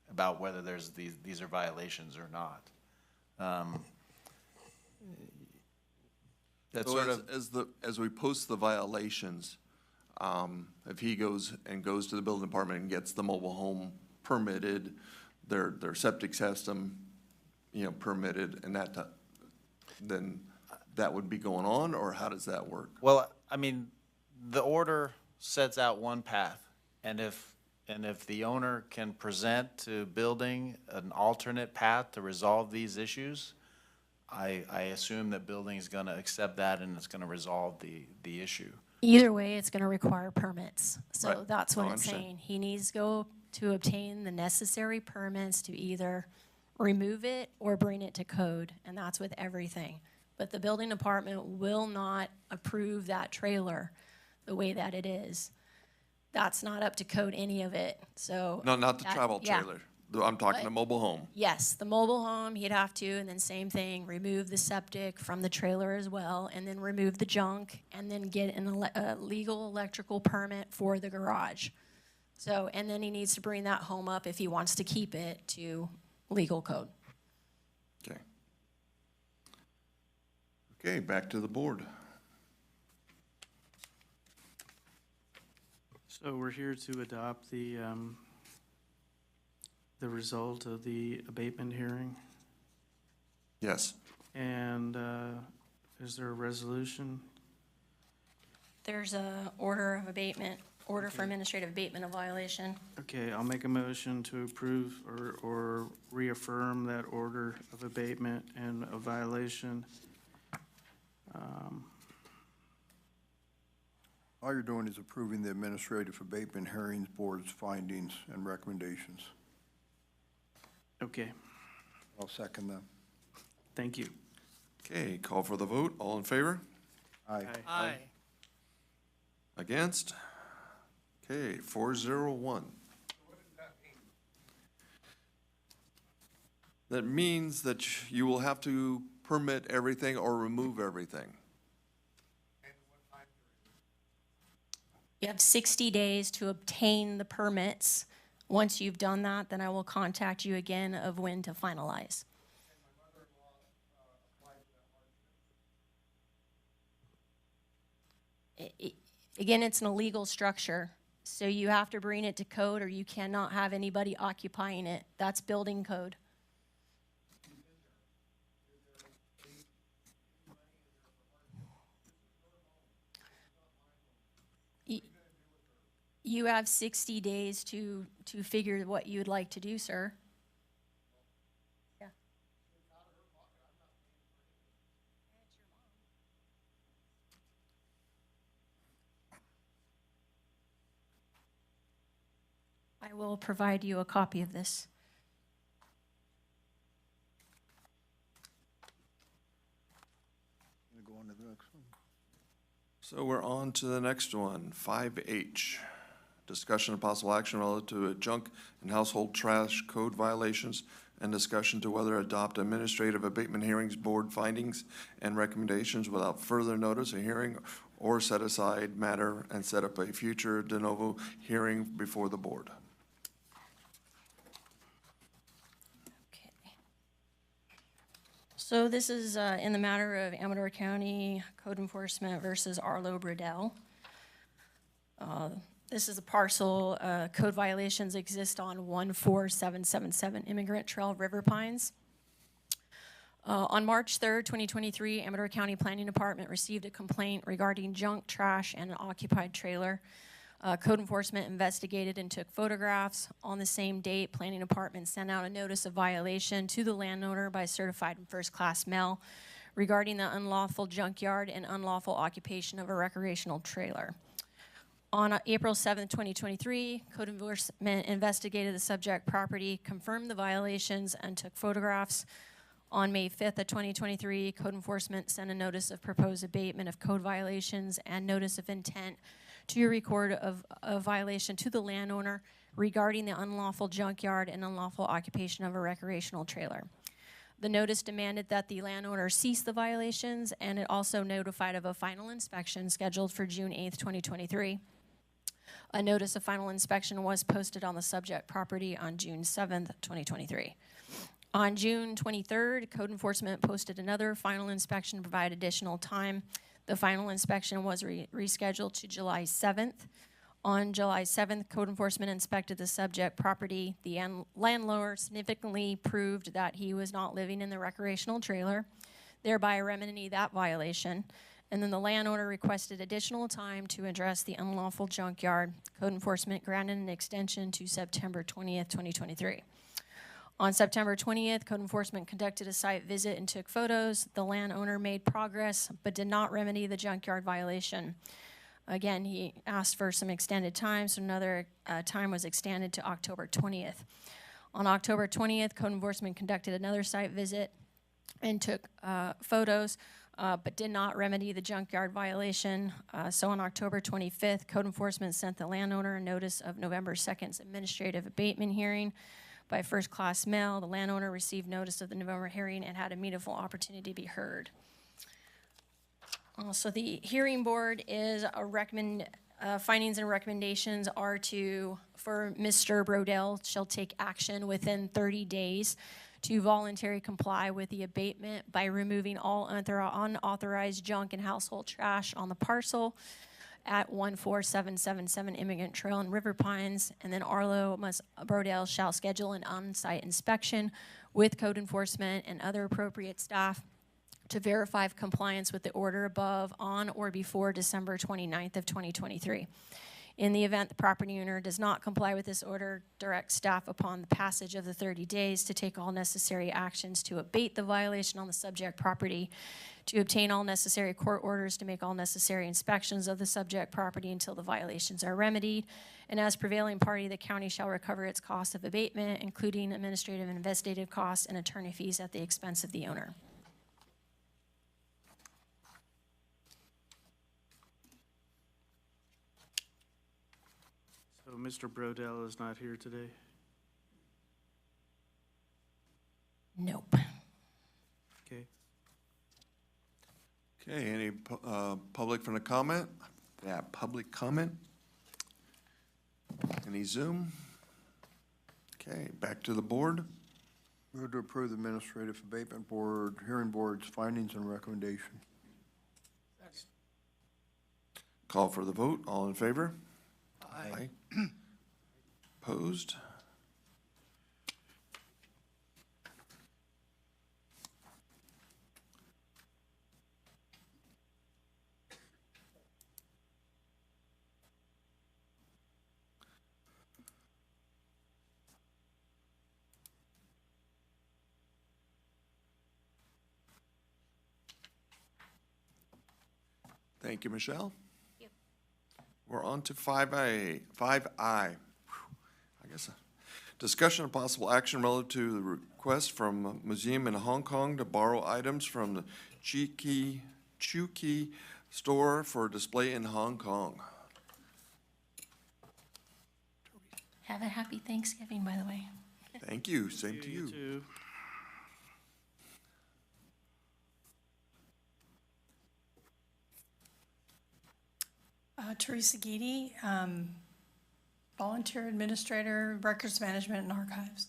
about whether these are violations or not. That's So sort of, as we post the violations, if he goes to the building department and gets the mobile home permitted, their septic system, permitted, and then that would be going on, or how does that work? well, I mean, the order sets out one path, and if the owner can present to building an alternate path to resolve these issues, I assume that building is gonna accept that and it's gonna resolve the issue. Either way, it's gonna require permits, so Right. that's what Oh, I it's understand. saying. He needs to go to obtain the necessary permits to either remove it or bring it to code, and that's with everything. But the building department will not approve that trailer the way that it is. That's not up to code, any of it, so. No, not the that- travel yeah. trailer. I'm talking the mobile home. Yes, the mobile home, he'd have to, and then same thing, remove the septic from the trailer as well, and then remove the junk, and then get a legal electrical permit for the garage. So, and then he needs to bring that home up if he wants to keep it to legal code. Okay. Okay, back to the board. So we're here to adopt the the result of the abatement hearing? Yes. And is there a resolution? There's a order of abatement, order for administrative abatement of violation. Okay, I'll make a motion to approve or reaffirm that order of abatement and a violation. All you're doing is approving the administrative abatement hearings board's findings and recommendations. Okay, I'll second that. thank you. Okay, call for the vote. All in favor? Aye. Aye. Against? Okay, 401. That means that you will have to permit everything or remove everything. You have 60 days to obtain the permits. Once you've done that, then I will contact you again of when to finalize. Again, it's an illegal structure, so you have to bring it to code or you cannot have anybody occupying it. That's building code. You have 60 days to figure what you'd like to do, sir. Yeah. I will provide you a copy of this. Gonna go on to the next one. So we're on to the next one, 5H. Discussion of possible action relative to junk and household trash code violations and discussion to whether adopt administrative abatement hearings board findings and recommendations without further notice of hearing or set aside matter and set up a future de novo hearing before the board. Okay. So this is in the matter of Amador County Code Enforcement versus Arlo Bradell. This is a parcel, code violations exist on 14777 Immigrant Trail, River Pines. On March 3rd, 2023, Amador County Planning Department received a complaint regarding junk, trash, and an occupied trailer. Code enforcement investigated and took photographs. On the same date, Planning Department sent out a notice of violation to the landowner by certified and first-class mail regarding the unlawful junkyard and unlawful occupation of a recreational trailer. On April 7th, 2023, Code Enforcement investigated the subject property, confirmed the violations, and took photographs. On May 5th of 2023, Code Enforcement sent a notice of proposed abatement of code violations and notice of intent to record a violation to the landowner regarding the unlawful junkyard and unlawful occupation of a recreational trailer. The notice demanded that the landowner cease the violations, and it also notified of a final inspection scheduled for June 8th, 2023. A notice of final inspection was posted on the subject property on June 7th, 2023. On June 23rd, Code Enforcement posted another final inspection to provide additional time. The final inspection was rescheduled to July 7th. On July 7th, Code Enforcement inspected the subject property. The landlord significantly proved that he was not living in the recreational trailer, thereby remedying that violation. And then the landowner requested additional time to address the unlawful junkyard. Code Enforcement granted an extension to September 20th, 2023. On September 20th, Code Enforcement conducted a site visit and took photos. The landowner made progress, but did not remedy the junkyard violation. Again, he asked for some extended time, so another time was extended to October 20th. On October 20th, Code Enforcement conducted another site visit and took photos, but did not remedy the junkyard violation. So on October 25th, Code Enforcement sent the landowner a notice of November 2nd's administrative abatement hearing by first-class mail. The landowner received notice of the November hearing and had a meaningful opportunity to be heard. So the hearing board is findings and recommendations are for Mr. Brodell shall take action within 30 days to voluntarily comply with the abatement by removing all unauthorized junk and household trash on the parcel at 14777 Immigrant Trail in River Pines. And then Arlo Brodell shall schedule an on-site inspection with code enforcement and other appropriate staff to verify compliance with the order above on or before December 29th of 2023. In the event the property owner does not comply with this order, direct staff upon the passage of the 30 days to take all necessary actions to abate the violation on the subject property, to obtain all necessary court orders to make all necessary inspections of the subject property until the violations are remedied. And as prevailing party, the county shall recover its cost of abatement, including administrative and investigative costs and attorney fees at the expense of the owner. So Mr. Brodell is not here today? Nope. Okay. Okay, any public from the comment? Yeah, public comment? Any Zoom? Okay, back to the board. Move to approve the Administrative Abatement Board, Hearing Board's findings and recommendation. Call for the vote. All in favor? Aye. Opposed? Thank you, Michelle. Yep. We're on to 5I. I guess. Discussion of possible action relative to the request from a museum in Hong Kong to borrow items from the Chuki store for display in Hong Kong. Have a happy Thanksgiving, by the way. Thank you. Same to you. Too. Teresa Guidi, volunteer administrator, records management and archives.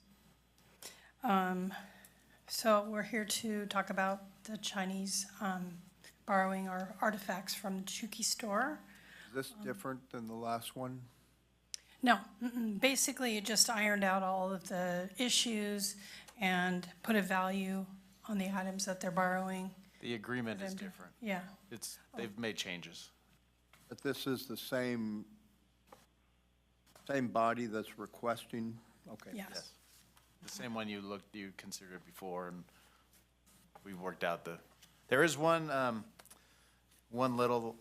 So we're here to talk about the Chinese borrowing our artifacts from the Chuki store. Is this different than the last one? No, basically it just ironed out all of the issues and put a value on the items that they're borrowing. The agreement is different. Yeah. They've made changes. But this is the same body that's requesting? Okay. Yes. The same one you considered before, and we've worked out there is one little,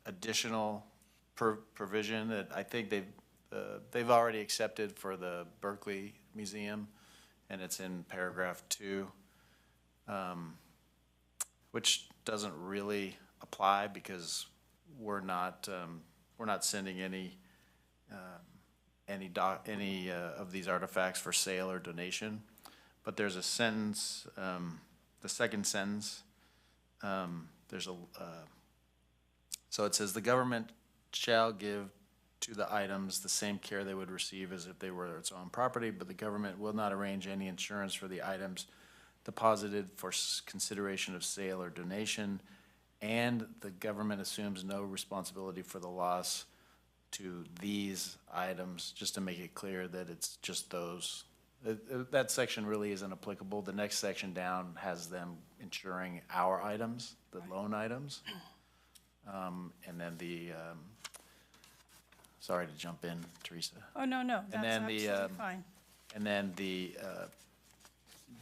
additional provision that I think they've already accepted for the Berkeley Museum, and it's in paragraph 2, which doesn't really apply because we're not sending any of these artifacts for sale or donation. But there's a sentence, the second sentence, so it says the government shall give to the items the same care they would receive as if they were its own property, but the government will not arrange any insurance for the items deposited for consideration of sale or donation, and the government assumes no responsibility for the loss to these items, just to make it clear that it's just those. That section really isn't applicable. The next section down has them insuring our items, the loan items. And then sorry to jump in, Teresa. Oh, no, that's And then absolutely fine. And then the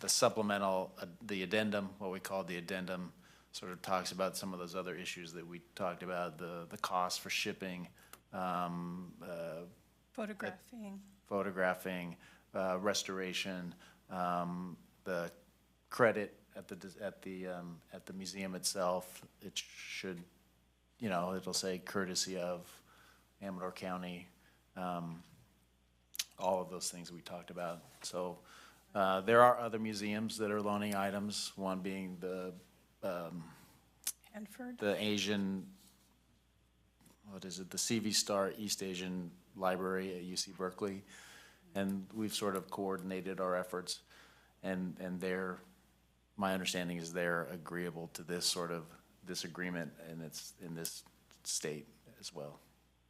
supplemental, the addendum, what we call the addendum, sort of talks about some of those other issues that we talked about, the cost for shipping, photographing, restoration, the credit at the museum itself. It should, it'll say courtesy of Amador County, all of those things we talked about. So there are other museums that are loaning items, one being the Hanford? the Asian, the CV Star East Asian Library at UC Berkeley. And we've sort of coordinated our efforts, and my understanding is they're agreeable to this sort of this agreement in this state as well.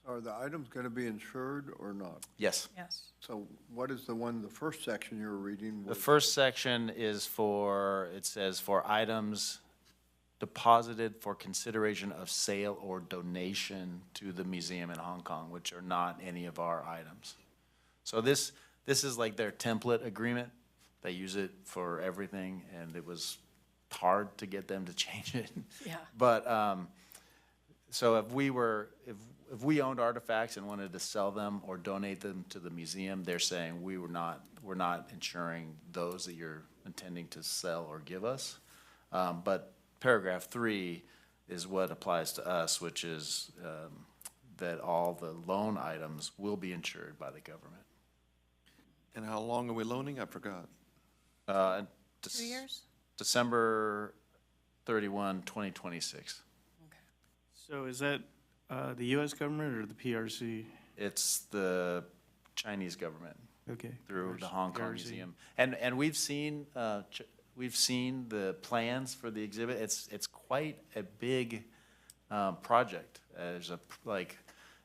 Are the items going to be insured or not? Yes. Yes. So what is the first section you were reading? The first section is it says for items deposited for consideration of sale or donation to the museum in Hong Kong, which are not any of our items. So this is like their template agreement. They use it for everything, and it was hard to get them to change it. Yeah. But, so if we owned artifacts and wanted to sell them or donate them to the museum, they're saying we're not insuring those that you're intending to sell or give us. But paragraph 3 is what applies to us, which is that all the loan items will be insured by the government. And how long are we loaning? I forgot. 2 years? December 31, 2026. So is that the U.S. government or the PRC? It's the Chinese government. Okay. Through the Hong Kong PRC. Museum. And we've seen the plans for the exhibit. It's quite a big project. There's a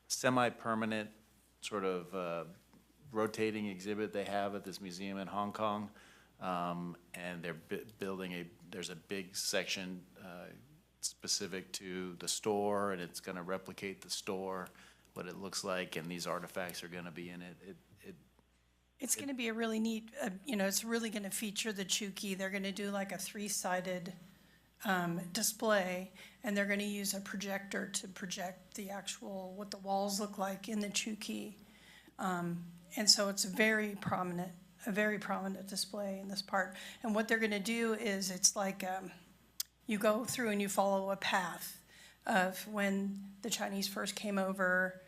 semi-permanent sort of rotating exhibit they have at this museum in Hong Kong. And they're building there's a big section specific to the store, and it's going to replicate the store, what it looks like, and these artifacts are going to be in it. It's going to be a really neat, it's really going to feature the Chukey. They're going to do like a 3-sided display, and they're going to use a projector to project what the walls look like in the Chukey. And so it's a very prominent display in this part. And what they're going to do is it's like you go through and you follow a path of when the Chinese first came over,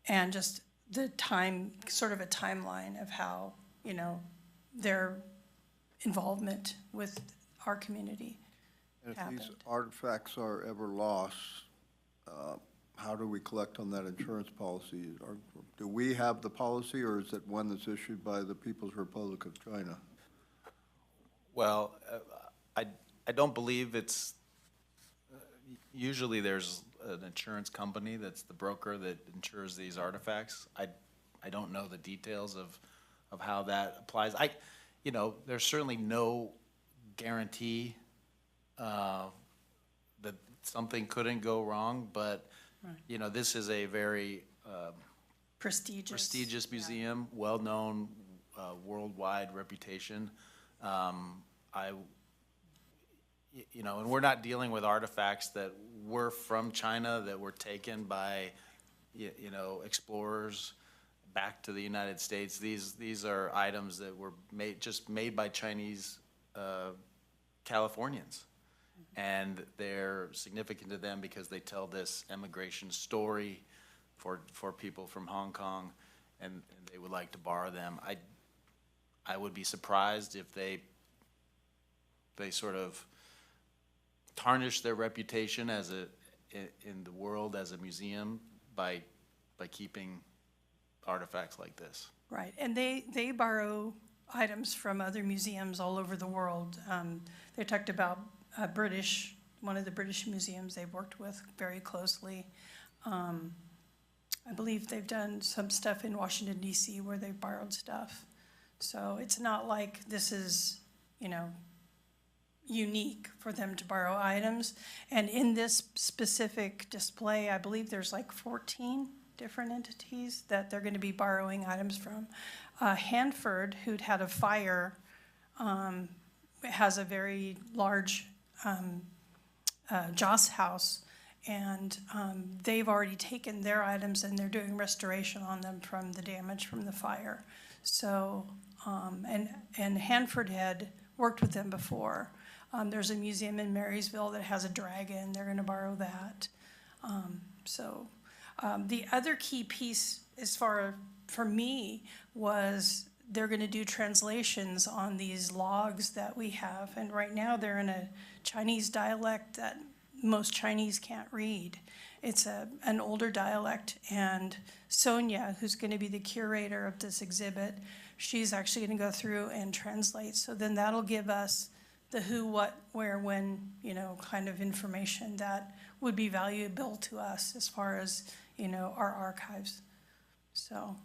and just the time, sort of a timeline of how, their involvement with our community And if happened. these artifacts are ever lost, how do we collect on that insurance policy? Do we have the policy, or is it one that's issued by the People's Republic of China? Well, I don't believe it's, usually there's an insurance company that's the broker that insures these artifacts. I don't know the details of how that applies. There's certainly no guarantee that something couldn't go wrong, but, this is a very prestigious museum, well-known, worldwide reputation. And we're not dealing with artifacts that were from China, that were taken by, explorers back to the United States. These are items that were made by Chinese Californians. And they're significant to them because they tell this emigration story for people from Hong Kong, and they would like to borrow them. I would be surprised if they sort of tarnish their reputation in the world as a museum by keeping artifacts like this. Right, and they borrow items from other museums all over the world. They talked about one of the British museums they've worked with very closely. I believe they've done some stuff in Washington, D.C. where they've borrowed stuff. So it's not like this is, unique for them to borrow items. And in this specific display, I believe there's like 14 different entities that they're going to be borrowing items from. Hanford, who'd had a fire, has a very large Joss house, and they've already taken their items and they're doing restoration on them from the damage from the fire. So, and Hanford had worked with them before. There's a museum in Marysville that has a dragon. They're going to borrow that. The other key piece, for me, was they're going to do translations on these logs that we have. And right now they're in a Chinese dialect that most Chinese can't read. It's an older dialect. And Sonia, who's going to be the curator of this exhibit, she's actually going to go through and translate. So then that'll give us the who, what, where, when, you know, kind of information that would be valuable to us as far as, you know, our archives. So,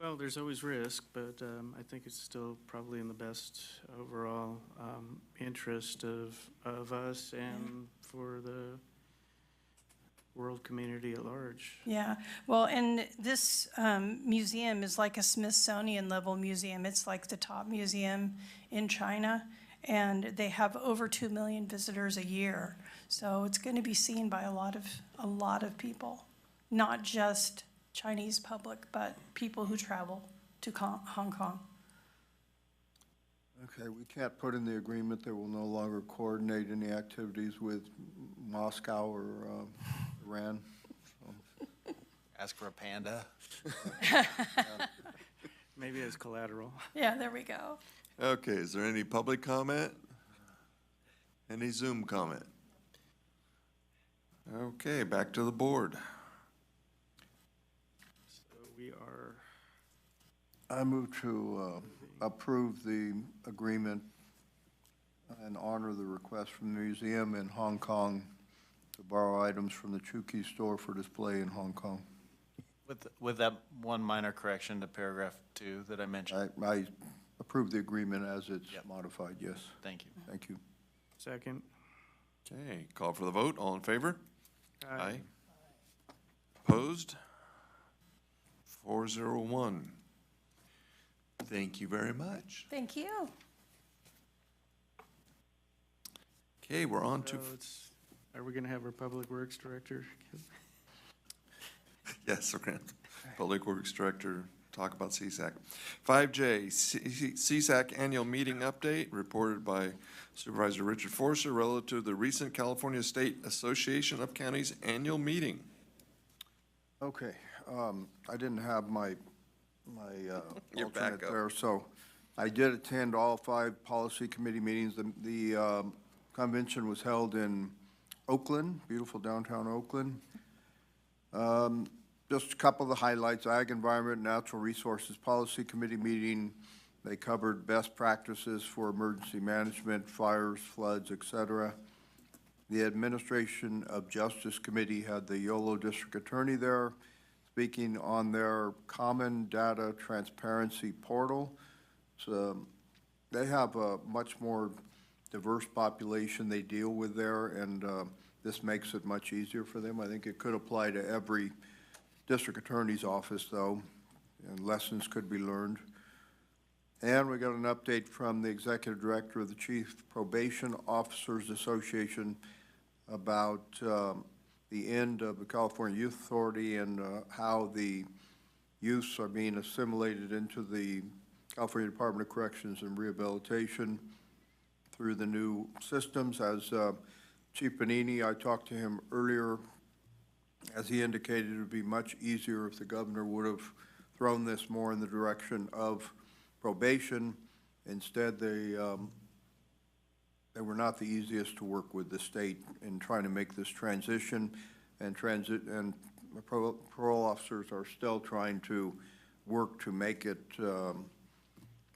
Well, there's always risk, but I think it's still probably in the best overall interest of us and for the world community at large. yeah, well, and this museum is like a Smithsonian level museum. It's like the top museum in China, and they have over 2 million visitors a year. So it's going to be seen by a lot of people, not just Chinese public, but people who travel to Hong Kong. Okay, we can't put in the agreement that we'll no longer coordinate any activities with Moscow or Iran. So. Ask for a panda. Maybe as collateral. Yeah, there we go. Okay, is there any public comment? Any Zoom comment? Okay, back to the board. So we are, I move to approve the agreement and honor the request from the museum in Hong Kong to borrow items from the Chukey store for display in Hong Kong. With that one minor correction to paragraph 2 that I mentioned. I approve the agreement as it's Yep. modified, yes. Thank you. Thank you. second. Okay, call for the vote. All in favor? Aye. Opposed? 401. Thank you very much. Thank you. Okay, we're on to, So it's, are we gonna have our Public Works Director? yes, we're going to, Public Works Director, talk about CSAC. 5J, CSAC Annual Meeting Update, reported by Supervisor Richard Forster relative to the recent California State Association of Counties Annual Meeting. Okay, I didn't have my You're back alternate up. there, so I did attend all 5 policy committee meetings. The convention was held in Oakland, beautiful downtown Oakland. Just a couple of the highlights: Ag Environment, Natural Resources Policy Committee meeting. They covered best practices for emergency management, fires, floods, et cetera. The Administration of Justice Committee had the YOLO District Attorney there, speaking on their Common Data Transparency Portal. So they have a much more diverse population they deal with there, and this makes it much easier for them. I think it could apply to every district attorney's office, though, and lessons could be learned. And we got an update from the executive director of the Chief Probation Officers Association about the end of the California Youth Authority and how the youths are being assimilated into the California Department of Corrections and Rehabilitation through the new systems. As Chief Panini, I talked to him earlier, as he indicated, it would be much easier if the governor would have thrown this more in the direction of probation. Instead, they were not the easiest to work with the state in trying to make this transition, and parole officers are still trying to work to make it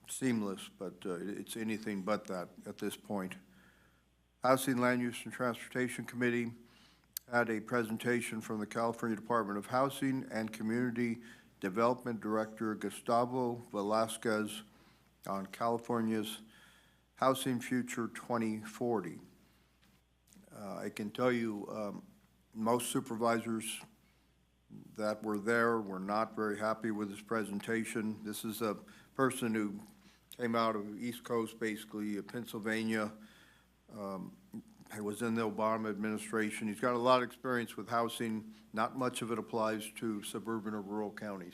seamless, but it's anything but that at this point. Housing, Land Use, and Transportation Committee had a presentation from the California Department of Housing and Community Development Director Gustavo Velasquez on California's Housing Future 2040. I can tell you most supervisors that were there were not very happy with his presentation. This is a person who came out of the East Coast, basically, Pennsylvania. He was in the Obama administration. He's got a lot of experience with housing. Not much of it applies to suburban or rural counties.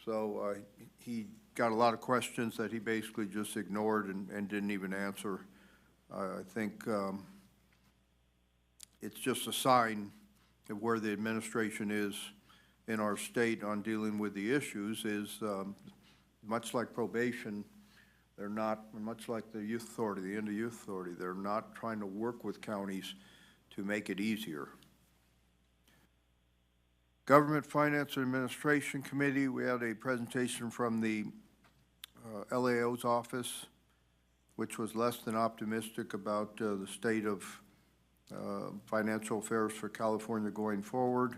So he got a lot of questions that he basically just ignored and didn't even answer. I think it's just a sign of where the administration is in our state on dealing with the issues. Is much like probation, they're not, much like the Youth Authority, the Indian Youth Authority, they're not trying to work with counties to make it easier. Government Finance and Administration Committee, we had a presentation from the LAO's office, which was less than optimistic about the state of financial affairs for California going forward.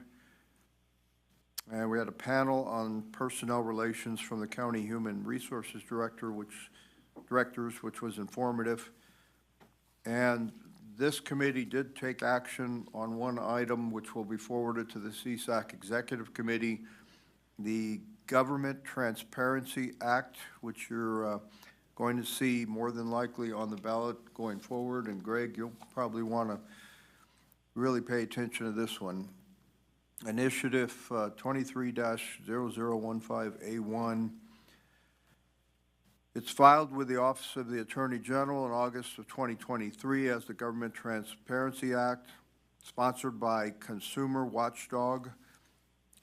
And we had a panel on personnel relations from the County Human Resources Directors, which was informative. And this committee did take action on one item, which will be forwarded to the CSAC Executive Committee, the Government Transparency Act, which you're going to see more than likely on the ballot going forward. And Greg, you'll probably want to really pay attention to this one. Initiative 23-0015A1. It's filed with the Office of the Attorney General in August of 2023 as the Government Transparency Act, sponsored by Consumer Watchdog,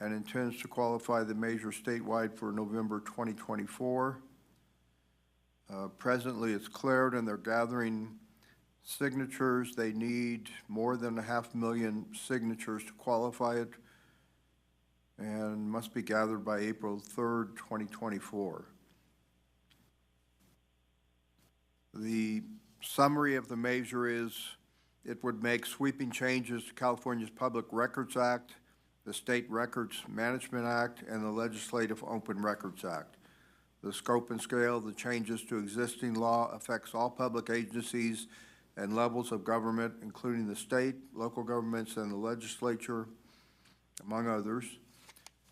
and intends to qualify the measure statewide for November 2024. Presently, it's cleared and they're gathering signatures. They need more than 500,000 signatures to qualify it, and must be gathered by April 3rd, 2024. The summary of the measure is it would make sweeping changes to California's Public Records Act, the State Records Management Act, and the Legislative Open Records Act. The scope and scale of the changes to existing law affects all public agencies and levels of government, including the state, local governments, and the legislature, among others.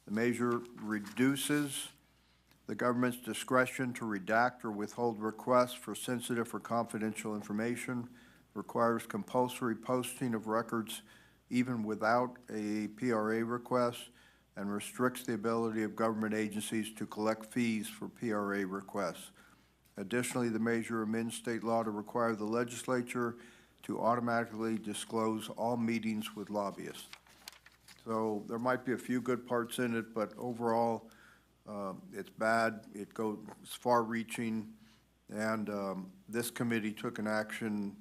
The measure reduces the government's discretion to redact or withhold requests for sensitive or confidential information, requires compulsory posting of records even without a PRA request, and restricts the ability of government agencies to collect fees for PRA requests. Additionally, the measure amends state law to require the legislature to automatically disclose all meetings with lobbyists. So there might be a few good parts in it, but overall, it's bad. It goes far-reaching, and this committee took an action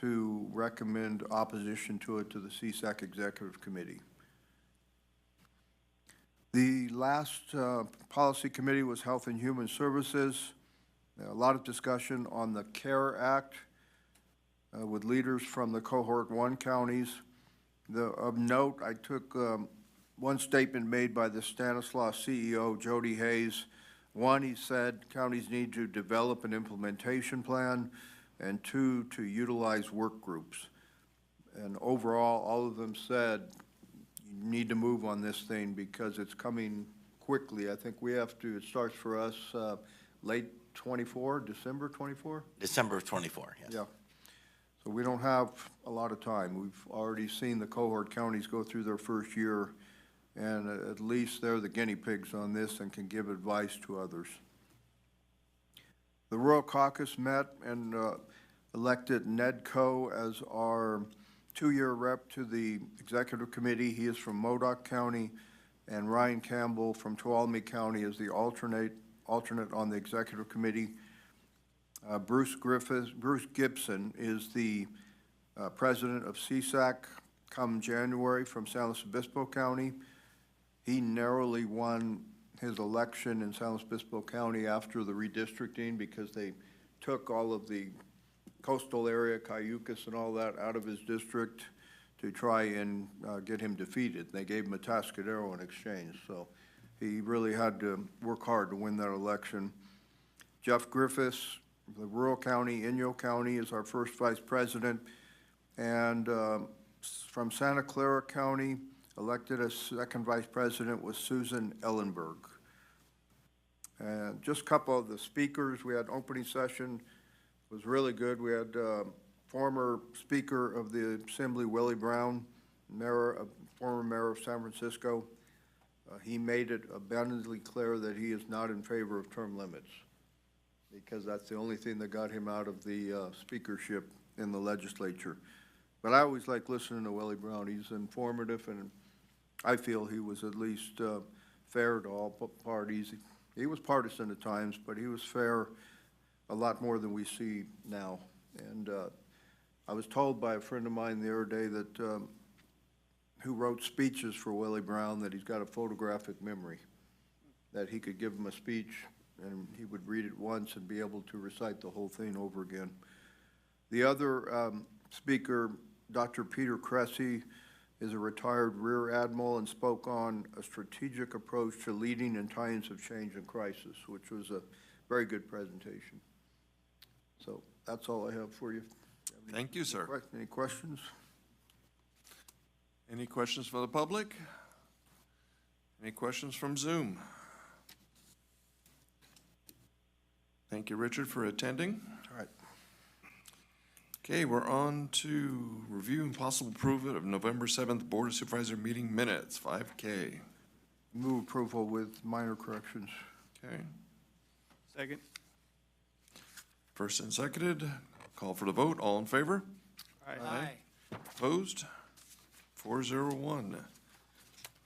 to recommend opposition to it to the CSAC Executive Committee. The last policy committee was Health and Human Services. A lot of discussion on the CARE Act with leaders from the Cohort 1 counties. Of note, I took one statement made by the Stanislaus CEO, Jody Hayes. One, he said counties need to develop an implementation plan, and two, to utilize work groups. And overall, all of them said you need to move on this thing because it's coming quickly. I think we have to, it starts for us late 24, December 24? December of 24, yes. Yeah. So we don't have a lot of time. We've already seen the cohort counties go through their first year, and at least they're the guinea pigs on this and can give advice to others. The Rural Caucus met and elected Ned Coe as our two-year rep to the Executive Committee. He is from Modoc County, and Ryan Campbell from Tuolumne County is the alternate on the Executive Committee. Bruce Gibson is the president of CSAC come January from San Luis Obispo County. He narrowly won his election in San Luis Obispo County after the redistricting because they took all of the coastal area, Cayucas and all that, out of his district to try and get him defeated. They gave him a Tascadero in exchange, so he really had to work hard to win that election. Jeff Griffiths, the rural county, Inyo County, is our first vice president, and from Santa Clara County, elected as second vice president was Susan Ellenberg. And just a couple of the speakers. We had opening session, was really good. We had former Speaker of the Assembly, Willie Brown, former mayor of San Francisco. He made it abundantly clear that he is not in favor of term limits because that's the only thing that got him out of the speakership in the legislature. But I always like listening to Willie Brown. He's informative, and I feel he was at least fair to all parties. He was partisan at times, but he was fair a lot more than we see now. And I was told by a friend of mine the other day that who wrote speeches for Willie Brown that he's got a photographic memory, that he could give him a speech and he would read it once and be able to recite the whole thing over again. The other speaker, Dr. Peter Cressy, is a retired Rear Admiral and spoke on a strategic approach to leading in times of change and crisis, which was a very good presentation. So that's all I have for you. Thank you, sir. Any questions? Any questions for the public? Any questions from Zoom? Thank you, Richard, for attending. All right. Okay, we're on to review and possible approval of November 7th Board of Supervisor meeting minutes, 5K. Move approval with minor corrections. Okay, Second. first and seconded. Call for the vote. All in favor? Aye. Opposed? 401.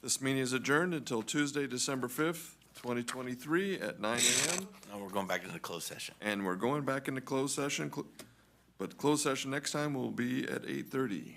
This meeting is adjourned until Tuesday, December 5th, 2023 at 9 a.m. Now we're going back into closed session. And we're going back into closed session, but closed session next time will be at 8:30.